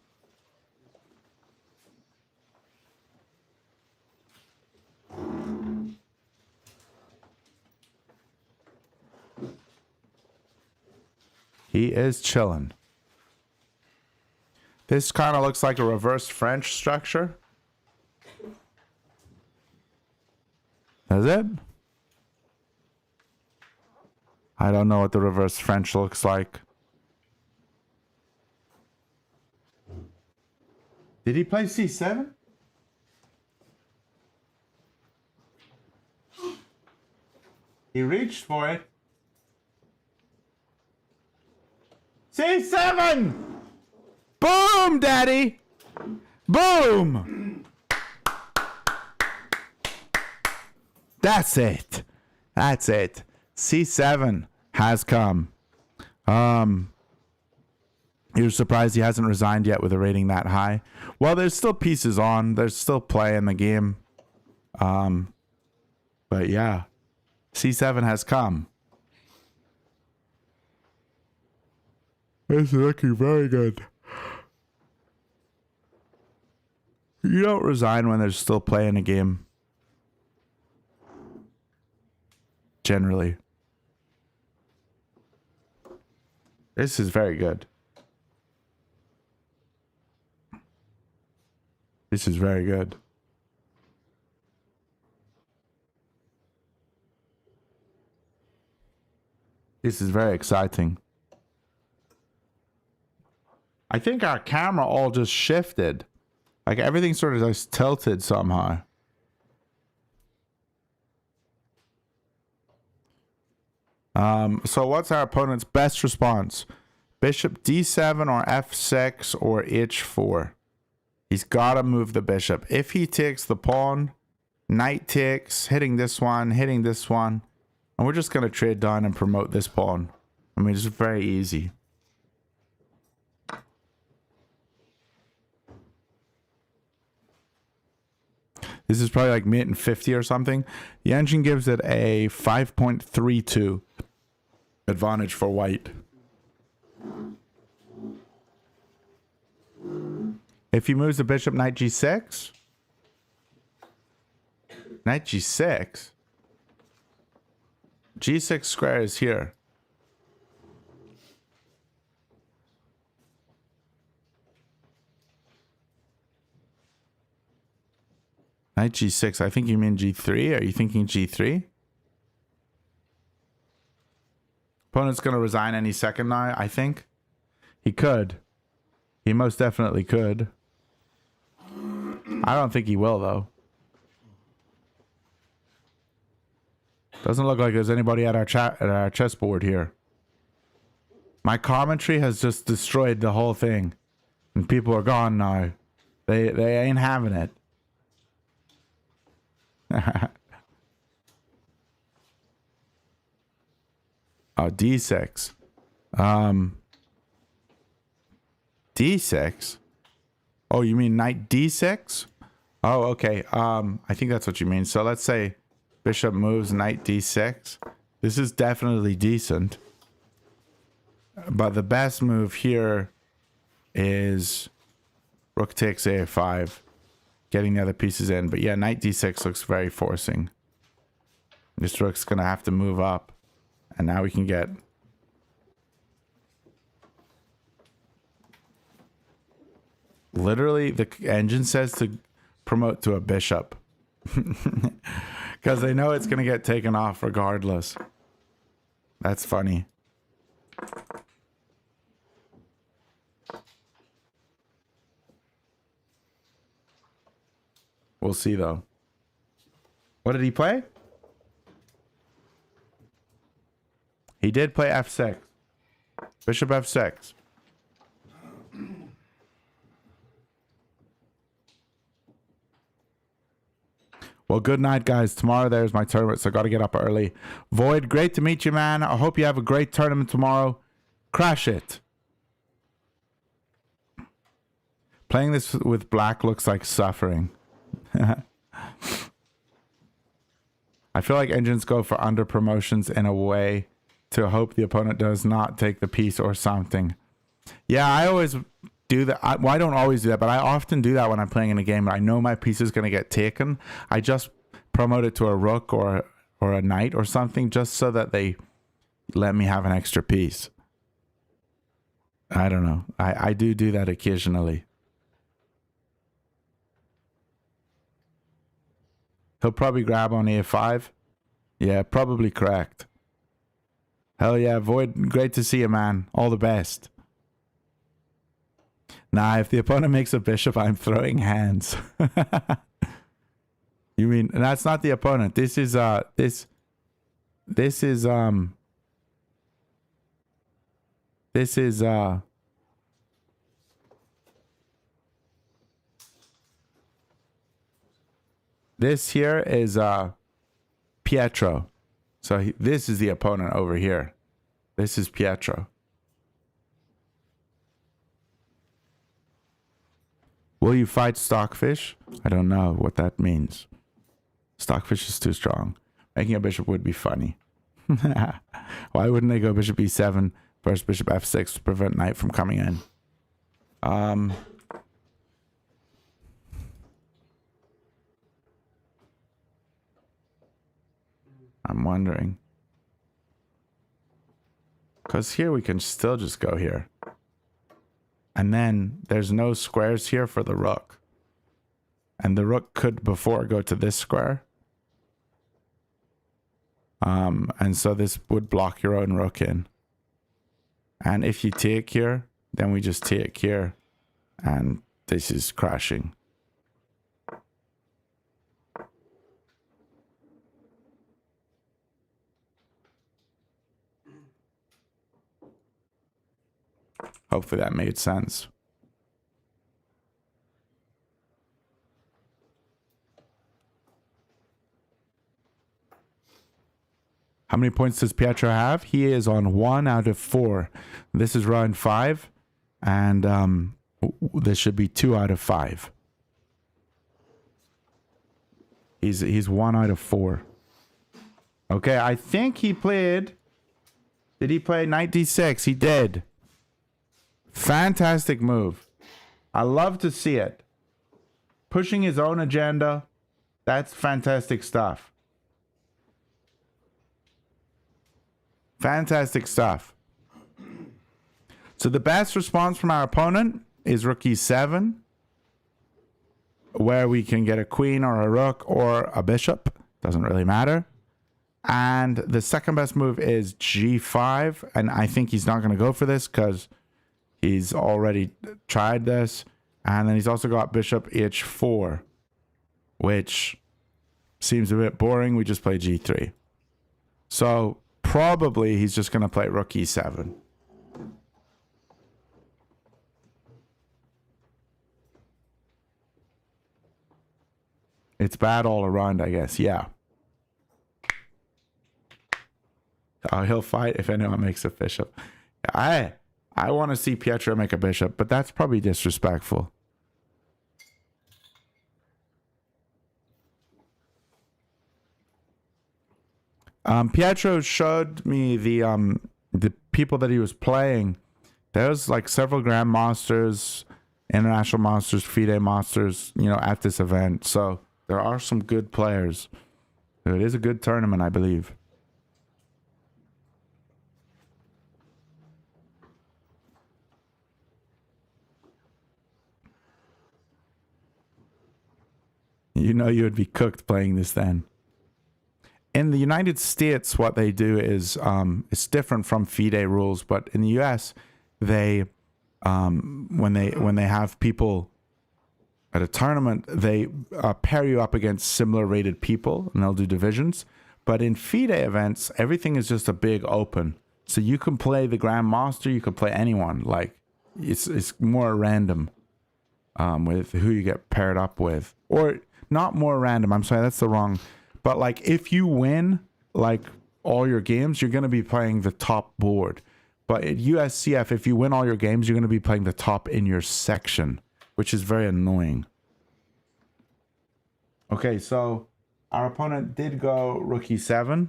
He is chilling. This kind of looks like a reverse French structure. Does it? I don't know what the reverse French looks like. Did he play c7? He reached for it. c7! Boom, Daddy! Boom! That's it. That's it. c7 has come. You're surprised he hasn't resigned yet with a rating that high. Well, there's still pieces on. There's still play in the game. But yeah, c7 has come. This is looking very good. You don't resign when there's still play in a game. Generally. This is very good. This is very good. This is very exciting. I think our camera all just shifted. Like everything sort of just tilted somehow. So what's our opponent's best response? Bishop d7 or f6 or h4. He's got to move the bishop. If he takes the pawn, knight takes, hitting this one, and we're just going to trade down and promote this pawn. I mean, it's very easy. This is probably like mate in 50 or something. The engine gives it a 5.32 advantage for white. If he moves the bishop, knight g6. Knight g6. G6 square is here. Knight g6. I think you mean g3. Are you thinking g3? Opponent's going to resign any second now, I think. He could. He most definitely could. I don't think he will, though. Doesn't look like there's anybody at our chessboard here. My commentary has just destroyed the whole thing. And people are gone now. They ain't having it. Oh, d6. D6? Oh, you mean knight d6? Oh, okay. I think that's what you mean. So let's say bishop moves knight d6. This is definitely decent. But the best move here is rook takes a5. Getting the other pieces in. But yeah, knight d6 looks very forcing. This rook's going to have to move up. And now we can get... Literally, the engine says to promote to a bishop. Because they know it's going to get taken off regardless. That's funny. We'll see, though. What did he play? He did play f6. Bishop f6. Well, good night, guys. Tomorrow there's my tournament, so I got to get up early. Void, great to meet you, man. I hope you have a great tournament tomorrow. Crash it. Playing this with black looks like suffering. I feel like engines go for under promotions in a way to hope the opponent does not take the piece or something. Yeah, I always do that. Well, I don't always do that, but I often do that when I'm playing in a game. I know my piece is going to get taken. I just promote it to a rook or a knight or something just so that they let me have an extra piece. I don't know. I do that occasionally. He'll probably grab on a5. Yeah, probably correct. Hell yeah, Void. Great to see you, man. All the best. Nah, if the opponent makes a bishop, I'm throwing hands. You mean, that's not the opponent. This is, this here is Pietro. So this is the opponent over here. This is Pietro. Will you fight Stockfish? I don't know what that means. Stockfish is too strong. Making a bishop would be funny. Why wouldn't they go bishop e7 versus bishop f6 to prevent knight from coming in? I'm wondering. Because here we can still just go here. And then there's no squares here for the rook. And the rook could before go to this square. And so this would block your own rook in. And if you take here, then we just take here. And this is crashing. Hopefully that made sense. How many points does Pietro have? He is on 1 out of 4. This is round 5, and this should be 2 out of 5. He's 1 out of 4. Okay, I think he played. Did he play 96? He did. Fantastic move. I love to see it. Pushing his own agenda. That's fantastic stuff. Fantastic stuff. So the best response from our opponent is rook e7, where we can get a queen or a rook or a bishop. Doesn't really matter. And the second best move is g5. And I think he's not going to go for this because he's already tried this. And then he's also got bishop h4, which seems a bit boring. We just play g3. So probably he's just going to play rook e7. It's bad all around, I guess. Yeah. He'll fight if anyone makes a bishop. I want to see Pietro make a bishop, but that's probably disrespectful. Pietro showed me the people that he was playing. There's like several grandmasters, international masters, FIDE masters, you know, at this event. So there are some good players. It is a good tournament, I believe. You know you would be cooked playing this then. In the United States, what they do is it's different from FIDE rules, but in the US, they when they have people at a tournament, they pair you up against similar rated people, and they'll do divisions. But in FIDE events, everything is just a big open. So you can play the Grandmaster, you can play anyone. Like it's more random with who you get paired up with, or not more random. I'm sorry, that's the wrong. But like if you win like all your games, you're going to be playing the top board. But at USCF, if you win all your games, you're going to be playing the top in your section, which is very annoying. Okay, so our opponent did go rook e7.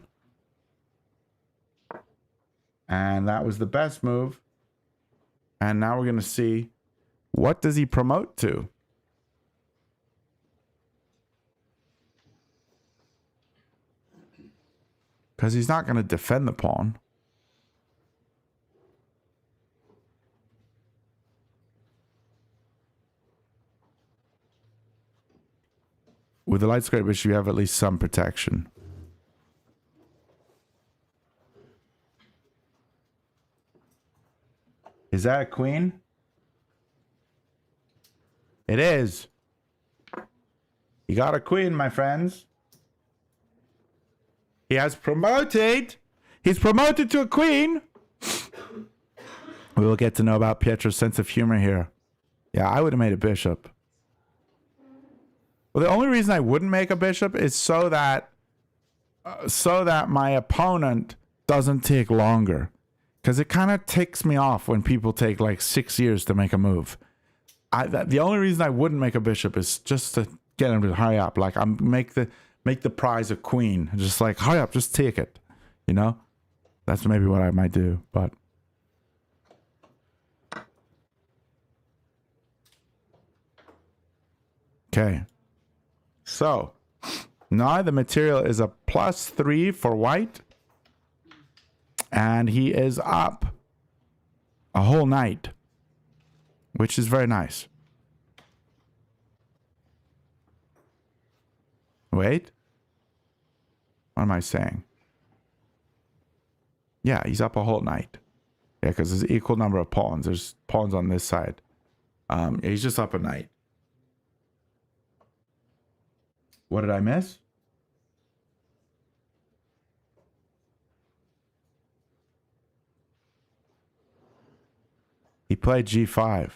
And that was the best move. And now we're going to see, what does he promote to? Because he's not going to defend the pawn. With the light square bishop, you have at least some protection. Is that a queen? It is. You got a queen, my friends. He has promoted. He's promoted to a queen. We will get to know about Pietro's sense of humor here. Yeah, I would have made a bishop. Well, the only reason I wouldn't make a bishop is so that my opponent doesn't take longer. Because it kind of ticks me off when people take like 6 years to make a move. The only reason I wouldn't make a bishop is just to get him to hurry up. Like make the prize a queen. Just like hurry up, just take it. You know, that's maybe what I might do. But okay. So now the material is a +3 for white. And he is up a whole night, which is very nice. Wait. What am I saying? Yeah, he's up a whole night. Yeah, because there's an equal number of pawns. There's pawns on this side. He's just up a night. What did I miss? He played G5.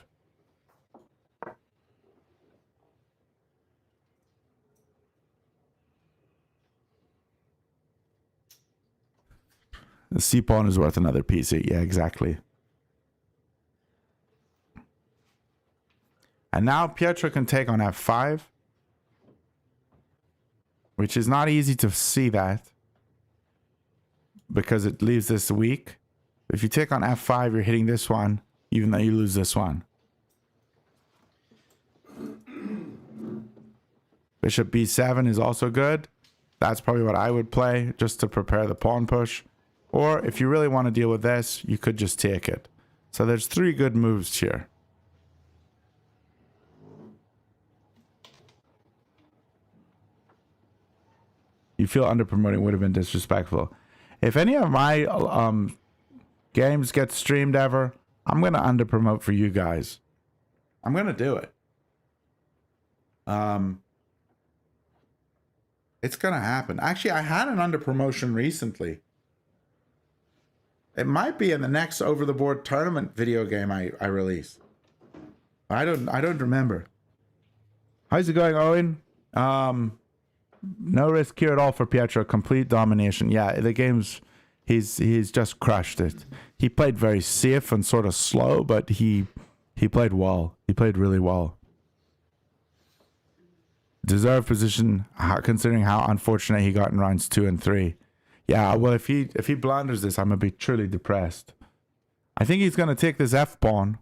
The C pawn is worth another piece. Yeah, exactly. And now Pietro can take on F5. Which is not easy to see that. Because it leaves this weak. If you take on F5, you're hitting this one. Even though you lose this one. Bishop B7 is also good. That's probably what I would play. Just to prepare the pawn push. Or if you really want to deal with this, you could just take it. So there's 3 good moves here. You feel under-promoting would have been disrespectful. If any of my games get streamed ever, I'm going to under-promote for you guys. I'm going to do it. It's going to happen. Actually, I had an under-promotion recently. It might be in the next over-the-board tournament video game I release. I don't remember. How's it going, Owen? No risk here at all for Pietro. Complete domination. Yeah, the game's he's just crushed it. He played very safe and sort of slow, but he played well. He played really well. Deserved position, considering how unfortunate he got in rounds 2 and 3. Yeah, well, if he blunders this, I'm gonna be truly depressed. I think he's gonna take this F pawn,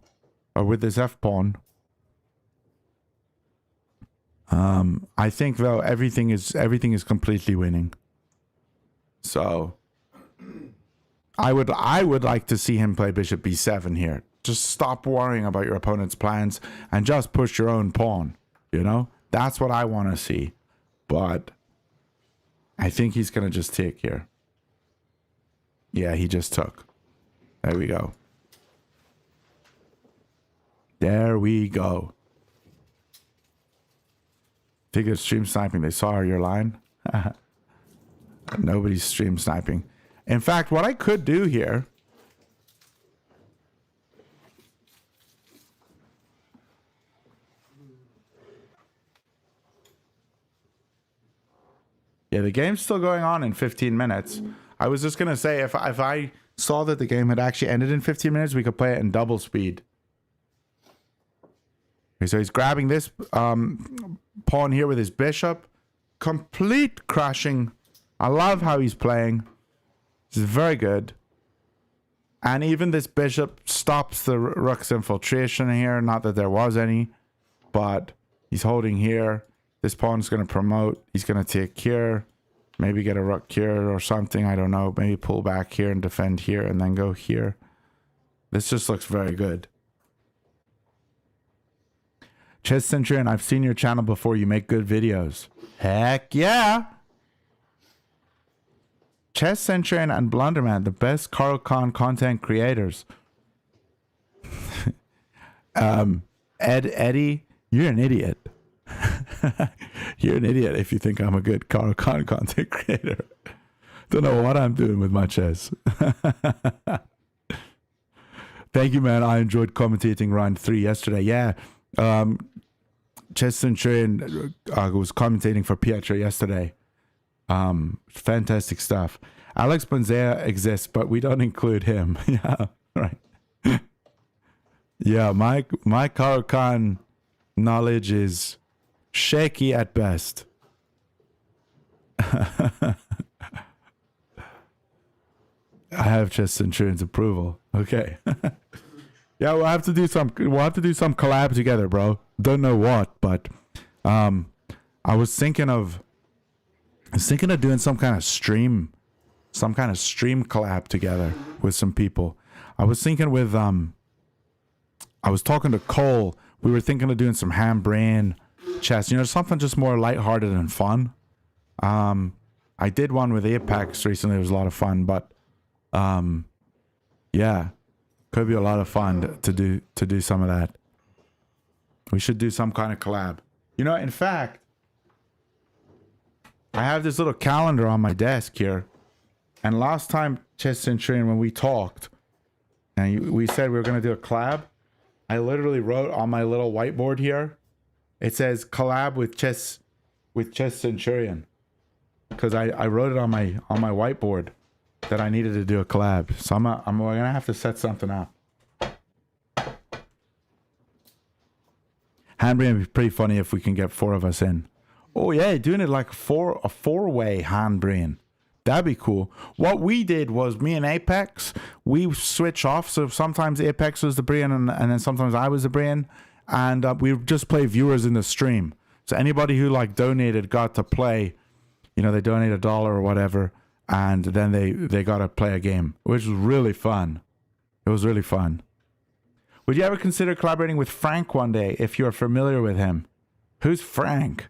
or with this F pawn. I think though everything is completely winning. So I would like to see him play Bishop B7 here. Just stop worrying about your opponent's plans and just push your own pawn. You know, that's what I want to see. But I think he's gonna just take here. Yeah, he just took. There we go. There we go. Think of stream sniping. They saw your line. Nobody's stream sniping. In fact, what I could do here. Yeah, the game's still going on in 15 minutes. I was just going to say, if I saw that the game had actually ended in 15 minutes, we could play it in double speed. Okay, so he's grabbing this pawn here with his bishop. Complete crashing. I love how he's playing. This is very good. And even this bishop stops the rook's infiltration here. Not that there was any. But he's holding here. This pawn's going to promote. He's going to take here. Maybe get a rook here or something. I don't know. Maybe pull back here and defend here and then go here. This just looks very good. Chess Centurion, I've seen your channel before. You make good videos. Heck yeah! Chess Centurion and Blunderman, the best Caravel content creators. Eddie, you're an idiot. You're an idiot if you think I'm a good Caravel content creator. Don't know what I'm doing with my chess. Thank you, man. I enjoyed commentating round 3 yesterday. Yeah. Chess Centurion was commentating for Pietro yesterday. Fantastic stuff. Alex Bonzea exists, but we don't include him. Yeah, right. Yeah, my Caravel knowledge is shaky at best. I have Chess Centurion's approval. Okay. Yeah, we'll have to do some collab together, bro. Don't know what, but I was thinking of doing some kind of stream collab together with some people. I was thinking with I was talking to Cole. We were thinking of doing some ham brain chess, something just more lighthearted and fun. I did one with Apex recently. It was a lot of fun, but yeah, could be a lot of fun to do some of that. We should do some kind of collab. In fact, I have this little calendar on my desk here. And last time, Chess Centurion, when we talked, and we said we were going to do a collab, I literally wrote on my little whiteboard here. It says collab with Chess Centurion. Because I wrote it on my whiteboard that I needed to do a collab. So I'm gonna have to set something up. Handbreen would be pretty funny if we can get 4 of us in. Oh yeah, doing it like a four-way handbreen. That'd be cool. What we did was me and Apex, we switch off. So sometimes Apex was the Brian and then sometimes I was the Brian. And we just play viewers in the stream. So anybody who like donated got to play, you know, they donate $1 or whatever. And then they got to play a game, which was really fun. It was really fun. Would you ever consider collaborating with Frank one day if you're familiar with him? Who's Frank?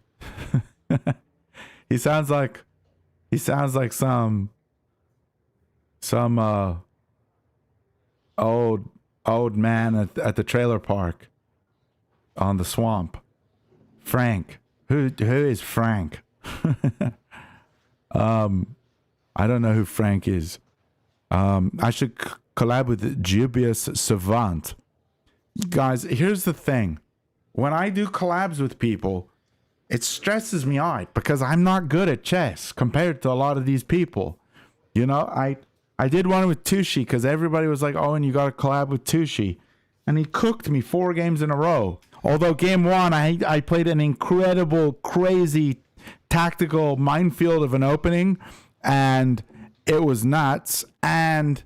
He sounds like some old man at the trailer park on the swamp. Frank. Who is Frank? I don't know who Frank is. I should collab with Dubious Savant. Guys, here's the thing. When I do collabs with people, it stresses me out because I'm not good at chess compared to a lot of these people. You know, I did one with Tushi because everybody was like, oh, and you got to collab with Tushi. And he cooked me 4 games in a row. Although game 1, I played an incredible, crazy, tactical minefield of an opening. And it was nuts. And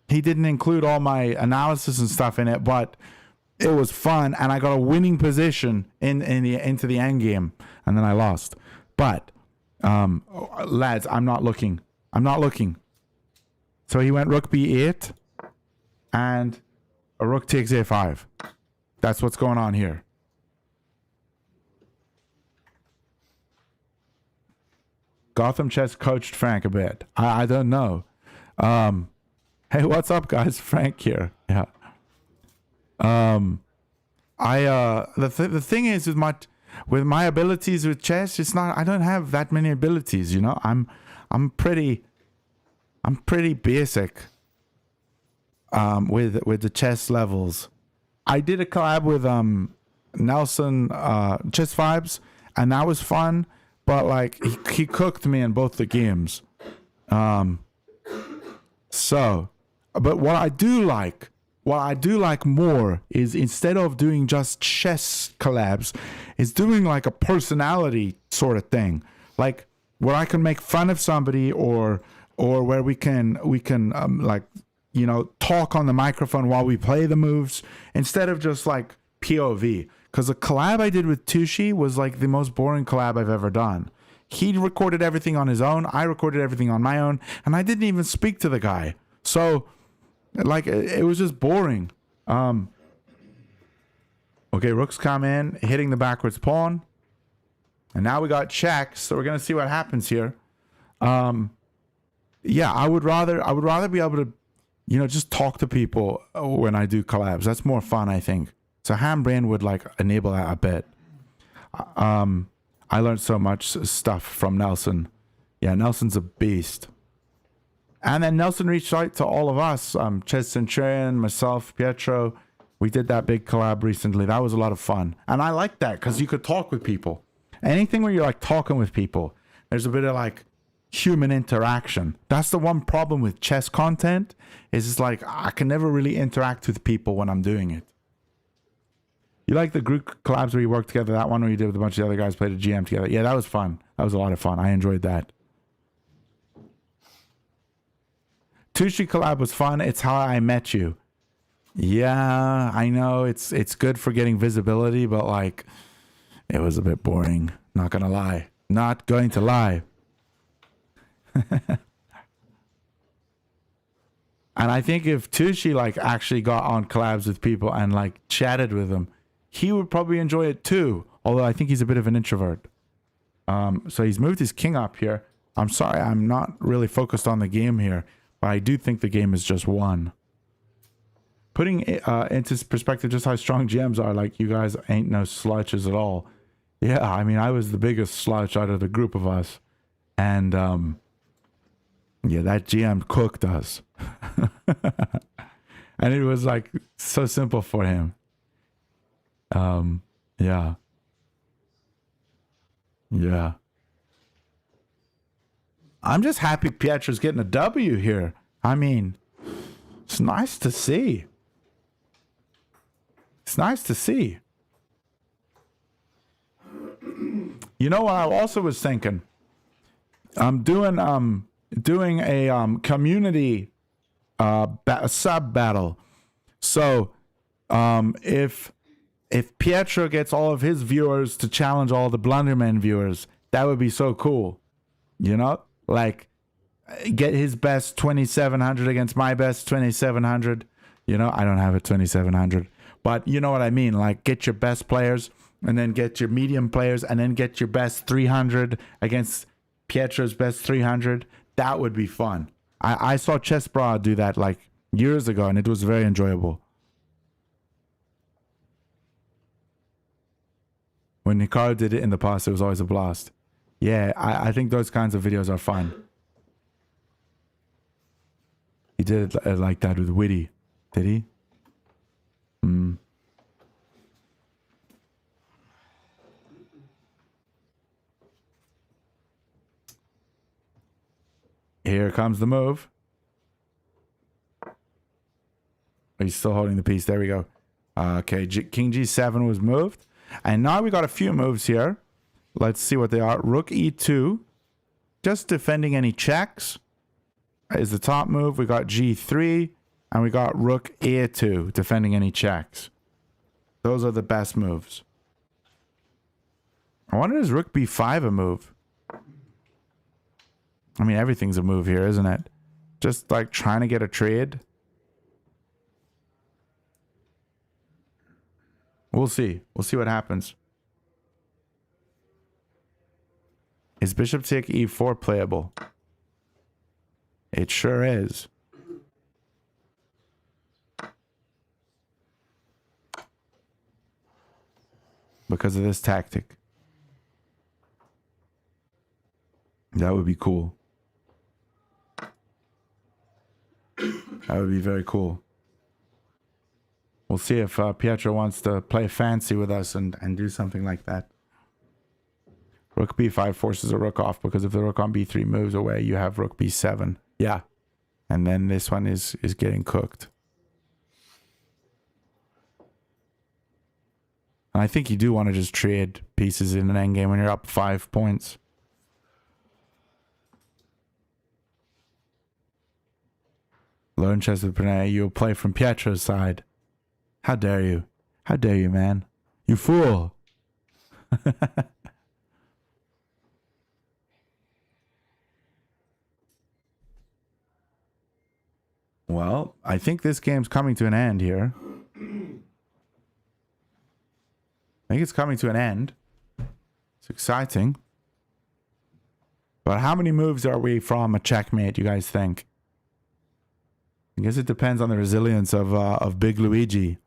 he didn't include all my analysis and stuff in it. But it was fun. And I got a winning position into the end game. And then I lost. But, lads, I'm not looking. So he went rook b8 and a rook takes a5. That's what's going on here. Gotham Chess coached Frank a bit. I don't know. Hey, what's up, guys? Frank here. Yeah. The thing is with my abilities with chess, it's not. I don't have that many abilities. You know, I'm pretty basic. With the chess levels, I did a collab with Nelson Chess Vibes, and that was fun. But like he cooked me in both the games. So, but what I do like more is instead of doing just chess collabs, is doing like a personality sort of thing, like where I can make fun of somebody or where we can like, you know, talk on the microphone while we play the moves instead of just like POV. Because the collab I did with Tushi was like the most boring collab I've ever done. He recorded everything on his own. I recorded everything on my own. And I didn't even speak to the guy. So, like, it was just boring. Okay, rooks come in, hitting the backwards pawn. And now we got checks. So we're going to see what happens here. Yeah, I would rather be able to, you know, just talk to people when I do collabs. That's more fun, I think. So Handbrain would like enable that a bit. I learned so much stuff from Nelson. Yeah, Nelson's a beast. And then Nelson reached out to all of us, Chess Centurion, myself, Pietro. We did that big collab recently. That was a lot of fun. And I like that because you could talk with people. Anything where you're like talking with people, there's a bit of like human interaction. That's the one problem with chess content, is it's like I can never really interact with people when I'm doing it. You like the group collabs where you work together? That one where you did with a bunch of other guys, played a GM together. Yeah, that was fun. That was a lot of fun. I enjoyed that. Tushi collab was fun. It's how I met you. Yeah, I know it's good for getting visibility, but like it was a bit boring. Not gonna lie. Not going to lie. And I think if Tushi like actually got on collabs with people and like chatted with them, he would probably enjoy it too. Although I think he's a bit of an introvert. So he's moved his king up here. I'm sorry, I'm not really focused on the game here, but I do think the game is just won. Putting into perspective just how strong GMs are, like you guys ain't no slouches at all. Yeah, I mean, I was the biggest slouch out of the group of us. And yeah, that GM cooked us. And it was like so simple for him. Yeah. Yeah. I'm just happy Pietro's getting a W here. I mean, it's nice to see. It's nice to see. You know what I also was thinking? I'm doing a community sub battle. So if Pietro gets all of his viewers to challenge all the Blunderman viewers, that would be so cool. You know? Like get his best 2700 against my best 2700. You know, I don't have a 2700, but you know what I mean? Like get your best players and then get your medium players and then get your best 300 against Pietro's best 300. That would be fun. I saw Chess Bra do that like years ago and it was very enjoyable. When Hikaru did it in the past, it was always a blast. Yeah, I think those kinds of videos are fun. He did it like that with Witty. Did he? Here comes the move. He's still holding the piece. There we go. Okay, King G7 was moved. And now we got a few moves here. Let's see what they are. Rook E2. Just defending any checks is the top move. We got G3. And we got Rook A2. Defending any checks. Those are the best moves. I wonder, is Rook B5 a move? I mean, everything's a move here, isn't it? Just like trying to get a trade. We'll see. We'll see what happens. Is Bishop take E4 playable? It sure is. Because of this tactic. That would be cool. That would be very cool. We'll see if Pietro wants to play fancy with us and do something like that. Rook B5 forces a rook off because if the rook on B3 moves away, you have Rook B7. Yeah. And then this one is getting cooked. And I think you do want to just trade pieces in an endgame when you're up 5 points. Learn chess with Pranay. You'll play from Pietro's side. How dare you? How dare you, man? You fool! Well, I think this game's coming to an end here. I think it's coming to an end. It's exciting. But how many moves are we from a checkmate, you guys think? I guess it depends on the resilience of Big Luigi.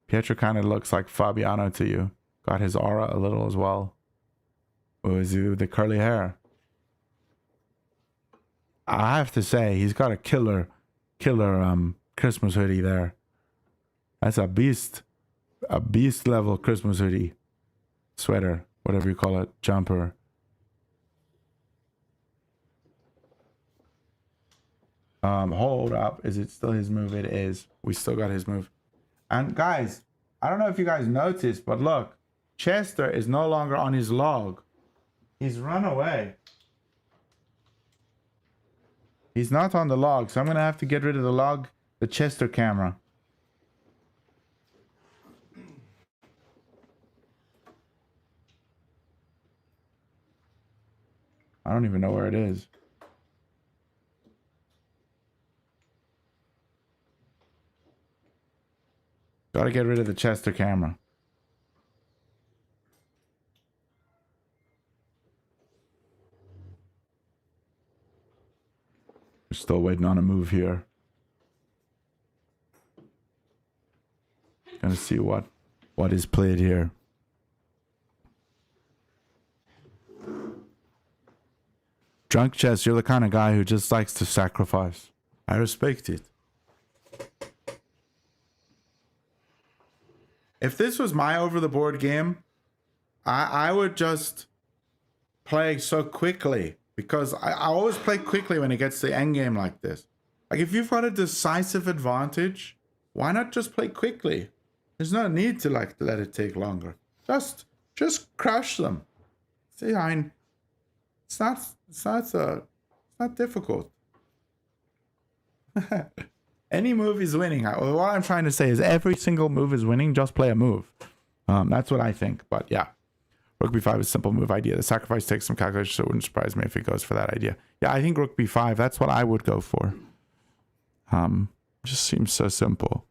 Pietro kind of looks like Fabiano to you. Got his aura a little as well. Oh, is he with the curly hair? I have to say, he's got a killer Christmas hoodie there. That's a beast level Christmas hoodie. Sweater, whatever you call it, jumper. Hold up, is it still his move? It is. We still got his move. And guys, I don't know if you guys noticed, but look, Chester is no longer on his log. He's run away. He's not on the log, so I'm going to have to get rid of the log, the Chester camera. I don't even know where it is. Got to get rid of the Chester camera. We're still waiting on a move here. Gonna see what is played here. Drunk chess, you're the kind of guy who just likes to sacrifice. I respect it. If this was my over-the-board game, I would just play so quickly. Because I always play quickly when it gets to the end game like this. Like, if you've got a decisive advantage, why not just play quickly? There's no need to, like, let it take longer. Just crush them. See, I mean, it's not difficult. Any move is winning. What I'm trying to say is every single move is winning. Just play a move. That's what I think. But yeah, Rook b5 is a simple move idea. The sacrifice takes some calculation, so it wouldn't surprise me if it goes for that idea. Yeah, I think Rook b5. That's what I would go for. Just seems so simple.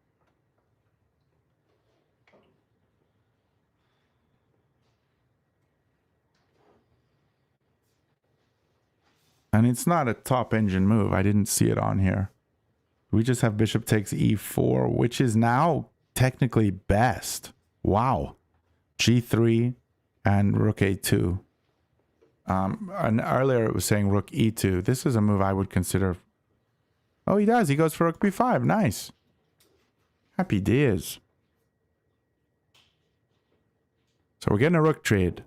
And it's not a top engine move. I didn't see it on here. We just have bishop takes e4, which is now technically best. Wow. g3 and rook a2. And earlier it was saying rook e2. This is a move I would consider. Oh, he does. He goes for rook b5. Nice. Happy days. So we're getting a rook trade.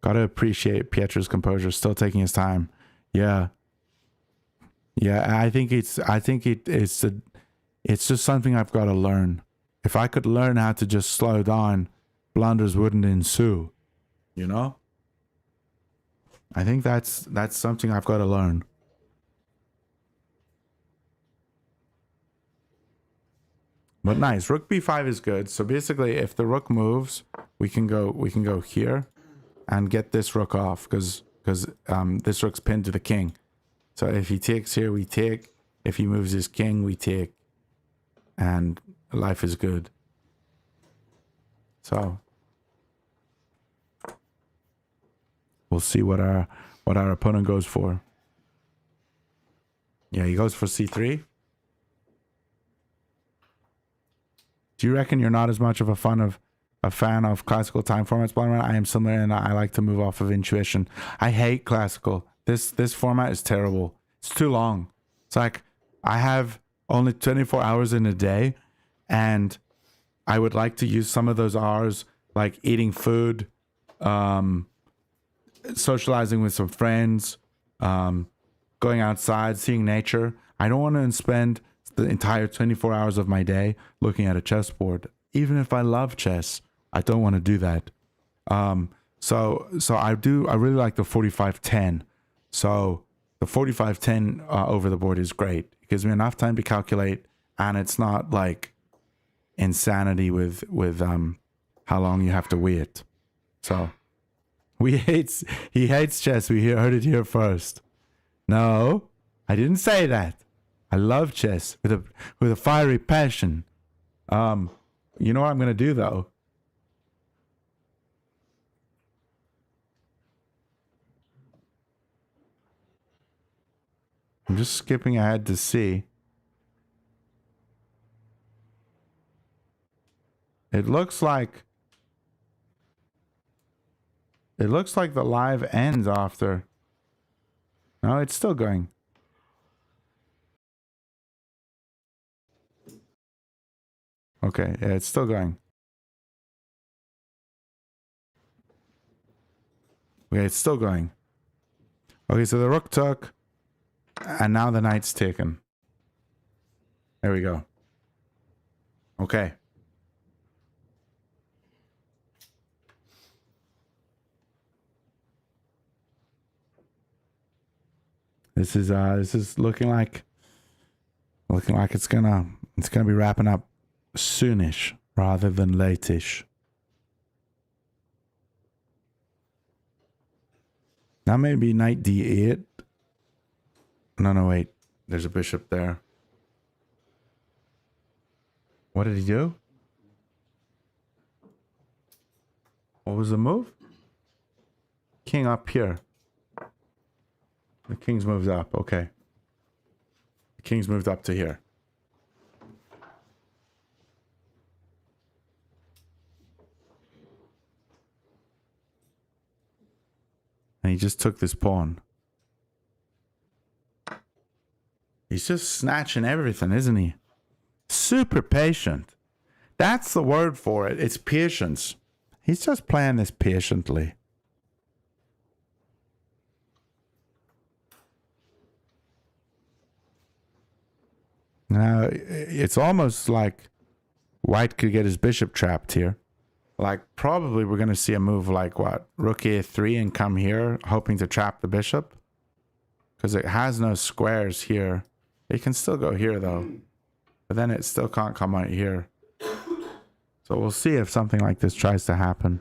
Gotta appreciate Pietro's composure, still taking his time. Yeah. Yeah, I think it's just something I've got to learn. If I could learn how to just slow down, blunders wouldn't ensue. You know? I think that's something I've got to learn. But nice. Rook b5 is good. So basically if the rook moves, we can go here and get this rook off because this rook's pinned to the king. So if he takes here, we take. If he moves his king, we take. And life is good. So we'll see what our opponent goes for. Yeah, he goes for c3. Do you reckon you're not as much of a fan of classical time formats, Blonde? I am similar, and I like to move off of intuition. I hate classical. This format is terrible. It's too long. It's like I have only 24 hours in a day, and I would like to use some of those hours like eating food, socializing with some friends, going outside, seeing nature. I don't want to spend the entire 24 hours of my day looking at a chessboard. Even if I love chess, I don't want to do that. So I really like the 45-10. So the 45-10 over the board is great. It gives me enough time to calculate, and it's not like insanity with how long you have to wait. So he hates chess. We heard it here first. No, I didn't say that. I love chess with a fiery passion. You know what I'm gonna do though? I'm just skipping ahead to see. It looks like the live ends after. No, it's still going. Okay, yeah, it's still going. Okay, it's still going. Okay, so the rook took, and now the knight's taken. There we go. Okay. This is looking like it's gonna be wrapping up soonish rather than late-ish. Now maybe knight d8. No, wait. There's a bishop there. What did he do? What was the move? King up here. The king's moved up. Okay. The king's moved up to here. And And he just took this pawn. He's just snatching everything, isn't he? Super patient. That's the word for it. It's patience. He's just playing this patiently. Now, it's almost like White could get his bishop trapped here. Like, probably we're going to see a move like, what? Rook a3 and come here, hoping to trap the bishop. Because it has no squares here. It can still go here, though. But then it still can't come out here. So we'll see if something like this tries to happen.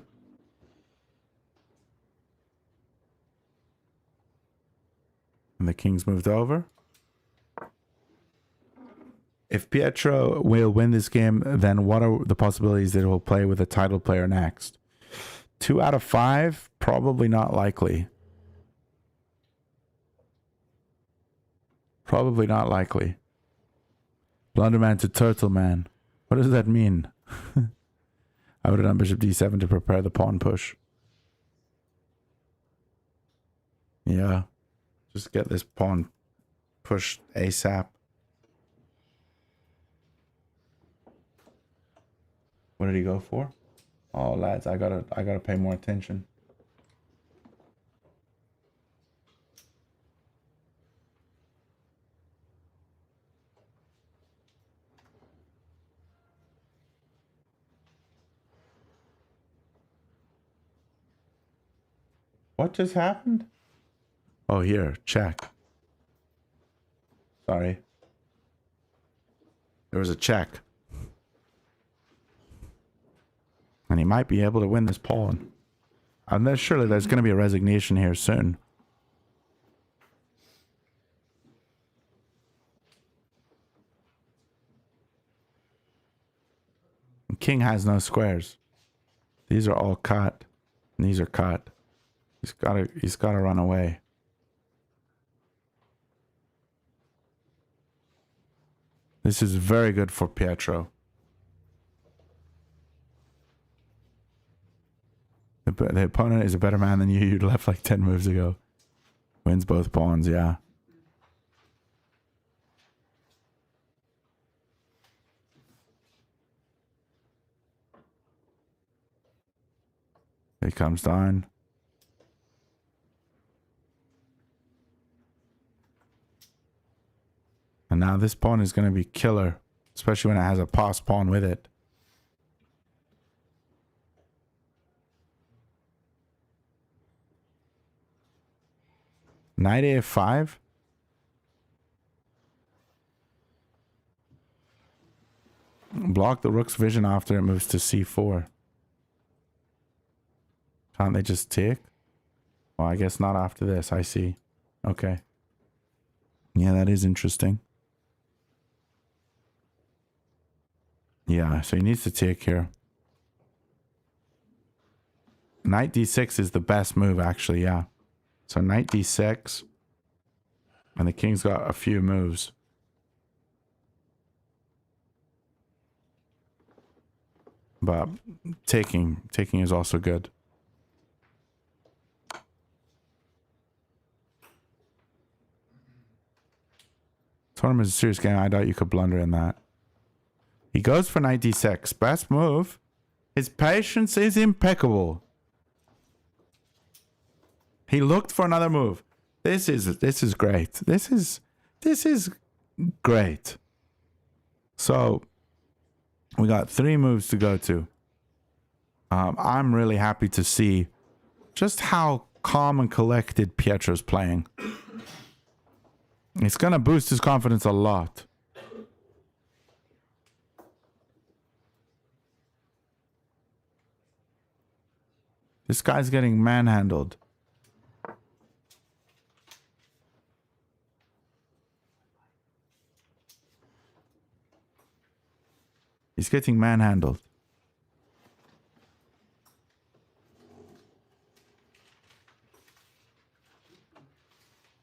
And the king's moved over. If Pietro will win this game, then what are the possibilities that he'll play with a title player next? 2 out of 5? Probably not likely. Probably not likely. Blunderman to Turtle Man. What does that mean? I would have done Bishop d7 to prepare the pawn push. Yeah. Just get this pawn pushed ASAP. What did he go for? Oh, lads, I gotta pay more attention. What just happened? Oh, here, check. Sorry. There was a check. And he might be able to win this pawn. And surely there's going to be a resignation here soon. And king has no squares. These are all cut. And these are cut. He's got to run away. This is very good for Pietro. The opponent is a better man than you. You'd left like 10 moves ago. Wins both pawns, yeah. He comes down. And now this pawn is going to be killer. Especially when it has a passed pawn with it. Knight a5. Block the rook's vision after it moves to c4. Can't they just take? Well, I guess not after this. I see. Okay. Yeah, that is interesting. Yeah, so he needs to take here. Knight d6 is the best move, actually, yeah. So knight d6. And the king's got a few moves. But taking is also good. Tournament is a serious game. I doubt you could blunder in that. He goes for knight d6. Best move. His patience is impeccable. He looked for another move. This is great. This is great. So we got 3 moves to go to. I'm really happy to see just how calm and collected Pietro's playing. It's gonna boost his confidence a lot. This guy's getting manhandled. He's getting manhandled.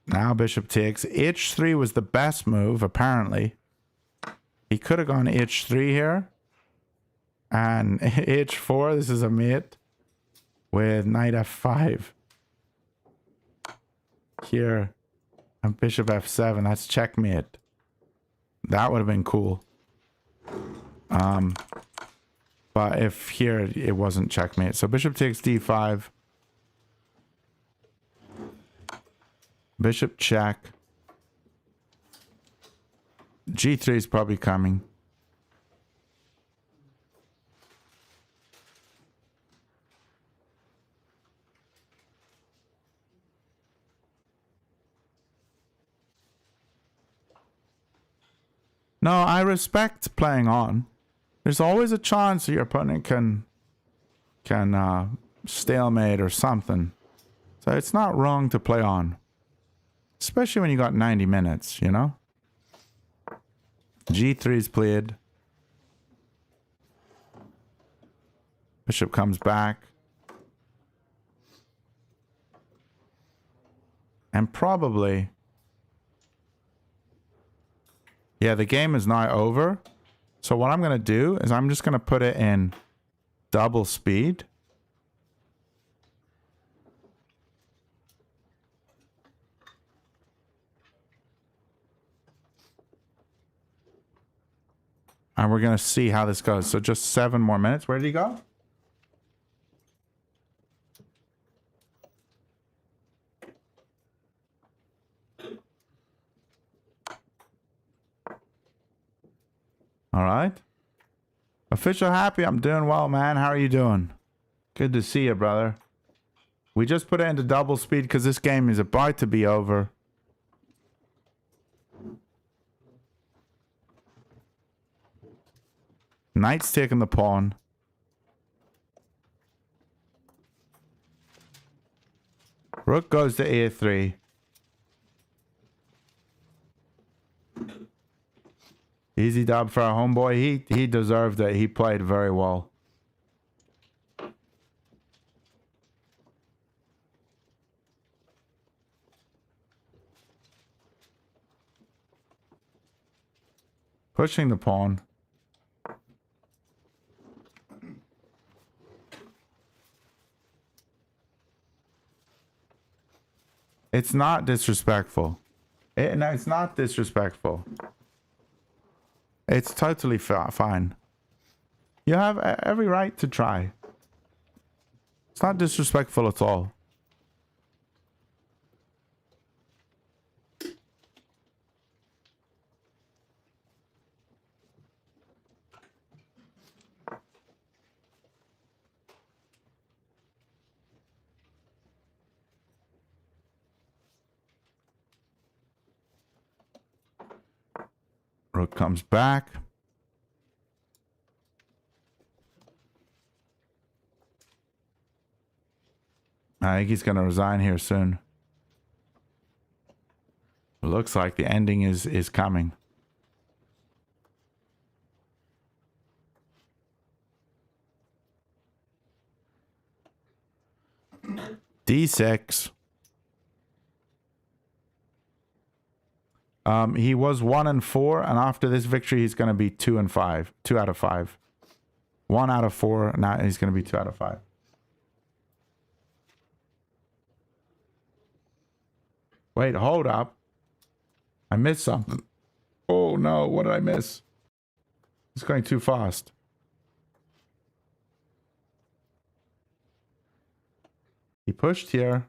Now bishop takes. h3 was the best move, apparently. He could have gone h3 here. And h4, this is a mate. With knight f5. here and bishop f7. That's checkmate. That would have been cool. But if here it wasn't checkmate. So bishop takes d5. Bishop check. g3 is probably coming. No, I respect playing on. There's always a chance that your opponent can stalemate or something. So it's not wrong to play on. Especially when you got 90 minutes, you know? G3 is played. Bishop comes back. And probably... Yeah, the game is now over. So what I'm going to do is I'm just going to put it in double speed. And we're going to see how this goes. So just 7 more minutes. Where did he go? All right. Official happy. I'm doing well, man. How are you doing? Good to see you, brother. We just put it into double speed because this game is about to be over. Knight's taking the pawn. Rook goes to a3. Easy dub for our homeboy. He deserved it. He played very well. Pushing the pawn. It's not disrespectful. No, it's not disrespectful. It's totally fine. You have every right to try. It's not disrespectful at all. Rook comes back. I think he's going to resign here soon. It looks like the ending is coming. D6. He was 1-4, and after this victory, he's going to be 2-5. 2 out of 5. 1 out of 4. Now he's going to be 2 out of 5. Wait, hold up. I missed something. Oh no, what did I miss? It's going too fast. He pushed here.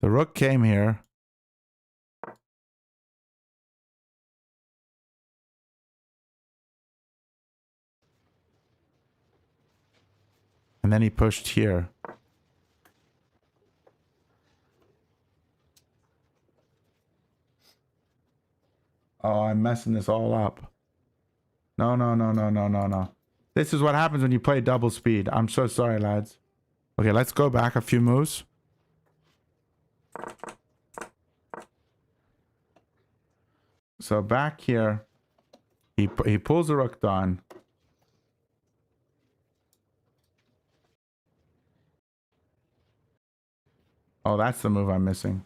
The rook came here. And then he pushed here. Oh, I'm messing this all up. No, no, no, no, no, no, no. This is what happens when you play double speed. I'm so sorry, lads. Okay, let's go back a few moves. So back here, he pulls the rook down. Oh, that's the move I'm missing.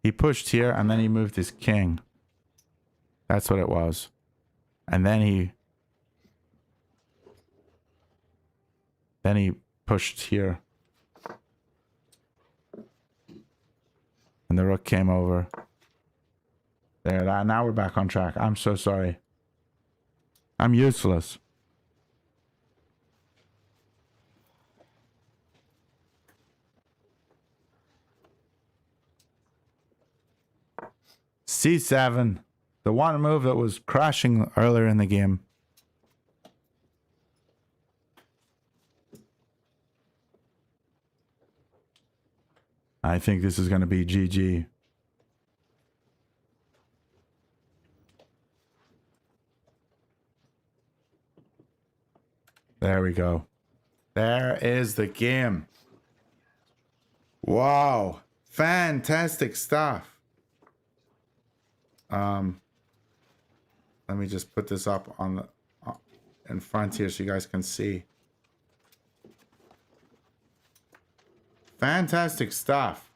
He pushed here and then he moved his king. That's what it was. And then he pushed here. And the rook came over. There, now we're back on track. I'm so sorry. I'm useless. C7. The one move that was crashing earlier in the game. I think this is going to be GG. There we go. There is the game. Wow. Fantastic stuff. Let me just put this up on the in front here so you guys can see. Fantastic stuff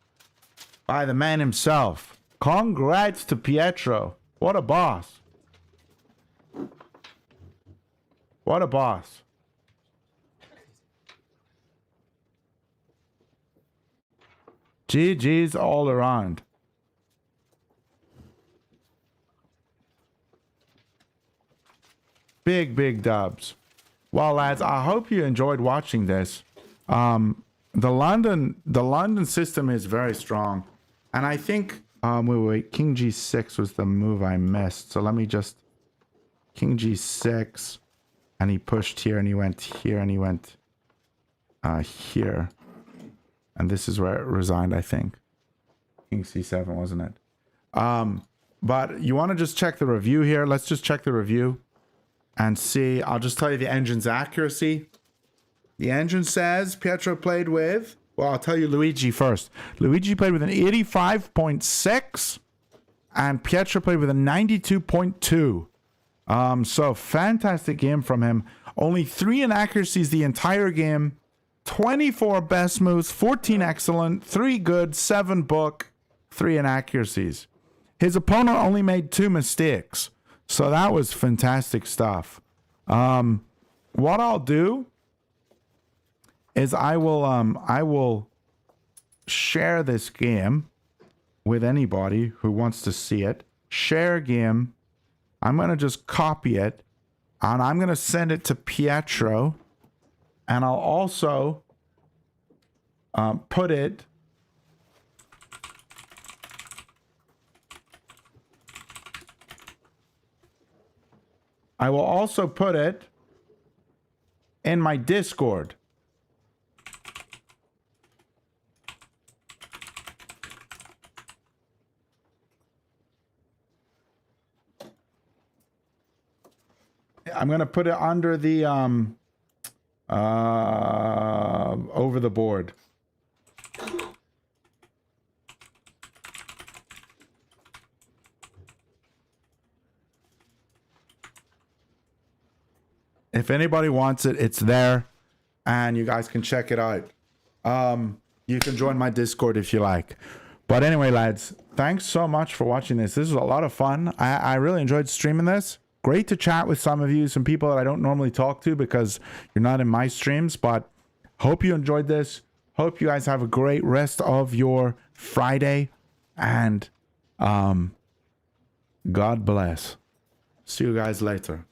by the man himself. Congrats to Pietro. What a boss. What a boss. GG's all around. Big dubs. Well, lads, I hope you enjoyed watching this. The London system is very strong, and I think wait, King G6 was the move I missed. So let me just King G6, and he pushed here, and he went here, and he went here, and this is where it resigned, I think. King C7, wasn't it? But you want to just check the review here. Let's just check the review and see. I'll just tell you the engine's accuracy. The engine says Pietro played with, well, I'll tell you Luigi first. Luigi played with an 85.6 and Pietro played with a 92.2. So fantastic game from him. Only 3 inaccuracies the entire game. 24 best moves, 14 excellent, 3 good, 7 book, 3 inaccuracies. His opponent only made 2 mistakes. So that was fantastic stuff. What I'll do is I will share this game with anybody who wants to see it. Share game. I'm going to just copy it and I'm going to send it to Pietro, and I'll also put it I will also put it in my Discord. I'm going to put it under the over the board. If anybody wants it, it's there, and you guys can check it out. You can join my Discord if you like. But anyway, lads, thanks so much for watching this. This was a lot of fun. I really enjoyed streaming this. Great to chat with some of you, some people that I don't normally talk to because you're not in my streams. But hope you enjoyed this. Hope you guys have a great rest of your Friday. And God bless. See you guys later.